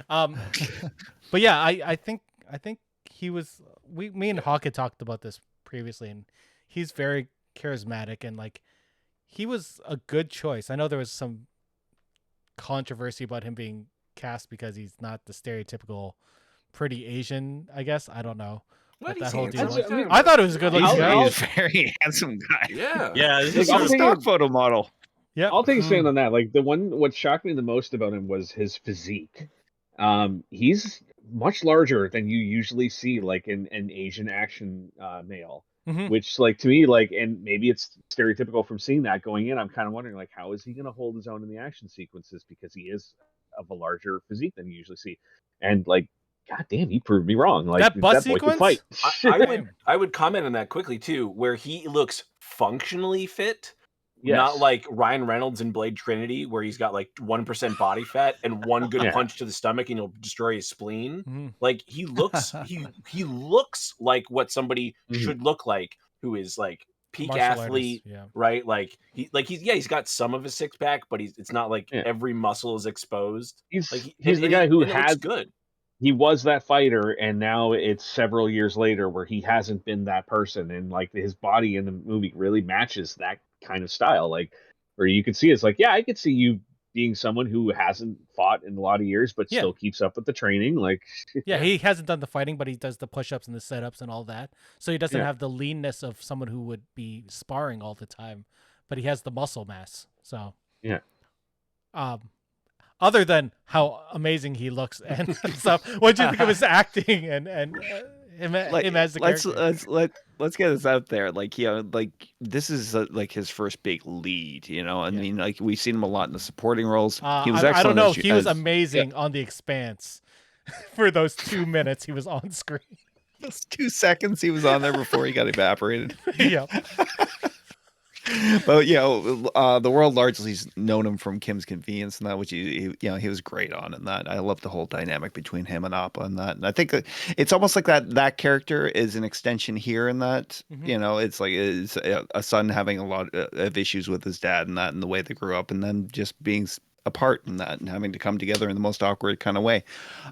But yeah, I think he was. Me and Hawk had talked about this previously, and he's very charismatic and like he was a good choice. I know there was some controversy about him being cast because he's not the stereotypical pretty Asian, I guess. I don't know. What that he's whole handsome. deal What are you talking I about? thought it was a good looking He's, guy. he's a very handsome guy. Yeah. Yeah, this Like, is I'll sort He's of a take stock photo model. Yep. I'll take a stand on that. Like what shocked me the most about him was his physique. He's much larger than you usually see, like in an Asian action male. Mhm. Which, like, to me, like, and maybe it's stereotypical from seeing that going in. I'm kind of wondering, like, how is he going to hold his own in the action sequences because he is of a larger physique than you usually see. And like, god damn, he proved me wrong. Like That bus boy can fight. sequence? I would comment on that quickly too, where he looks functionally fit. Yes. Not like Ryan Reynolds in Blade Trinity, where he's got like 1% body fat and one good Yeah. punch to the stomach and he'll destroy his spleen. Mhm. Like he looks he looks like what somebody Mhm. should look like, who is like peak Martial athlete, artist, yeah. right? Like he's got some of a six pack, but it's not like Yeah. every muscle is exposed. He's Like he's the guy who and it looks has good. he was that fighter, and now it's several years later where he hasn't been that person, and like his body in the movie really matches that kind of style. Like, where you can see it's like, yeah, I could see you being someone who hasn't fought in a lot of years, but Yeah. still keeps up with the training. Like, Yeah, he hasn't done the fighting, but he does the push-ups and the setups and all that. So he doesn't Yeah. have the leanness of someone who would be sparring all the time, but he has the muscle mass. So yeah, other than how amazing he looks and stuff, what do you think of his acting and him as the character? Let's get this out there. Like, like this is like his first big lead. I mean, like we've seen him a lot in the supporting roles. He was excellent. I don't know. As, He was as- amazing on The Expanse for those 2 minutes he was on screen. Those 2 seconds he was on there before he got evaporated. Yeah. But the world largely's known him from Kim's Convenience and that, which he was great on in that. I love the whole dynamic between him and Appa and that. And I think that it's almost like that character is an extension here in that. Mhm. It's like it's a son having a lot of issues with his dad and that, and the way they grew up, and then just being apart in that and having to come together in the most awkward kind of way.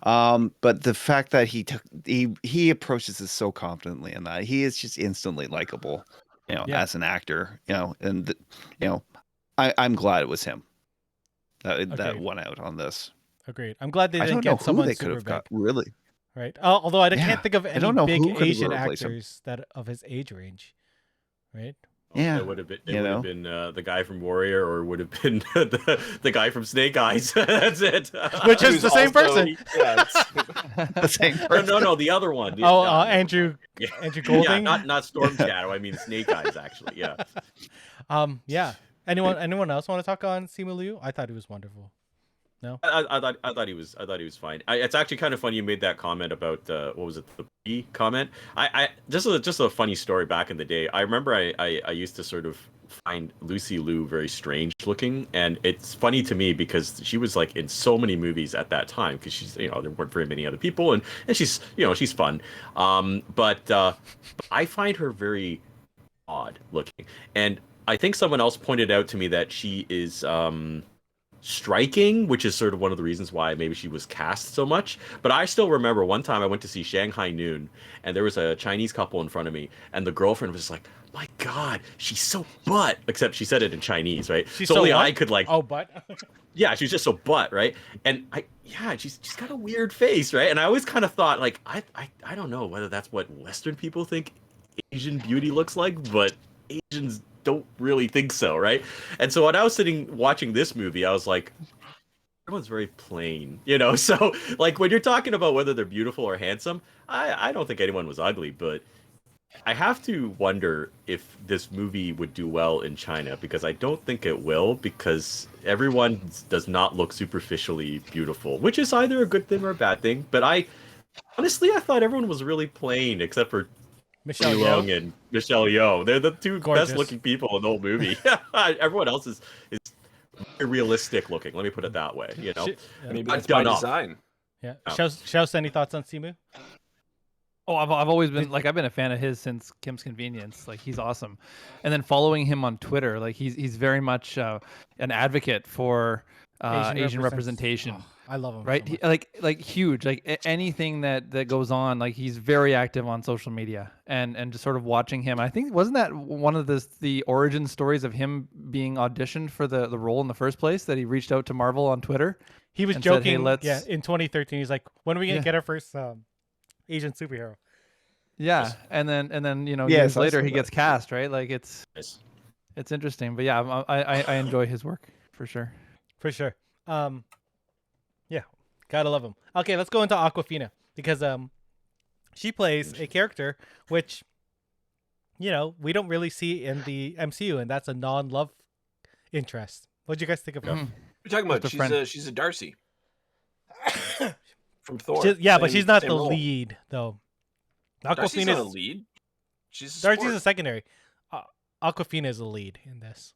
But the fact that he approaches this so confidently and that he is just instantly likable. As an actor, and I'm glad it was him that won out on this. Agreed. I'm glad they I didn't don't know get who someone they could super have big. got, really. Right. Although I Yeah. can't think of I any don't know big who could have Asian replaced him. actors that of his age range. Right. Yeah, It would have been the guy from Warrior, or would have been the guy from Snake Eyes. That's it. Which is Who's the same also- person. Yeah, it's- the same person. No, the other one. Andrew Yeah. Andrew Yeah, Golding. not Storm Shadow. I mean Snake Eyes, actually. Yeah. Yeah. Anyone else want to talk on Simu Liu? I thought he was wonderful. No. I thought he was fine. It's actually kind of funny you made that comment about what was it, the P comment. I just a funny story back in the day. I remember I used to sort of find Lucy Liu very strange looking, and it's funny to me because she was like in so many movies at that time because she's there weren't very many other people, and she's she's fun. But I find her very odd looking, and I think someone else pointed out to me that she is striking, which is sort of one of the reasons why maybe she was cast so much. But I still remember one time I went to see Shanghai Noon, and there was a Chinese couple in front of me, and the girlfriend was like, "My God, she's so butt." Except she said it in Chinese, right? She's so so only what? I could like. Oh, but Yeah, she's just so butt, right? And she's got a weird face, right? And I always kind of thought like I don't know whether that's what Western people think Asian beauty looks like, but Asians don't really think so, right? And so when I was sitting watching this movie, I was like, everyone's very plain, So like when you're talking about whether they're beautiful or handsome, I don't think anyone was ugly, but I have to wonder if this movie would do well in China, because I don't think it will, because everyone does not look superficially beautiful, which is either a good thing or a bad thing. But honestly, I thought everyone was really plain except for Michelle Leung Yeoh. and Michelle Yeoh. They're the two Gorgeous. best looking people in the whole movie. Everyone else is very realistic looking. Let me put it that way. Yeah. Maybe I've that's by done up. design. Yeah. Oh. Shows any thoughts on Simu? Oh, I've always been like I've been a fan of his since Kim's Convenience. Like he's awesome, and then following him on Twitter, like he's very much an advocate for Asian representation. Oh, I love him. Right, So much. like huge, like anything that goes on, like he's very active on social media, and just sort of watching him. I think wasn't that one of the origin stories of him being auditioned for the role in the first place, that he reached out to Marvel on Twitter. He was and said, "Hey, joking. let's." Yeah, in 2013, he's like, "When are we gonna Yeah. get our first Asian superhero?" Yeah, and then Yes, years I later saw he that. gets cast, right? Like it's Nice. interesting, but yeah, I enjoy his work for sure. For sure. Yeah, gotta love him. Okay, let's go into Aquafina because she plays a character which, we don't really see in the MCU, and that's a non-love interest. What'd you guys think of her? Mhm. You're talking about Just a friend. she's a Darcy from Thor. But she's not same the role. lead though. Darcy's not a Aquafina's lead. She's a Darcy's a support. secondary. Aquafina is the lead in this.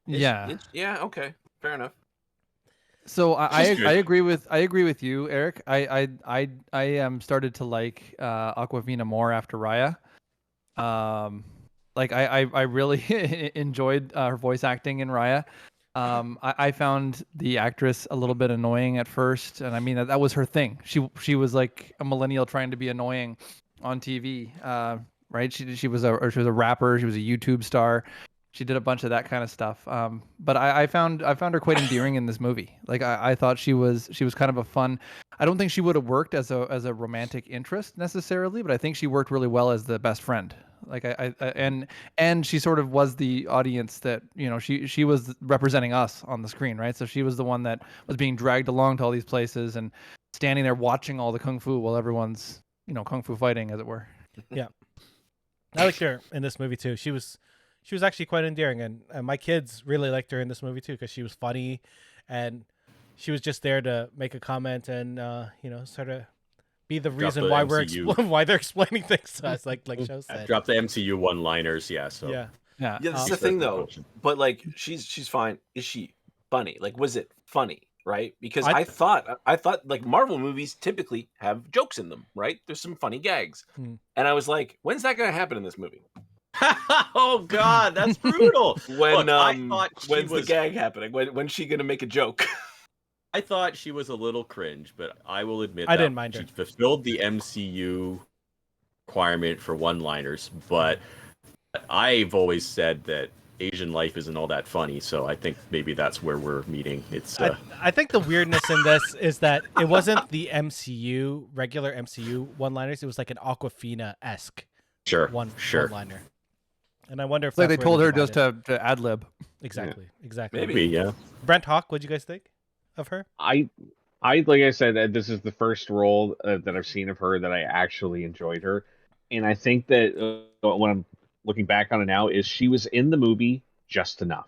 Yeah. Yeah. Okay. Fair enough. So I She's good. agree with you, Eric. I started to like Aquafina more after Raya. Like I really enjoyed her voice acting in Raya. I found the actress a little bit annoying at first, and I mean that was her thing. She was like a millennial trying to be annoying on TV. Right? She was a rapper. She was a YouTube star. She did a bunch of that kind of stuff. But I found her quite endearing in this movie. Like I thought she was kind of a fun. I don't think she would have worked as a romantic interest necessarily, but I think she worked really well as the best friend. Like and she sort of was the audience that she was representing us on the screen, right? So she was the one that was being dragged along to all these places and standing there watching all the kung fu while everyone's kung fu fighting, as it were. Yeah, I liked her in this movie too. She was actually quite endearing, and my kids really liked her in this movie too because she was funny, and she was just there to make a comment and sort of be the reason the why MCU. why they're explaining things to us, like Joe said. Drop the MCU one-liners, yeah. So Yeah. Yeah. Yeah, that's the Makes thing that though. function. But like, she's fine. Is she funny? Like, was it funny? Right? Because I- I thought like Marvel movies typically have jokes in them, right? There's some funny gags, Hmm. and I was like, when's that gonna happen in this movie? Oh God, that's brutal. When Look, I thought she when's was. the gag happening? When's she gonna make a joke? I thought she was a little cringe, but I will admit I that didn't mind her. she fulfilled the MCU requirement for one-liners. But I've always said that Asian life isn't all that funny, so I think maybe that's where we're meeting. It's I think the weirdness in this is that it wasn't the regular MCU one-liners. It was like an Aquafina-esque sure. one-liner. And I wonder if It's like that's they where told the her divide just is. to ad lib. Exactly. Maybe, yeah. Brent Hawk, what'd you guys think of her? I like I said, this is the first role that I've seen of her that I actually enjoyed her, and I think that when I'm looking back on it now, is she was in the movie just enough.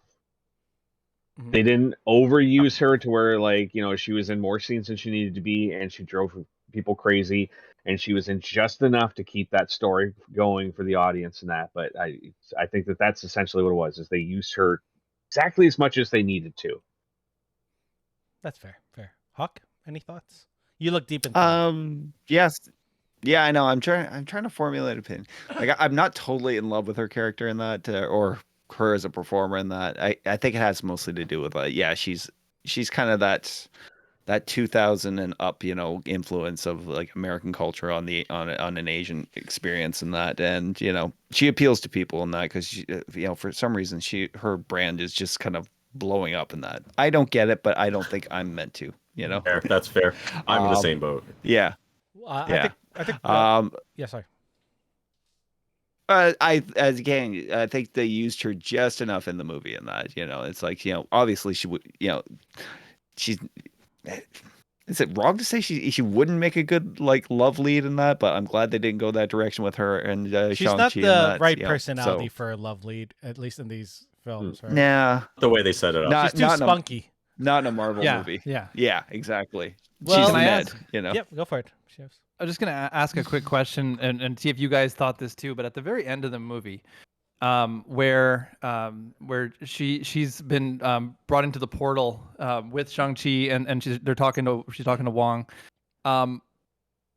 Mhm. They didn't overuse her to where she was in more scenes than she needed to be, and she drove people crazy, and she was in just enough to keep that story going for the audience and that. But I think that that's essentially what it was, is they used her exactly as much as they needed to. That's fair. Hawk, any thoughts? You look deep in thought. Yes. Yeah, I know. I'm trying to formulate an opinion. Like I'm not totally in love with her character in that, or her as a performer in that. I think it has mostly to do with she's kind of that 2000 and up, influence of like American culture on an Asian experience in that, and she appeals to people in that because for some reason her brand is just kind of blowing up in that. I don't get it, but I don't think I'm meant to. Fair. That's fair. I'm in the same boat. Yeah. I think. Yeah, sorry. I think they used her just enough in the movie in that, it's like, obviously she would, she's, is it wrong to say she wouldn't make a good like love lead in that? But I'm glad they didn't go that direction with her and She's Shang-Chi not in the that, right personality so, for a love lead, at least in these films, right? nah, The way they set it up. She's too spunky. not in a Marvel Yeah, movie. yeah. Yeah, exactly. Well, She's can I Ned, ask- Yep, go for it. Chefs. I'm just gonna ask a quick question and see if you guys thought this too. But at the very end of the movie, where she's been brought into the portal with Shang-Chi and she's talking to Wong,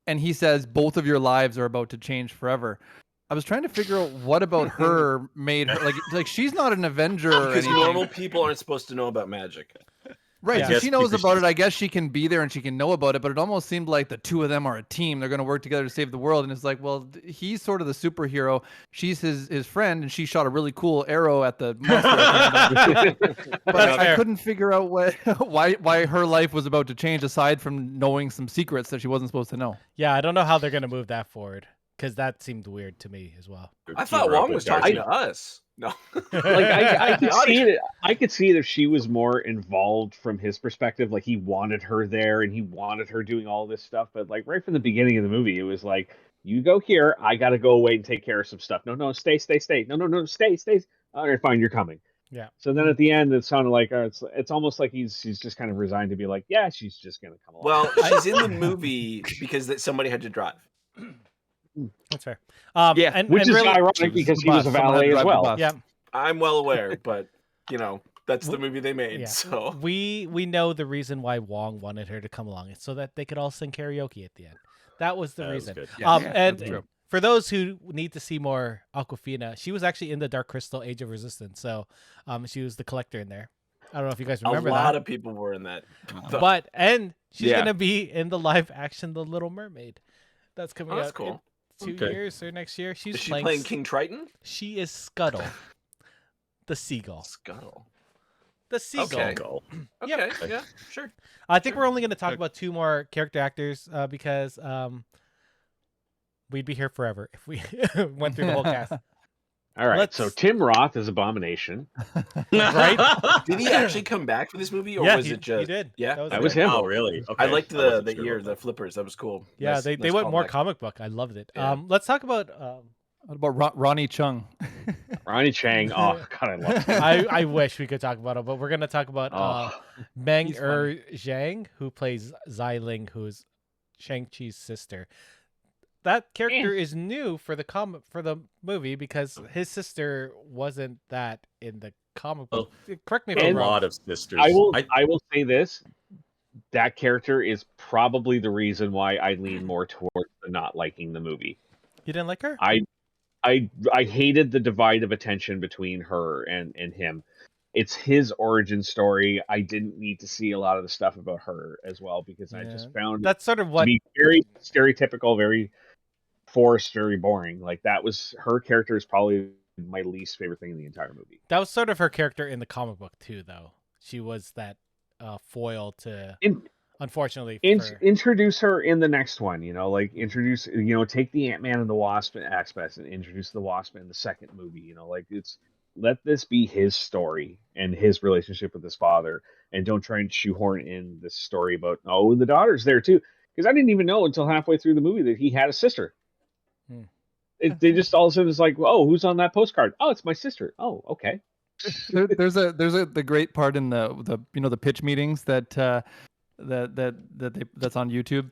and he says both of your lives are about to change forever. I was trying to figure out what about her made her like she's not an Avenger or Because anything. normal people aren't supposed to know about magic. Right, Yeah. so she knows because about she's- it. I guess she can be there and she can know about it, but it almost seemed like the two of them are a team. They're going to work together to save the world. And it's like, well, he's sort of the superhero. She's his friend, and she shot a really cool arrow at the monster. But I couldn't figure out why her life was about to change aside from knowing some secrets that she wasn't supposed to know. Yeah, I don't know how they're gonna move that forward because that seemed weird to me as well. I team thought her up Wong with was talking Darcy. to us. No. Like I could see it. I could see it if she was more involved from his perspective. Like he wanted her there and he wanted her doing all this stuff. But like right from the beginning of the movie, it was like, you go here, I got to go away and take care of some stuff. No, stay. No, stay. All right, fine, you're coming. Yeah. So then at the end, it sounded like it's almost like he's just kind of resigned to be like, yeah, she's just gonna come along. Well, she's in the movie because somebody had to drive. That's fair. Yeah, and, which and is really, ironic because he was a Someone had to valet as drive the well. bus. yeah, I'm well aware, but that's the movie they made. yeah. So We know the reason why Wong wanted her to come along. It's so that they could all sing karaoke at the end. That was the That was reason. good. And that's true. for those who need to see more Aquafina, she was actually in the Dark Crystal Age of Resistance. So she was the collector in there. I don't know if you guys a remember lot that. of people were in that. And she's Yeah. gonna be in the live action The Little Mermaid. That's coming That's out cool. in 2 Okay. years or next year. She's Is she playing, playing King Triton? She is Scuttle, the seagull. Scuttle. The seagull. Okay. Go. Okay. Yeah. Sure. I think we're only going to talk about 2 more character actors because we'd be here forever if we went through the whole cast. All right, Let's- so Tim Roth is Abomination. Right? Did he actually come back for this movie, or Yeah, was he- it just? he did. Yeah, That was him. Oh, really? Okay. I liked I wasn't the sure ear, about the that. flippers. That was cool. Yeah, Nice- they nice went more callback. comic book. I loved it. Yeah. Let's talk about. What about Ronnie Chung? Ronnie Chang. Oh God, I love him. I wish we could talk about him, but we're gonna talk about Meng'er He's Zhang, who plays Xiling, who's Shang-Chi's sister. That character is new for the movie because his sister wasn't that in the comic book. Correct me if A I'm wrong. lot of sisters. I will say this: that character is probably the reason why I lean more towards the not liking the movie. You didn't like her? I hated the divide of attention between her and him. It's his origin story. I didn't need to see a lot of the stuff about her as well because I just found That's sort of it to what. be very stereotypical, very forced, very boring. Like that was her character is probably my least favorite thing in the entire movie. That was sort of her character in the comic book too, though. She was that foil to, unfortunately, Introduce her in the next one. Take the Ant-Man and the Wasp aspects and introduce the Wasp in the second movie. Let this be his story and his relationship with his father, and don't try and shoehorn in this story about the daughter's there too, because I didn't even know until halfway through the movie that he had a sister. They just all of a sudden it's like, oh, who's on that postcard? Oh, it's my sister. Oh, okay. There's the great part in the pitch meetings that's on YouTube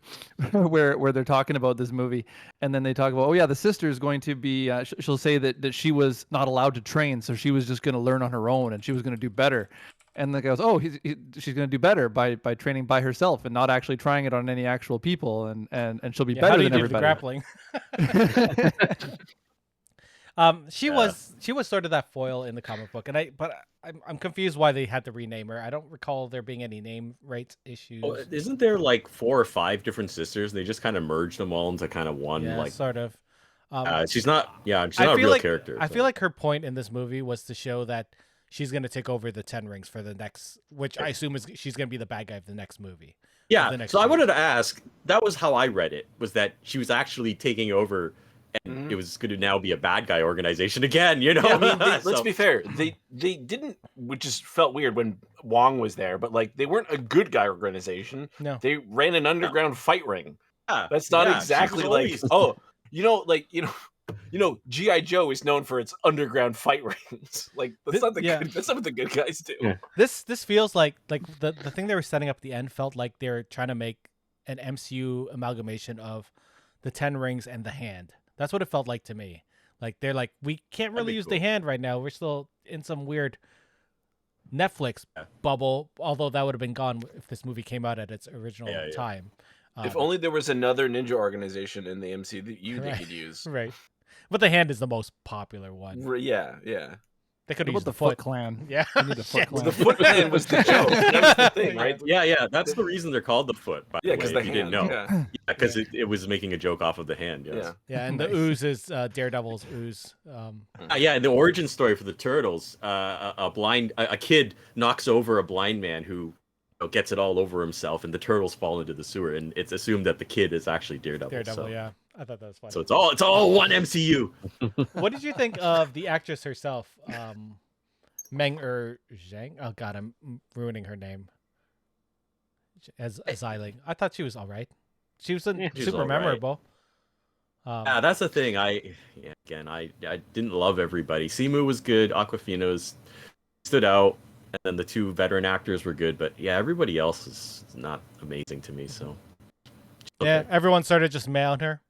where they're talking about this movie, and then they talk about, oh yeah, the sister is going to be she'll say that she was not allowed to train, so she was just going to learn on her own and she was going to do better. And the guy goes, oh, she's going to do better by training by herself and not actually trying it on any actual people, and she'll be better how do you than do the everybody. grappling? She was sort of that foil in the comic book, but I'm confused why they had to rename her. I don't recall there being any name rights issues. Oh, isn't there like 4 or 5 different sisters? They just kind of merged them all into kind of one. Yeah, like sort of. she's not. Yeah, she's not a real character. I feel like her point in this movie was to show that she's going to take over the 10 Rings for the next, which I assume is she's going to be the bad guy of the next movie. Yeah. So I wanted to ask. That was how I read it. Was that she was actually taking over, and it was going to now be a bad guy organization again? You know. Yeah, I mean, let's be fair. They didn't, which just felt weird when Wong was there, but like they weren't a good guy organization. No. They ran an underground fight ring. Yeah, That's not yeah, exactly she was like always- G.I. Joe is known for its underground fight rings. Like that's not that's not what the good guys do. Yeah. This feels like the thing they were setting up at the end felt like they were trying to make an MCU amalgamation of the 10 Rings and the Hand. That's what it felt like to me. Like they're like, we can't really use the Hand right now. We're still in some weird Netflix bubble, although that would have been gone if this movie came out at its original time. If only there was another ninja organization in the MCU they could use. Right. But the hand is the most popular one. Yeah. They could What use about the the Foot Foot Clan? Yeah. We need the Foot Shit. Clan. The Foot Clan was the joke. That was the thing, right? Yeah. That's the reason they're called the Foot. By Yeah, the way, because if the you hand. didn't know. Yeah. Because it was making a joke off of the hand. Yes. Yeah. Yeah, and the Nice. ooze is Daredevil's ooze. Yeah, the origin story for the turtles. A kid knocks over a blind man who gets it all over himself, and the turtles fall into the sewer, and it's assumed that the kid is actually Daredevil. Daredevil, yeah. I thought that was funny. So it's all one MCU. What did you think of the actress herself, Meng'er Zhang? Oh God, I'm ruining her name. As Xiling, I thought she was all right. She was super all right. memorable. Yeah, that's the thing. I didn't love everybody. Simu was good. Aquafina stood out, and then the two veteran actors were good. But yeah, everybody else is not amazing to me. So Yeah, everyone started just mailing her.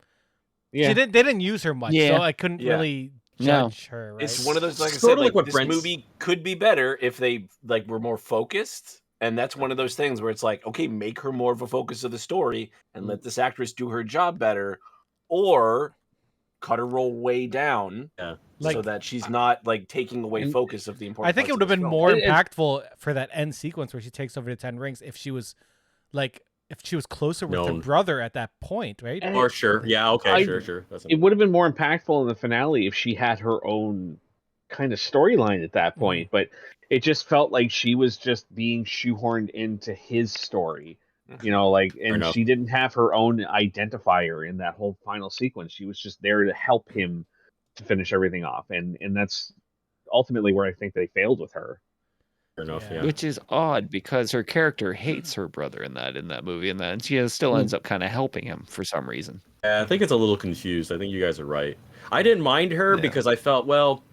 Yeah. They didn't use her much, so I couldn't really judge her. Right? It's one of those, like I It's said, sort of like like what this Brent's- movie could be better if they were more focused. And that's one of those things where it's like, okay, make her more of a focus of the story and let this actress do her job better, or cut her role way down, so that she's not like taking away focus of the important. I think it would have been more impactful for that end sequence where she takes over the 10 rings if she was closer with her brother at that point, right? Or sure, yeah, okay, sure. It would have been more impactful in the finale if she had her own kind of storyline at that point, but it just felt like she was just being shoehorned into his story, and she didn't have her own identifier in that whole final sequence. She was just there to help him to finish everything off, and that's ultimately where I think they failed with her. Fair enough, yeah. Which is odd because her character hates her brother in that movie, and she still ends up kind of helping him for some reason. Yeah, I think it's a little confused. I think you guys are right. I didn't mind her because I felt, well,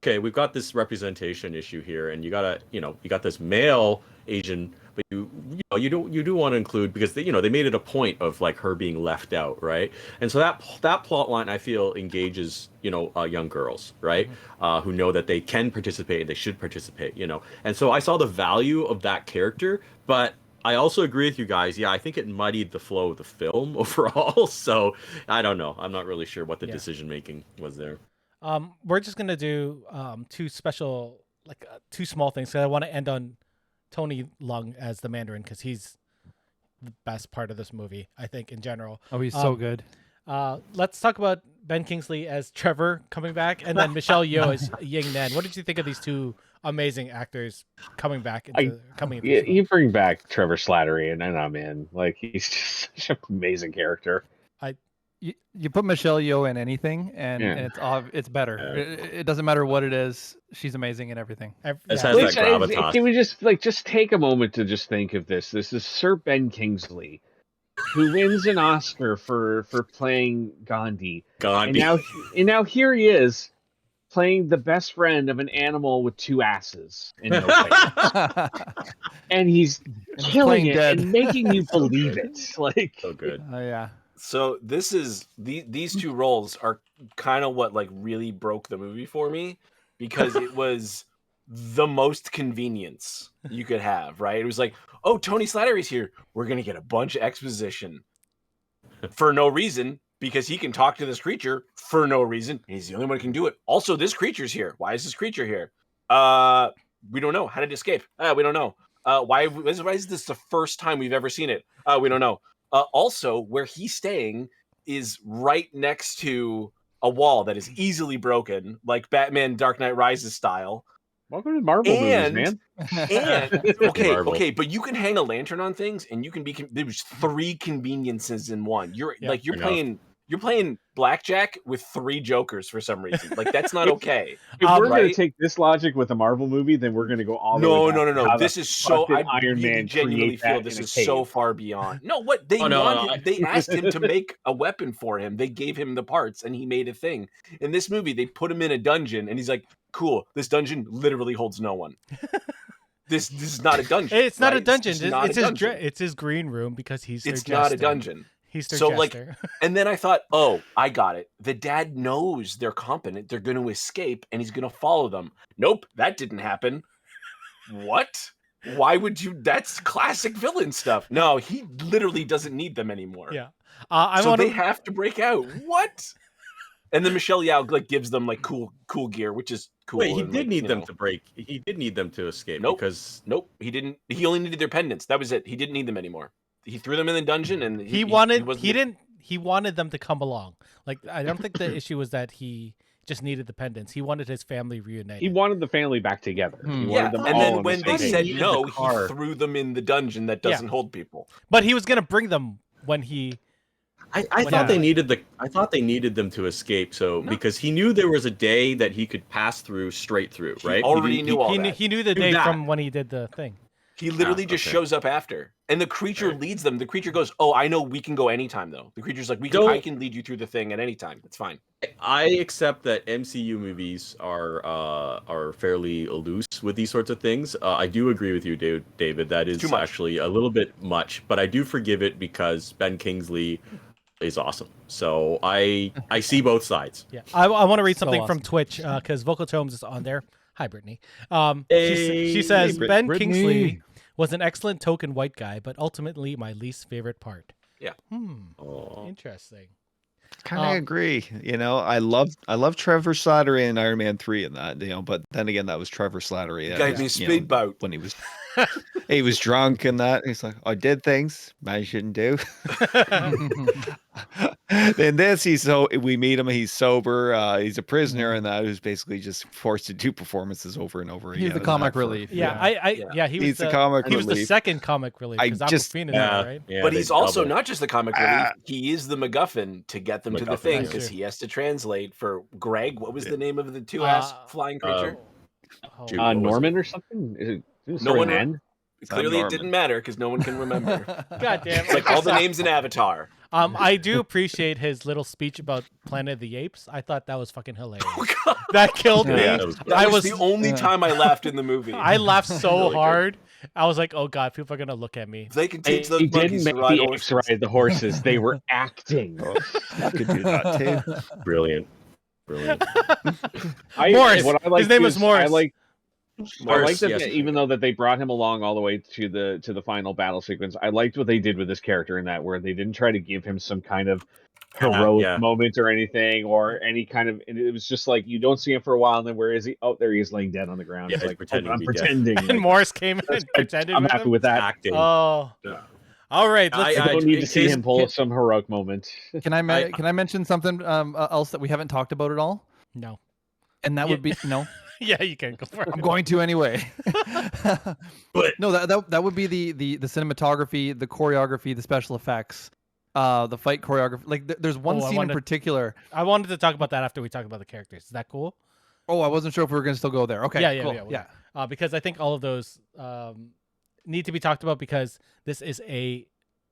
okay, we've got this representation issue here, and you got this male Asian, but you do want to include, because they made it a point of like her being left out, right? And so that plot line, I feel, engages young girls, right, who know that they can participate and they should participate, And so I saw the value of that character, but I also agree with you guys. Yeah, I think it muddied the flow of the film overall. So I don't know. I'm not really sure what the decision making was there. We're just gonna do two small things. So I want to end on Tony Leung as the Mandarin because he's the best part of this movie, I think, in general. Oh, he's so good. Let's talk about Ben Kingsley as Trevor coming back, and then Michelle Yeoh as Ying Nan. What did you think of these two amazing actors coming back? You bring back Trevor Slattery, and I'm in. Like, he's just such an amazing character. You put Michelle Yeoh in anything, and it's better. It doesn't matter what it is. She's amazing in everything. Can we just take a moment to just think of this? This is Sir Ben Kingsley, who wins an Oscar for playing Gandhi. And now here he is playing the best friend of an animal with two asses and no face. And he's killing it and making you believe it. Like, so good. Oh yeah. So this is these two roles are kind of what like really broke the movie for me, because it was the most convenience you could have, right? It was like, oh, Tony Slattery's here. We're gonna get a bunch of exposition for no reason, because he can talk to this creature for no reason. He's the only one who can do it. Also, this creature's here. Why is this creature here? We don't know. How did it escape? We don't know. Why is this the first time we've ever seen it? We don't know. Also, where he's staying is right next to a wall that is easily broken, like Batman Dark Knight Rises style. Welcome to Marvel movies, man. And okay, but you can hang a lantern on things, and you can be. There's 3 conveniences in one. You're playing blackjack with 3 jokers for some reason. Like, that's not okay. If we're going to take this logic with a Marvel movie, then we're going to go all the way back. No. This is so. I Iron Man genuinely feel this is so far beyond. No, what they they asked him to make a weapon for him. They gave him the parts, and he made a thing. In this movie, they put him in a dungeon, and he's like, "Cool, this dungeon literally holds no one." This is not a dungeon. It's not a dungeon. It's his green room because he's. It's not a dungeon. He's their jester. And then I thought, oh, I got it. The dad knows they're competent. They're going to escape, and he's going to follow them. Nope, that didn't happen. What? Why would you? That's classic villain stuff. No, he literally doesn't need them anymore. Yeah. They have to break out. What? And then Michelle Yeoh like gives them like cool gear, which is cool. Wait, he and, did like, need them to break. He did need them to escape because Nope, he didn't. He only needed their pendants. That was it. He didn't need them anymore. He threw them in the dungeon, and he wanted them to come along. Like, I don't think the issue was that he just needed the pendants. He wanted his family reunited. He wanted the family back together. He wanted them and all then on when the they same said page. no, he threw them in the dungeon that doesn't hold people. But he was gonna bring them when he. I thought they needed them to escape. So because he knew there was a day that he could pass through straight through, right? Already knew all that. He knew the day from when he did the thing. He literally just shows up after, and the creature leads them. The creature goes, "Oh, I know we can go anytime, though." The creature's like, I can lead you through the thing at any time. It's fine." I accept that MCU movies are fairly loose with these sorts of things. I do agree with you, David. That is actually a little bit much, but I do forgive it because Ben Kingsley is awesome. So I see both sides. Yeah, I want to read something from Twitch because Vocal Tomes is on there. Hi, Brittany. She says Ben Kingsley was an excellent token white guy, but ultimately my least favorite part. Yeah. Interesting. Kind of agree. You know, I love Trevor Slattery in Iron Man 3 in that, you know, but then again, that was Trevor Slattery. Gave me a speedboat when he was drunk and that. He's like, I did things man shouldn't do. In this, we meet him. He's sober. He's a prisoner, and that who's basically just forced to do performances over and over again. He's the comic relief. Yeah, he's the comic relief. He was the second comic relief. Awkwafina, right? Yeah, but he's also not just the comic relief. He is the MacGuffin to get them to the thing because he has to translate for Greg. What was the name of the two-ass flying creature? Norman or something? Is it no one. Clearly, it didn't matter because no one can remember. God damn! It's like all the names in Avatar. I do appreciate his little speech about Planet of the Apes. I thought that was fucking hilarious. That killed me. That was the only time I laughed in the movie. I laughed so hard. I was like, "Oh God, people are gonna look at me." They can teach those he monkeys didn't to make ride the horses. apes ride the horses. They were acting. I could do that too. Brilliant. Morris. His name was Morris. I like that even though that they brought him along all the way to the final battle sequence. I liked what they did with this character in that, where they didn't try to give him some kind of heroic moment or anything, or any kind of. It was just like you don't see him for a while, and then where is he? Oh, there he is, laying dead on the ground. Yeah, it's like pretending. I'm pretending. And Morris came in and pretended. I'm happy with that. Acting. Oh. Yeah. All right. I don't need to see him pull some heroic moment. Can I mention something else that we haven't talked about at all? No. And that would be no. Yeah, you can go for it. I'm going to anyway. But no, that would be the cinematography, the choreography, the special effects, the fight choreography. Like there's one scene in particular. I wanted to talk about that after we talk about the characters. Is that cool? Oh, I wasn't sure if we were going to still go there. Okay. Yeah. Because I think all of those need to be talked about because this is a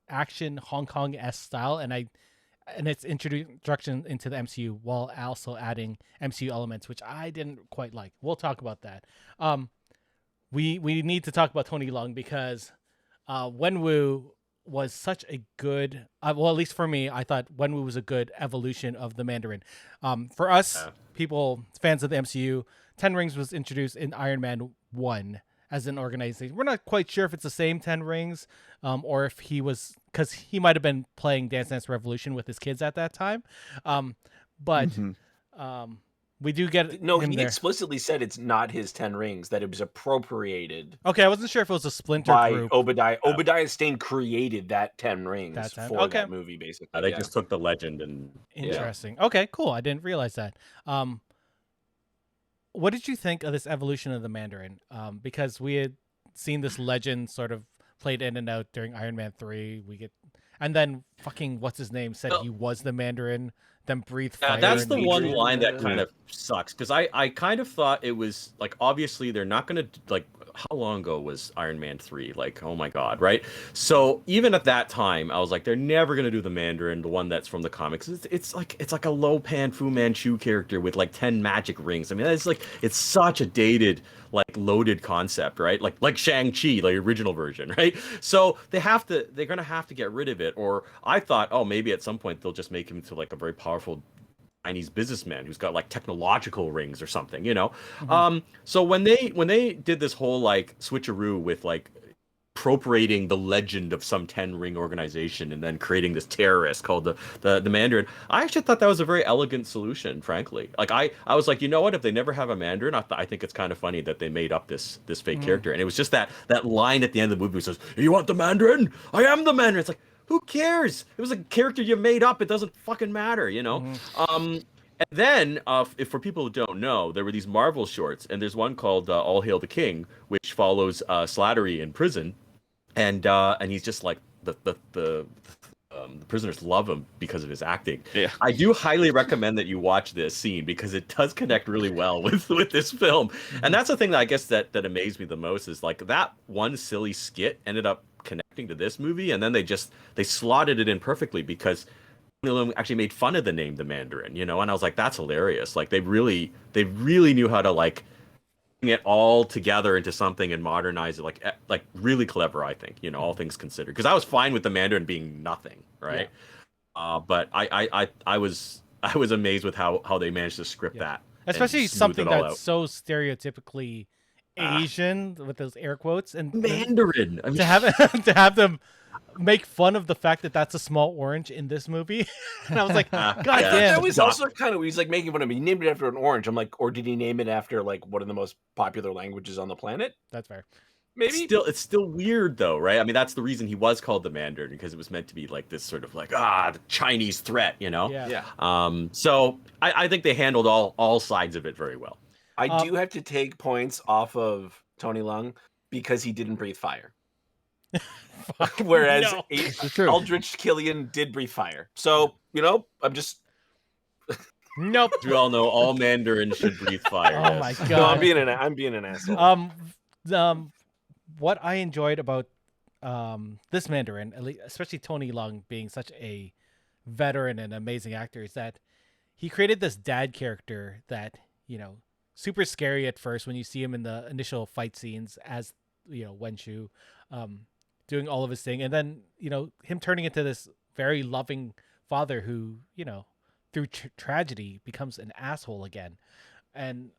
action Hong Kong-esque style, and its introduction into the MCU while also adding MCU elements, which I didn't quite like. We'll talk about that. We need to talk about Tony Leung because Wenwu was such a good, well, at least for me, I thought Wenwu was a good evolution of the Mandarin. For us, people, fans of the MCU, Ten Rings was introduced in Iron Man 1 as an organization. We're not quite sure if it's the same Ten Rings or if he was, because he might have been playing Dance Dance Revolution with his kids at that time. But we do get no. him He there. explicitly said it's not his 10 rings; that it was appropriated. Okay, I wasn't sure if it was a splinter by group. Obadiah. Obadiah Stane created that 10 rings for that movie, basically. They just took the legend and interesting. Yeah. Okay, cool. I didn't realize that. What did you think of this evolution of the Mandarin? Because we had seen this legend sort of played in and out during Iron Man 3. And then fucking what's his name said he was the Mandarin, then breathed fire. That's the one line that Yeah. kind of sucks because I kind of thought it was like obviously they're not gonna like how long ago was Iron Man 3? Like, oh my god, right? So even at that time, I was like, they're never gonna do the Mandarin, the one that's from the comics. It's like a low pan Fu Manchu character with like 10 magic rings. I mean, it's such a dated, like loaded concept, right? Like Shang Chi, the original version, right? So they're gonna have to get rid of it. Or I thought, oh, maybe at some point they'll just make him to like a very powerful Chinese businessman who's got like technological rings or something, you know. Mhm. So when they did this whole like switcheroo with like appropriating the legend of some 10 ring organization and then creating this terrorist called the Mandarin, I actually thought that was a very elegant solution, frankly. Like I was like, you know what, if they never have a Mandarin, I think it's kind of funny that they made up this fake character. And it was just that line at the end of the movie says, you want the Mandarin? I am the Mandarin. It's like, who cares? It was a character you made up. It doesn't fucking matter, you know. And then, if for people who don't know, there were these Marvel shorts, and there's one called "All Hail the King," which follows Slattery in prison, and he's just like the prisoners love him because of his acting. Yeah. I do highly recommend that you watch this scene because it does connect really well with this film. And that's the thing that I guess that amazed me the most is like that one silly skit ended up connecting to this movie, and then they slotted it in perfectly because Leung actually made fun of the name the Mandarin, you know, and I was like, that's hilarious. Like they really knew how to like bring it all together into something and modernize it, like really clever, I think, you know, all things considered. Because I was fine with the Mandarin being nothing, right? Yeah. But I was amazed with how they managed to script that, especially and smooth something it all that's out. so stereotypically Asian with those air quotes, and Mandarin. I mean, to have to have them make fun of the fact that that's a small orange in this movie. And I was like, God yeah. damn. That was also kind of, he's like making fun of me. He named it after an orange. I'm like, or did he name it after like one of the most popular languages on the planet? That's fair. Maybe. It's still weird though, right? I mean, that's the reason he was called the Mandarin, because it was meant to be like this sort of like the Chinese threat, you know? Yeah. So I think they handled all sides of it very well. I do have to take points off of Tony Leung because he didn't breathe fire. Whereas no. Aldrich Killian did breathe fire. So, you know, I'm just Nope. We all know all Mandarins should breathe fire. Oh yes. my God. no, I'm being an asshole. What I enjoyed about this Mandarin, especially Tony Leung being such a veteran and amazing actor, is that he created this dad character that, you know, super scary at first when you see him in the initial fight scenes as, you know, Wenshu, doing all of his thing, and then, you know, him turning into this very loving father who, you know, through tragedy becomes an asshole again. And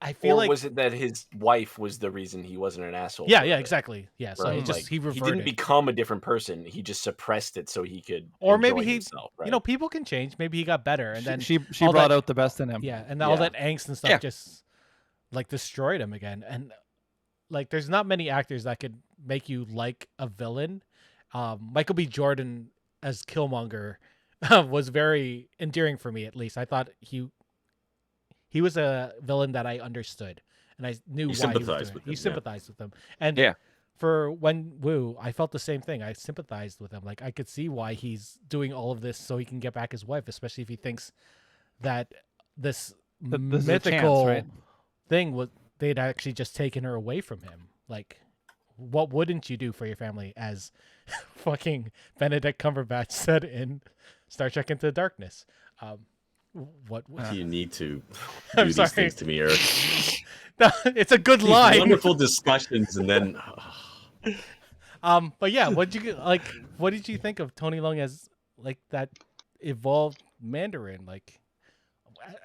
I feel like, was it that his wife was the reason he wasn't an asshole? yeah, exactly. Yeah. So right? he reverted. He didn't become a different person. He just suppressed it so he could or maybe enjoy he himself, right? You know, people can change. Maybe he got better, and then she all brought that- out the best in him. Yeah, and all that angst and stuff Yeah. just like destroyed him again. And like, there's not many actors that could make you like a villain. Michael B. Jordan as Killmonger was very endearing for me. At least I thought he was a villain that I understood, and I knew why sympathized with him, he yeah. sympathized with him. And Yeah. for Wen Wu, I felt the same thing. I sympathized with him. Like, I could see why he's doing all of this so he can get back his wife, especially if he thinks that this This is a mythical chance, right? thing was they'd actually just taken her away from him. Like, what wouldn't you do for your family, as fucking Benedict Cumberbatch said in Star Trek Into Darkness? What You need to I'm do these sorry. things to me, Eric. No, it's a good These line. wonderful discussions, and then But yeah, what did you think of Tony Leung as like that evolved Mandarin, like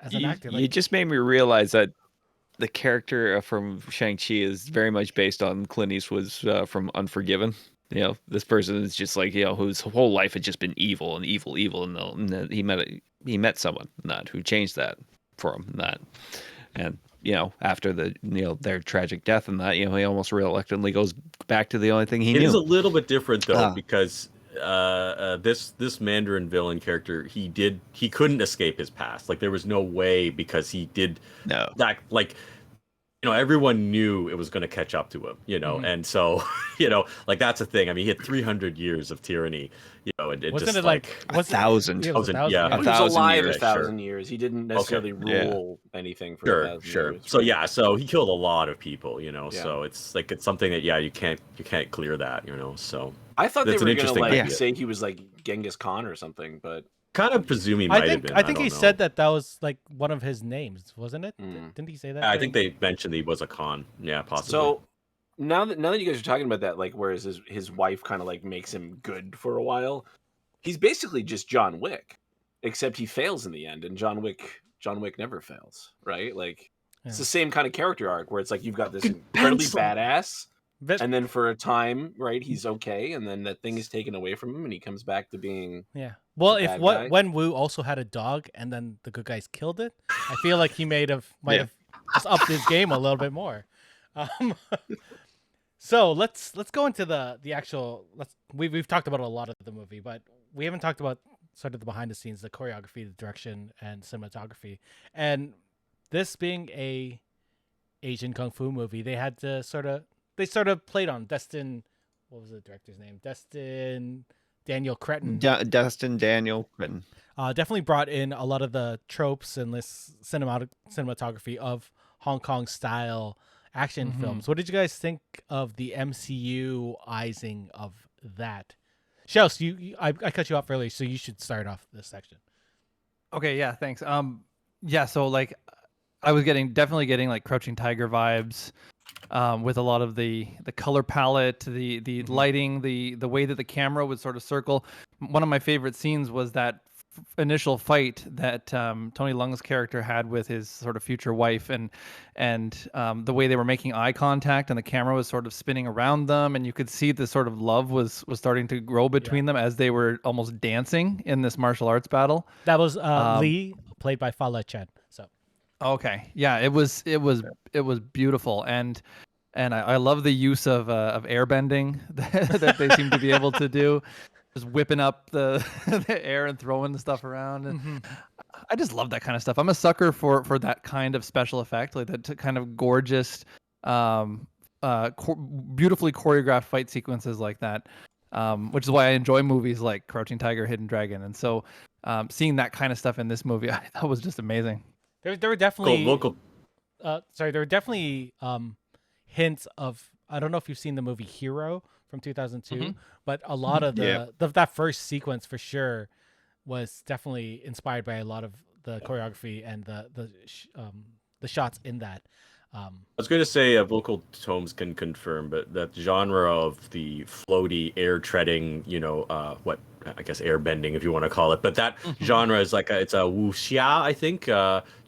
as an actor? You Like, just made me realize that the character from Shang-Chi is very much based on Clint Eastwood's from Unforgiven. You know, this person is just like, you know, whose whole life had just been evil, and then he met someone who changed that for him, and you know, after their tragic death and that, you know, he almost reluctantly goes back to the only thing he knew. it is a little bit different though, Ah. because this Mandarin villain character, he couldn't escape his past. Like, there was no way, because he did No. that, like, you know, everyone knew it was going to catch up to him, you know, and so, you know, like, that's the thing. I mean, he had 300 years of tyranny, you know, and it wasn't just it like 1,000? It was 1,000, yeah. He was 1,000 alive years, 1,000 years. He didn't necessarily Okay. rule anything for 1,000 Sure. years. So right? yeah, so he killed a lot of people, you know. Yeah. So it's like, it's something that, yeah, you can't clear that, you know. So I thought they That's were an gonna interesting like idea. say he was like Genghis Khan or something, but kind of presume he might have been. I think don't he know. said that was like one of his names, wasn't it? Mm. Didn't he say that? I think they mentioned he was a Khan. Yeah, possibly. so now that you guys are talking about that, like, whereas his wife kind of like makes him good for a while, he's basically just John Wick. except he fails in the end, and John Wick never fails, right? Like it's Yeah. the same kind of character arc where it's like you've got this Good incredibly pencil. badass, But and then for a time, right, he's okay, and then that thing is taken away from him, and he comes back to being yeah. Well, if bad guy. when Wu also had a dog and then the good guys killed it, I feel like he might have just upped his game a little bit more. Um, so let's go into the actual. We've talked about a lot of the movie, but we haven't talked about sort of the behind the scenes, the choreography, the direction, and cinematography. And this being a Asian kung fu movie, they sort of played on Destin. What was the director's name? Destin Daniel Cretton. Destin Daniel Cretton. Definitely brought in a lot of the tropes and this cinematography of Hong Kong style action films. What did you guys think of the MCU-izing of that? Shells, I cut you off earlier, so you should start off this section. Okay, yeah, thanks. Yeah, so like I was definitely getting like Crouching Tiger vibes, with a lot of the color palette, the lighting, the way that the camera would sort of circle. One of my favorite scenes was that initial fight that Tony Leung's character had with his sort of future wife, and the way they were making eye contact and the camera was sort of spinning around them, and you could see the sort of love was starting to grow between them as they were almost dancing in this martial arts battle. That was Lee, played by Fala Chen. So okay, yeah, it was beautiful, and I love the use of airbending that they seem to be able to do. Just whipping up the air and throwing the stuff around. And I just love that kind of stuff. I'm a sucker for that kind of special effect, like that kind of gorgeous, beautifully choreographed fight sequences like that, which is why I enjoy movies like Crouching Tiger, Hidden Dragon. And so seeing that kind of stuff in this movie, I thought was just amazing. there were definitely Vocal. there were definitely hints of, I don't know if you've seen the movie Hero from 2002, but a lot of that first sequence for sure was definitely inspired by a lot of the choreography and the shots in that. I was going to say Vocal Tomes can confirm, but that genre of the floaty air treading, what I guess air bending, if you want to call it, but that genre is like it's a wuxia, I think,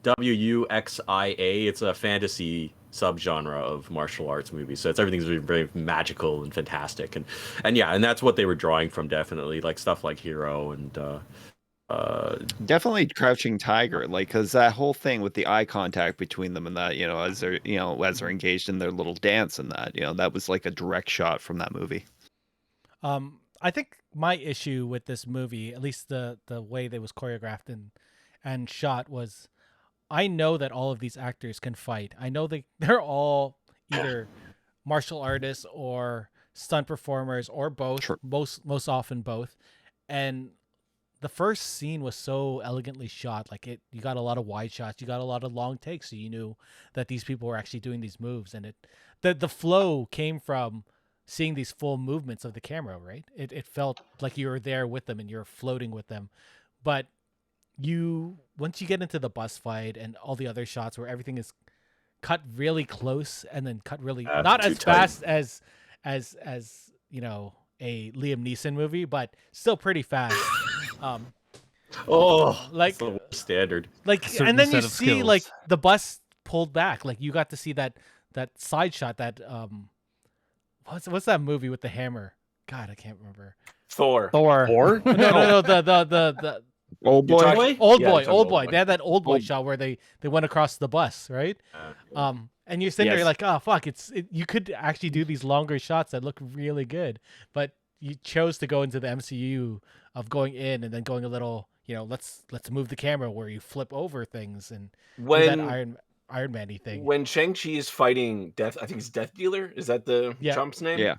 WUXIA. It's a fantasy subgenre of martial arts movies, so everything's very, very magical and fantastic, and that's what they were drawing from, definitely, like stuff like Hero and definitely Crouching Tiger, like, because that whole thing with the eye contact between them and that, as they're engaged in their little dance and that, that was like a direct shot from that movie. I think my issue with this movie, at least the way that was choreographed and shot, was I know that all of these actors can fight. I know they're all either martial artists or stunt performers or both. Sure. Most often both. And the first scene was so elegantly shot. Like you got a lot of wide shots, you got a lot of long takes, so you knew that these people were actually doing these moves. And the flow came from seeing these full movements of the camera, right? It felt like you were there with them and you're floating with them. But once you get into the bus fight and all the other shots where everything is cut really close and then cut really not as fast as a Liam Neeson movie, but still pretty fast. like the standard. Like, and then you see like the bus pulled back. Like you got to see that side shot that what's that movie with the hammer? God, I can't remember. Thor. No, the Old boy. Old boy. They had that old boy shot where they went across the bus, right? And you're sitting there like, oh fuck, you could actually do these longer shots that look really good, but you chose to go into the MCU of going in and then going a little, let's move the camera where you flip over things and do that Iron Man-y thing. When Shang-Chi is fighting Death, I think it's Death Dealer. Is that the Trump's name? Yeah.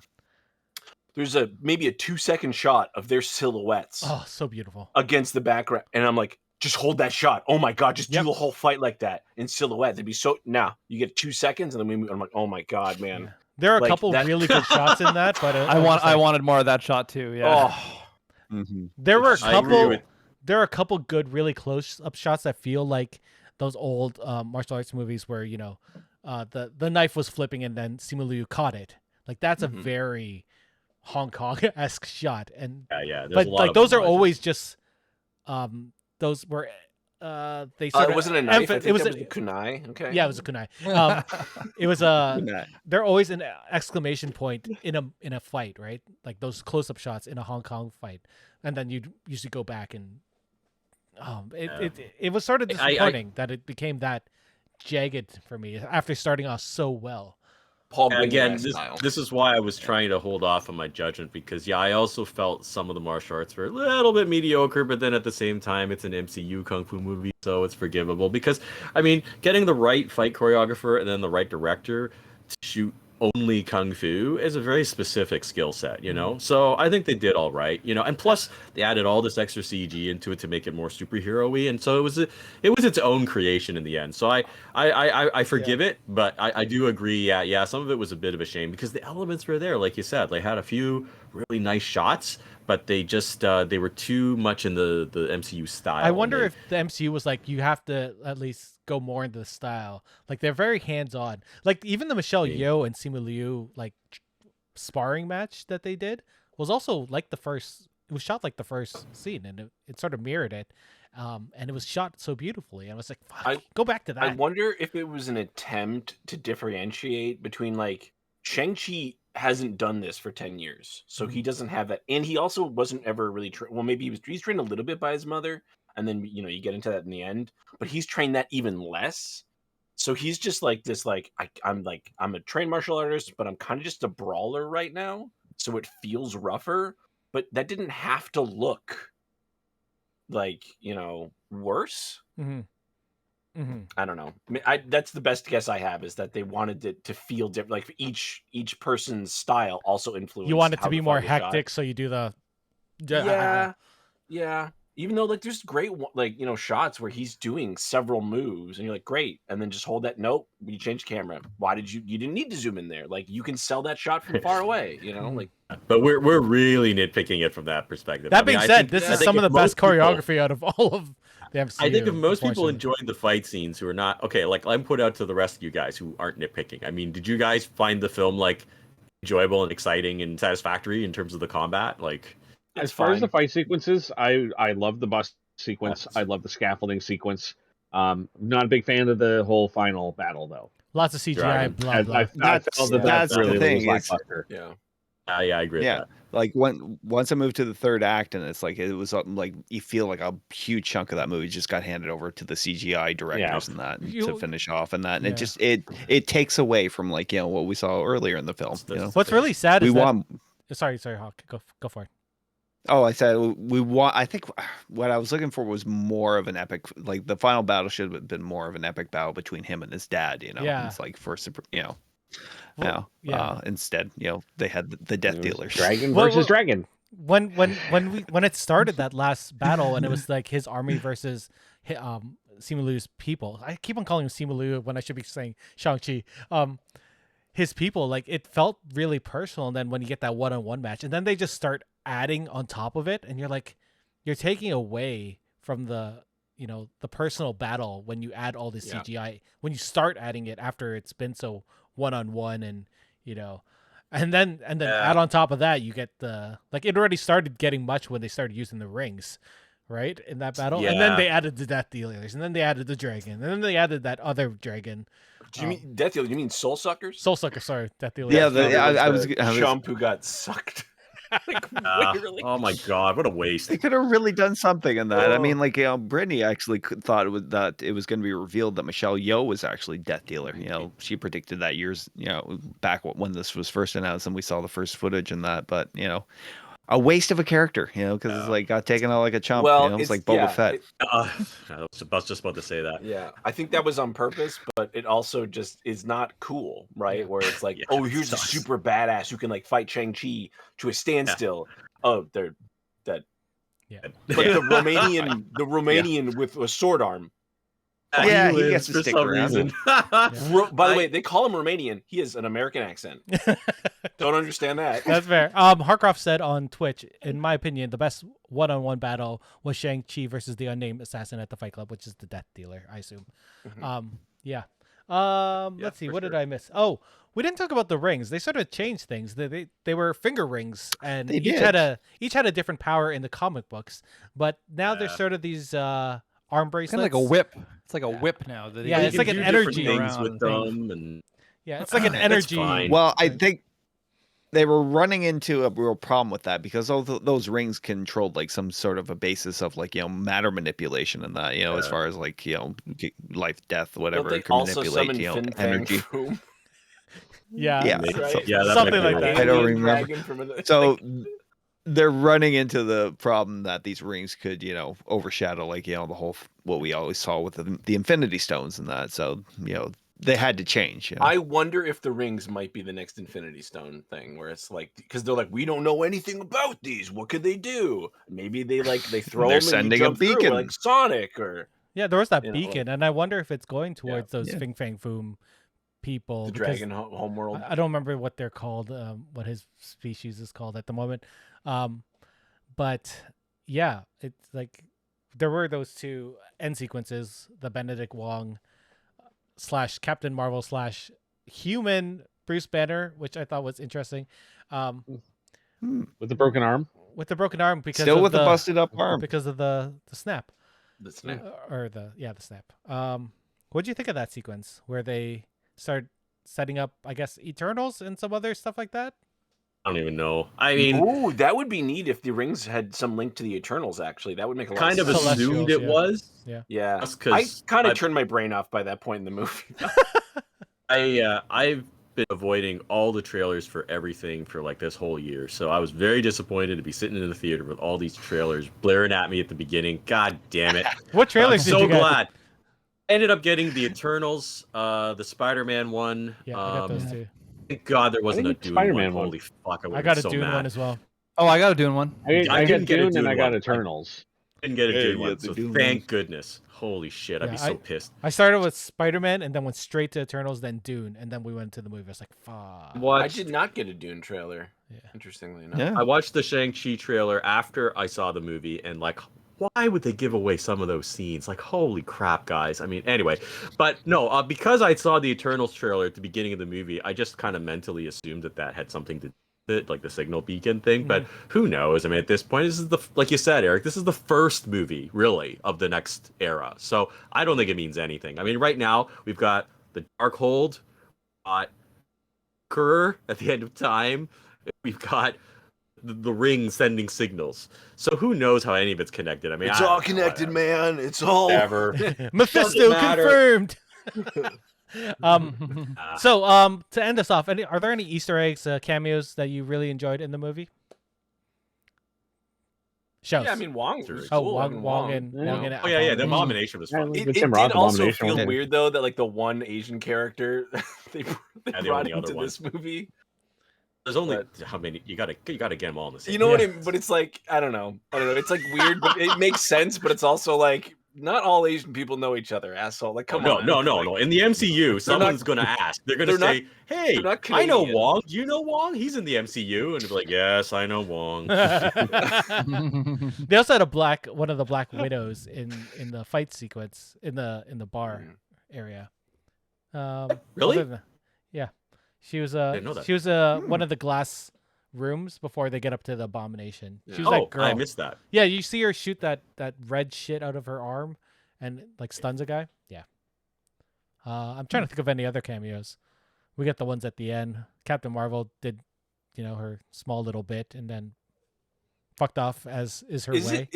There's maybe a 2-second shot of their silhouettes. Oh, so beautiful. Against the background. And I'm like, just hold that shot. Oh my God, just do the whole fight like that in silhouette. They'd be so, now you get 2 seconds and then I'm like, oh my God, man. Yeah. There are a couple really good shots in that, but I wanted more of that shot too. Yeah. Oh. There were a couple good, really close up shots that feel like those old martial arts movies where, the knife was flipping and then Simu Liu caught it. Like that's a very Hong Kong-esque shot, and but like those are always just those were they sort It of wasn't a knife. I think it was that was a kunai. Okay. yeah, it was a kunai. It was they're always an exclamation point in a fight, right? Like those close up shots in a Hong Kong fight, and then you'd usually go back and it was sort of disappointing that it became that jagged for me after starting off so well. Paul Again, Bingham's style. this is why I was trying to hold off on my judgment, because I also felt some of the martial arts were a little bit mediocre, but then at the same time it's an MCU kung fu movie, so it's forgivable. Because I mean, getting the right fight choreographer and then the right director to shoot only kung fu is a very specific skill set, you know. So I think they did all right, you know. And plus, they added all this extra CG into it to make it more superhero-y, and so it was its own creation in the end. So I forgive it, but I do agree. Yeah, some of it was a bit of a shame because the elements were there, like you said. They had a few really nice shots, but they just they were too much in the MCU style. I wonder if the MCU was like, you have to at least go more into the style. Like they're very hands-on. Like even the Michelle Yeoh and Simu Liu like sparring match that they did was also like the first. It was shot like the first scene, and it sort of mirrored it. And it was shot so beautifully. I was like, fuck, go back to that. I wonder if it was an attempt to differentiate between like Shang-Chi hasn't done this for 10 years, so he doesn't have that, and he also wasn't ever really well, maybe he's trained a little bit by his mother, and then you know you get into that in the end, but he's trained that even less. So he's just like this, like I'm a trained martial artist, but I'm kind of just a brawler right now, so it feels rougher, but that didn't have to look like, you know, worse. I don't know. I mean, that's the best guess I have, is that they wanted it to feel different. Like each person's style also influenced. You want it how to be the more fight was hectic, shot. so you do the yeah. Even though like there's great like, you know, shots where he's doing several moves and you're like, great, and then just hold that. Nope, you changed camera. Why did you didn't need to zoom in there? Like you can sell that shot from far away, you know, like. But we're really nitpicking it from that perspective. That being said, this is some of the best choreography out of all of the MCU. I think if most people enjoyed the fight scenes who are not okay, like I'm put out to the rest of you guys who aren't nitpicking. I mean, did you guys find the film like enjoyable and exciting and satisfactory in terms of the combat? Like, as far as the fight sequences, I love the bus sequence. I love the scaffolding sequence. Not a big fan of the whole final battle though. Lots of CGI. Blah, blah. I felt that's really the thing. lackluster. Yeah. Yeah, I agree with that. Like once I moved to the third act, and it's like it was like you feel like a huge chunk of that movie just got handed over to the CGI directors and that to finish off and that, and it just it takes away from like, you know, what we saw earlier in the film. You know? What's really sad is sorry, Hawk, go for it. Oh, I said we want. I think what I was looking for was more of an epic. Like the final battle should have been more of an epic battle between him and his dad. You know, it's like you know. Instead, you know, they had the death dealers. Dragon versus dragon. When it started, that last battle, and it was like his army versus Simu Liu's people. I keep on calling him Simu Liu when I should be saying Shang-Chi. His people, like, it felt really personal. And then when you get that one-on-one match, and then they just start adding on top of it, and you're like, you're taking away from the, you know, the personal battle when you add all this CGI. When you start adding it after it's been so one-on-one, and you know, and then add on top of that, you get the, like, it already started getting much when they started using the rings, right, in that battle, and then they added the death dealers, and then they added the dragon, and then they added that other dragon. Do you mean death dealers? You mean soul suckers? Soul sucker, sorry, death dealers. Yeah, I was chump who got sucked. Like, literally. Oh my god, what a waste! They could have really done something in that. I mean, like, you know, Brittany actually thought that it was going to be revealed that Michelle Yeoh was actually death dealer. You know, she predicted that years, you know, back when this was first announced, and we saw the first footage and that. But you know, a waste of a character, you know, because it's like got taken out like a chump. Well, you know, it's like Boba Fett. I was just about to say that. Yeah, I think that was on purpose, but it also just is not cool, right? Where it's like, oh, here's a super badass who can like fight Shang-Chi to a standstill. Oh, they're dead. Yeah, but the Romanian with a sword arm. He gets to stick around. By the way, they call him Romanian. He has an American accent. Don't understand that. That's fair. Harcroft said on Twitch, in my opinion, the best one-on-one battle was Shang-Chi versus the unnamed assassin at the Fight Club, which is the death dealer, I assume. Let's see, what did I miss? Oh, We didn't talk about the rings. They sort of changed things. They were finger rings, and They each did. had a different power in the comic books. But now they're sort of these arm bracelets. Kind of like a whip. It's like a whip now. That Yeah, You it's can like an do different energy things around with and things. them, and Yeah, it's like an That's energy. fine. Well, I think they were running into a real problem with that because those rings controlled like some sort of a basis of like matter manipulation and that as Yeah. far as like life, death, whatever. Don't they It can also manipulate summon Fin Fang energy. Foom? Yeah, Yeah, Maybe. Right? Yeah, that Something might be like right. that. I don't Alien remember. dragon from another- So like, they're running into the problem that these rings could overshadow like the whole what we always saw with the Infinity Stones and that. So they had to change. I wonder if the rings might be the next Infinity Stone thing, where it's like, because they're like, we don't know anything about these. What could they do? Maybe they throw They're them and sending you a jump through, beacon. like Sonic or yeah. There was that like- beacon, and I wonder if it's going towards those Yeah. Fing Fang Foom people. the because Dragon Homeworld. I don't remember what they're called, what his species is called at the moment. But yeah, it's like there were those two end sequences, the Benedict Wong / Captain Marvel / human Bruce Banner, which I thought was interesting. With the broken arm. With the broken arm because Still of with the a busted up arm. because of the snap. The snap. Or the snap. What do you think of that sequence where they start setting up, I guess, Eternals and some other stuff like that? I don't even know. I mean, Ooh, that would be neat if the rings had some link to the Eternals. Actually, that would make a lot kind of of sense. assumed it yeah. was. Yeah, Just I 'cause kind of I've- turned my brain off by that point in the movie. I've been avoiding all the trailers for everything for like this whole year, so I was very disappointed to be sitting in the theater with all these trailers blaring at me at the beginning. God damn it! What I'm trailers did so you get? glad. I ended up getting the Eternals, the Spider-Man one. Yeah, I got those two. Thank God there wasn't a think it's Dune Spider-Man one. one. Holy fuck! I, I would've got been a so Dune mad. one as well. Oh, I got a Dune one. I got didn't get a Dune and Dune I got one. Eternals. Didn't get a Yeah, Dune you one, got the so Dune thank ones. goodness. Holy shit! I'd Yeah, be so pissed. I started with Spider-Man and then went straight to Eternals, then Dune, and then we went to the movie. I was like, fuck. I Watched, did not get a Dune trailer. Yeah. Interestingly enough. Yeah. I watched the Shang-Chi trailer after I saw the movie, and like, why would they give away some of those scenes? Like, holy crap, guys. I mean, anyway, but no, because I saw the Eternals trailer at the beginning of the movie, I just kind of mentally assumed that had something to do with it, like the signal beacon thing. But who knows? I mean, at this point, this is like you said, Eric, this is the first movie really of the next era. So I don't think it means anything. I mean, right now we've got the Darkhold, got Kerr at the end of time. We've got the ring sending signals. So who knows how any of it's connected? I mean, It's I all don't know, connected, whatever. man. It's all Whatever. Mephisto matter. confirmed. To end us off, are there any Easter eggs, cameos that you really enjoyed in the movie? Shows. Yeah, I mean Wong. Was Oh, cool. Wong, having Wong and Yeah. Wong and Oh yeah, the Aquafina. Abomination was fun. Yeah, It The did Tim Roth also Abomination feel one. weird though that like the one Asian character they the brought only other into one. this movie. There's only But- how many? You gotta get them all in the same. You know what I Yeah. mean? But it's like I don't know. It's like weird, but it makes sense. But it's also like not all Asian people know each other, asshole. Like come on. No. In the MCU, someone's gonna ask. They're gonna they're say, "Hey, they're not I know Canadian." Wong. Do you know Wong? He's in the MCU." And they'll be like, "Yes, I know Wong." They also had one of the Black Widows in the fight sequence in the bar area. Really? other than- yeah, she was Didn't know that. she was one of the glass rooms before they get up to the Abomination. She was Oh, that girl. I missed that. Yeah, you see her shoot that red shit out of her arm, and like stuns a guy. Yeah. I'm trying to think of any other cameos. We get the ones at the end. Captain Marvel did, her small little bit, and then fucked off as is her way.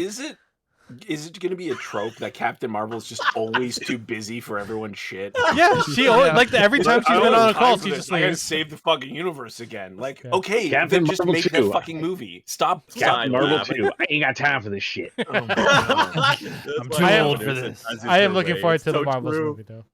Is it going to be a trope that Captain Marvel's just always too busy for everyone's shit? Yeah, she always, like every time she's been on a call, she just I gotta leaves. save the fucking univerce again. Like, Yeah. okay, Captain then just Marvel make 2. that fucking movie. Stop. Captain Fine, Marvel yeah, but- 2. I ain't got time for this shit. Oh my God. I'm too old for this. I am looking forward to the Marvels movie, though.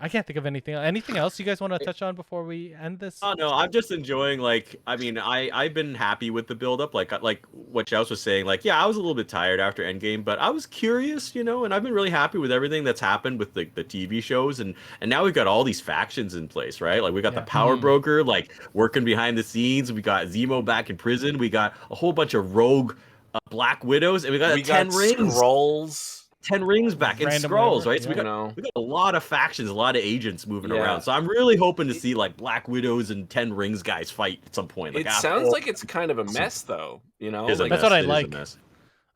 I can't think of anything. Anything else you guys want to touch on before we end this? Oh no, I'm just enjoying. Like, I mean, I've been happy with the build up. Like what Joust was saying. Like, yeah, I was a little bit tired after Endgame, but I was curious, and I've been really happy with everything that's happened with the TV shows, and now we've got all these factions in place, right? Like, we got the Power Broker, like working behind the scenes. We got Zemo back in prison. We got a whole bunch of rogue Black Widows, and we got 10 rings. Skrulls. 10 rings back in Random Scrolls, whatever, right? So yeah. we got a lot of factions, a lot of agents moving Yeah. around. So I'm really hoping to see like Black Widows and 10 Rings guys fight at some point. Like It sounds like it's kind of a mess, though. You know, It is a like That's mess. what I It is a like. mess.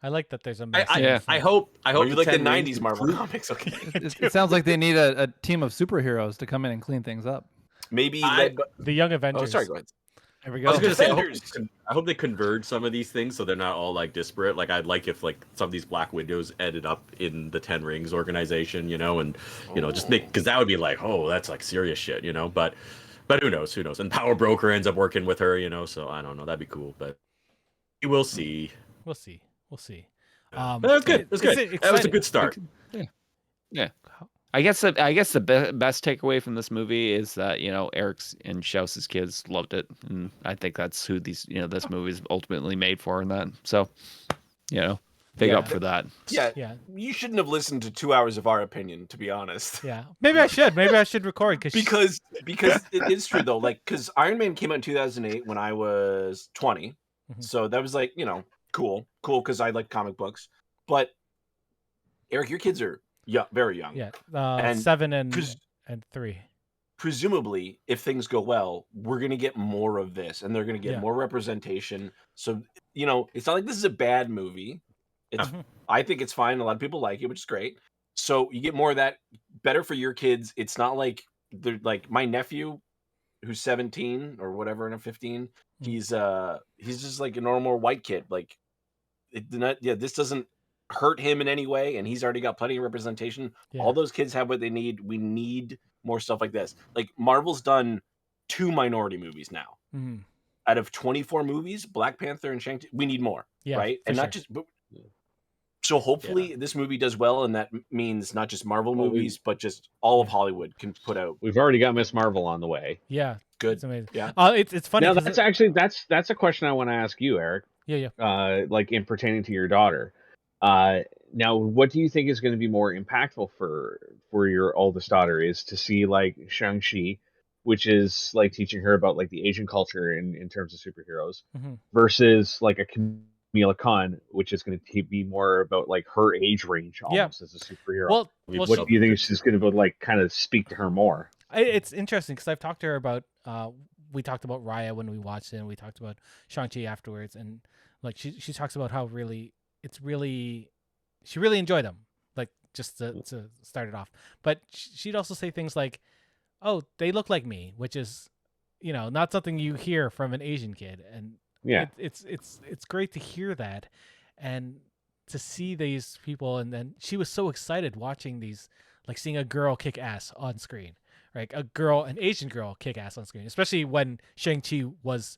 I like that there's a mess. Yeah. I hope oh, you like the 10 Rings '90s Marvel improve- comics? Okay, It sounds like they need a team of superheroes to come in and clean things up. maybe I- led by... The Young Oh, Avengers. sorry. Go ahead. There we I go. was gonna say, Defenders. I hope they converge some of these things so they're not all like disparate. Like I'd like if like some of these Black Widows ended up in the 10 Rings organization, you know, and you know just make because that would be like, oh, that's like serious shit, you know. But who knows? Who knows? And Power Broker ends up working with her, you know. So I don't know. That'd be cool, but we will see. We'll see. We'll see. But that was good. It was good. That was a good start. Yeah. I guess the best takeaway from this movie is that Eric's and Schaus's kids loved it, and I think that's who this movie is ultimately made for, and that. So, big Yeah. up for that. Yeah, Yeah. you shouldn't have listened to 2 hours of our opinion, to be honest. Yeah. Maybe I should. Maybe I should record because it is true though. Like, because Iron Man came out in 2008 when I was 20, Mhm. so that was like cool because I like comic books. But Eric, your kids are very young. Yeah. And 7 and 'cause- 3. Presumably, if things go well, we're gonna get more of this, and they're gonna get Yeah. more representation. So it's not like this is a bad movie. It's Mhm. I think it's fine. A lot of people like it, which is great. So you get more of that. Better for your kids. It's not like they're like my nephew, who's 17 or whatever, and 15. He's just like a normal white kid. Like this doesn't hurt him in any way, and he's already got plenty of representation. Yeah. All those kids have what they need. We need more stuff like this. Like Marvel's done 2 minority movies now. Mhm. Out of 24 movies, Black Panther and Shang-Chi, we need more, Yeah, right? for And not sure. just so hopefully this movie does well, and that means not just Marvel Well, movies, but just all of Yeah. Hollywood can put out We've already got Miss Marvel on the way. Yeah. good. It's amazing. Yeah. It's funny. Now 'cause that's actually that's a question I want to ask you, Eric. Yeah. Like in pertaining to your daughter. Now, what do you think is going to be more impactful for your oldest daughter? Is to see like Shang-Chi, which is like teaching her about like the Asian culture in terms of superheroes, Mhm. versus like a Kamala Khan, which is going to be more about like her age range Yeah. almost as a superhero. Well, What do you think is going to like kind of speak to her more? it's interesting because I've talked to her about. We talked about Raya when we watched it, and we talked about Shang-Chi afterwards, and like she talks about how she really enjoyed them, like just to start it off. But she'd also say things like, "Oh, they look like me," which is, not something you hear from an Asian kid, and Yeah. it's great to hear that, and to see these people. And then she was so excited watching these, like seeing a girl kick ass on screen, right? An Asian girl kick ass on screen, especially when Shang-Chi was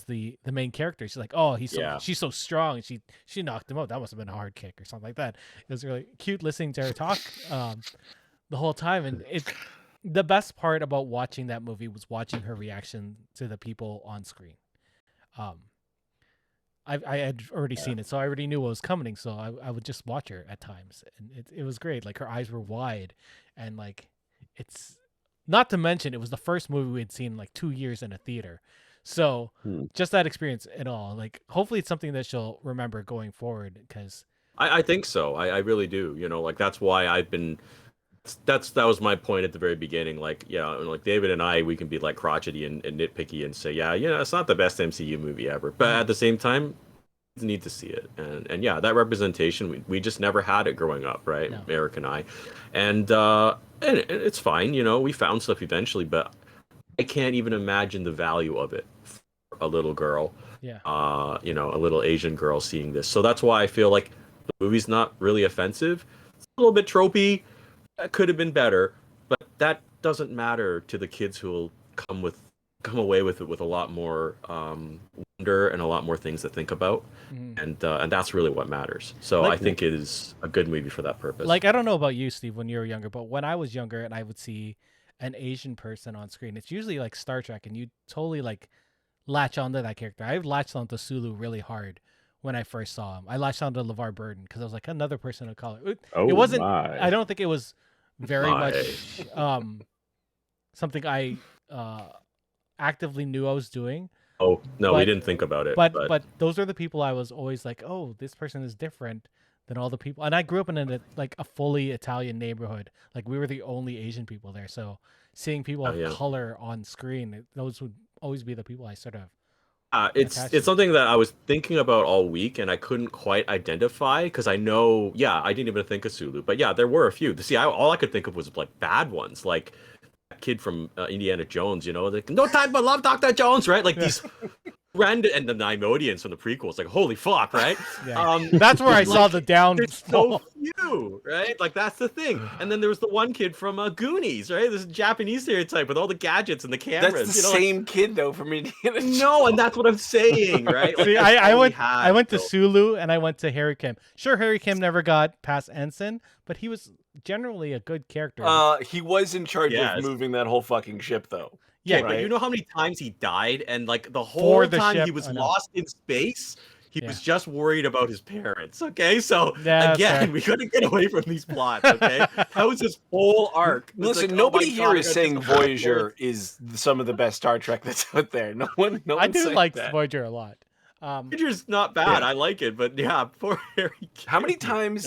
the main character. She's like, oh, she's so strong. She knocked him out. That must have been a hard kick or something like that. It was really cute listening to her talk the whole time. And the best part about watching that movie was watching her reaction to the people on screen. I had already seen it, so I already knew what was coming. So I would just watch her at times, and it was great. Like her eyes were wide, and like it's not to mention it was the first movie we had seen in like 2 years in a theater. So just that experience and all, like hopefully it's something that she'll remember going forward. Because I think so. I really do. Like that's why I've been. That was my point at the very beginning. Like, like David and I, we can be like crotchety and nitpicky and say, it's not the best MCU movie ever. But at the same time, we need to see it. And yeah, that representation, we just never had it growing up, right? No. Eric and I. And it's fine, we found stuff eventually, but I can't even imagine the value of it for a little girl. Yeah. A little Asian girl seeing this. So that's why I feel like the movie's not really offensive. It's a little bit tropey. That could have been better, but that doesn't matter to the kids who will come away with it with a lot more wonder and a lot more things to think about, and that's really what matters. So I think it is a good movie for that purpose. Like I don't know about you, Steve, when you were younger, but when I was younger and I would see an Asian person on screen, it's usually like Star Trek, and you totally like latch onto that character. I latched onto Sulu really hard when I first saw him. I latched onto LeVar Burton because I was like another person of color. It wasn't. My. I don't think it was very My. much something I actively knew I was doing. Oh no, but- we didn't think about it. But those are the people I was always like, oh, this person is different than all the people. And I grew up in a fully Italian neighborhood. Like we were the only Asian people there. So seeing people of color on screen, those would always be the people I sort of. It's something that I was thinking about all week, and I couldn't quite identify because I know, I didn't even think of Sulu, but there were a few. See, all I could think of was like bad ones, like that kid from Indiana Jones, like no time for love, Dr. Jones, right? Like these random, and the Nimodians from the prequels, like holy fuck, right? Yeah. That's where I saw the down. There's so few, right? Like that's the thing. And then there was the one kid from Goonies, right? This Japanese stereotype with all the gadgets and the cameras. That's the same kid though from Indiana Jones. No, and that's what I'm saying, right? Like, see, I went to Sulu and I went to Harry Kim. Sure, Harry Kim never got past ensign, but he was generally a good character. He was in charge of moving that whole fucking ship though. Yeah, right? But you know how many times he died, and like the whole time he was lost in space, he was just worried about his parents. Okay, so again, we couldn't get away from these plots. Okay, that was his whole arc. Listen, nobody here is saying Voyager is some of the best Star Trek that's out there. No one. I do like Voyager a lot. Voyager's not bad. I like it, but poor Harry. How many times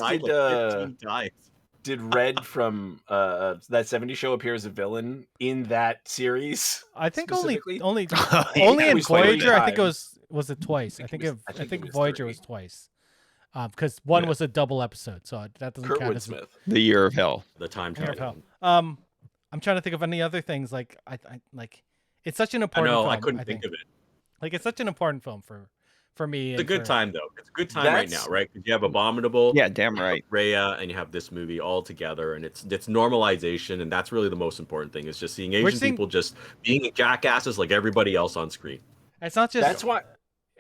did Red from that 70s show appear as a villain in that series? I think only in Voyager. I think it was it twice. I think Voyager was twice. Because one was a double episode, so that doesn't count as Smith. The Year of Hell. The time Year of Hell. I'm trying to think of any other things. Like I like it's such an important film. I couldn't think of it. Like it's such an important film for me. It's a good time though. It's a good time right now, right? Because you have Abominable, damn right, Rhea, and you have this movie all together, and it's normalization, and that's really the most important thing. Is just seeing Asian people just being jackasses like everybody else on screen. It's not just that's why.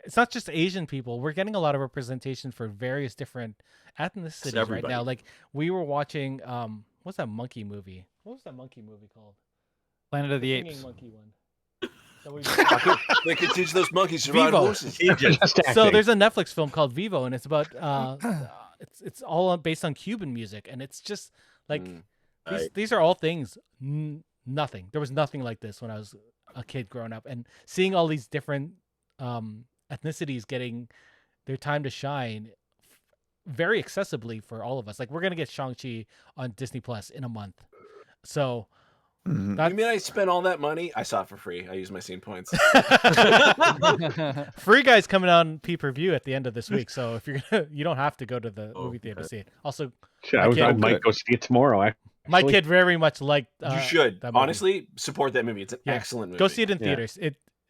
It's not just Asian people. We're getting a lot of representation for various different ethnicities right now. Like we were watching, what's that monkey movie? What was that monkey movie called? Planet of the Apes. Monkey one. They could teach those monkeys to ride horses. So there's a Netflix film called Vivo, and it's about it's all based on Cuban music, and it's just like these are all things nothing. There was nothing like this when I was a kid growing up, and seeing all these different ethnicities getting their time to shine very accessibly for all of us. Like we're gonna get Shang-Chi on Disney Plus in a month, so. You mean I spent all that money? I saw it for free. I used my scene points. Free Guy's coming on pay-per-view at the end of this week, so if you don't have to go to the movie theater to see it. Also, I might go see it tomorrow. Actually. My kid very much liked. You should honestly support that movie. It's an excellent movie. Go see it in theaters.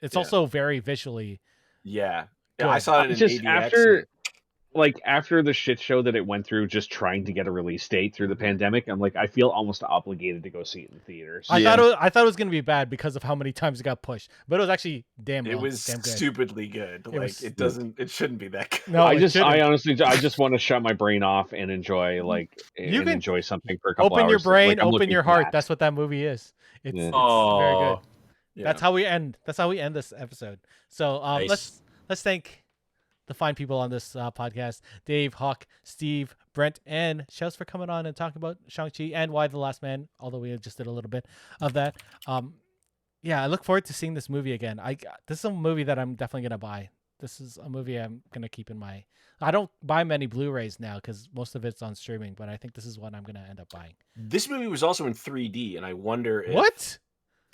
It's also very visually. Yeah, I saw it in just ADX after the shit show that it went through, just trying to get a release date through the pandemic. I'm like, I feel almost obligated to go see it in theaters. I thought it was going to be bad because of how many times it got pushed, but it was actually damn good. It was stupidly good. It shouldn't be that good. No, I honestly just want to shut my brain off and enjoy enjoy something for a couple hours. Open your brain, open your heart. That's what that movie is. It's very good. Yeah. That's how we end. That's how we end this episode. So nice. let's thank the fine people on this podcast: Dave, Hawk, Steve, Brent, and Shouts for coming on and talking about Shang-Chi and Why the Last Man, although we just did a little bit of that. I look forward to seeing this movie again. This is a movie that I'm definitely going to buy. This is a movie I'm going to keep in my... I don't buy many Blu-rays now because most of it's on streaming, but I think this is one I'm going to end up buying. This movie was also in 3D, and I wonder if... What?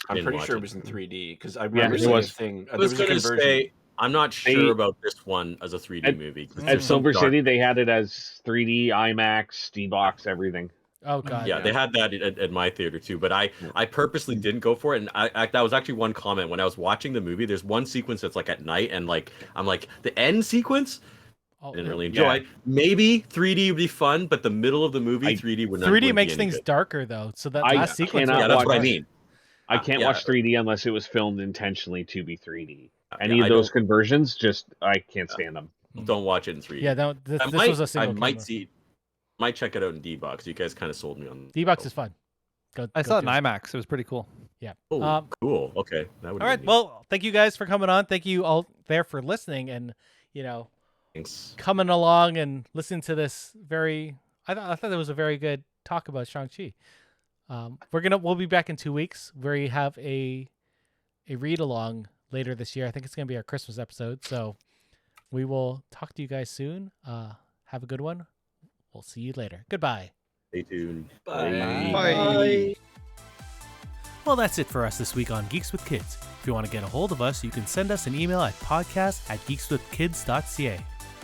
I'm pretty sure it was in 3D because I remember seeing a thing. I was going to say... I'm not sure about this one as a 3D movie. At Silver City, they had it as 3D, IMAX, D-Box, everything. Oh god. Yeah, they had that at my theater too. But I purposely didn't go for it, and that was actually one comment when I was watching the movie. There's one sequence that's like at night, and I'm like the end sequence. I didn't really enjoy. Maybe 3D would be fun, but the middle of the movie, 3D would not. 3D makes things darker though, so that last sequence. Yeah, that's what I mean. I can't watch 3D unless it was filmed intentionally to be 3D. Any of those conversions, I can't stand them. Don't watch it in 3D. Yeah, this was a single. Might check it out in D-Box. You guys kind of sold me on D-Box is fun. I saw it in IMAX. It was pretty cool. Yeah. Oh, cool. Okay. All right. Well, thank you guys for coming on. Thank you all there for listening and thanks. Coming along and listening to this very. I thought it was a very good talk about Shang-Chi. We'll be back in 2 weeks where we have a read along later this year. I think it's going to be our Christmas episode. So we will talk to you guys soon. Have a good one. We'll see you later. Goodbye. Stay tuned. Bye. Bye. Well, that's it for us this week on Geeks with Kids. If you want to get a hold of us, you can send us an email at podcast@geekswithkids.ca.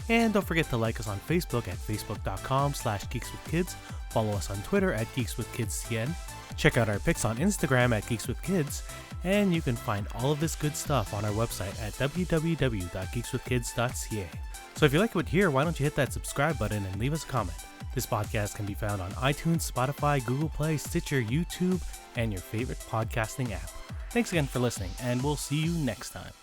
And don't forget to like us on Facebook at facebook.com/geekswithkids. Follow us on Twitter at geekswithkidscn. Check out our pics on Instagram at geekswithkids. And you can find all of this good stuff on our website at www.geekswithkids.ca. So if you like what you hear, why don't you hit that subscribe button and leave us a comment. This podcast can be found on iTunes, Spotify, Google Play, Stitcher, YouTube, and your favorite podcasting app. Thanks again for listening, and we'll see you next time.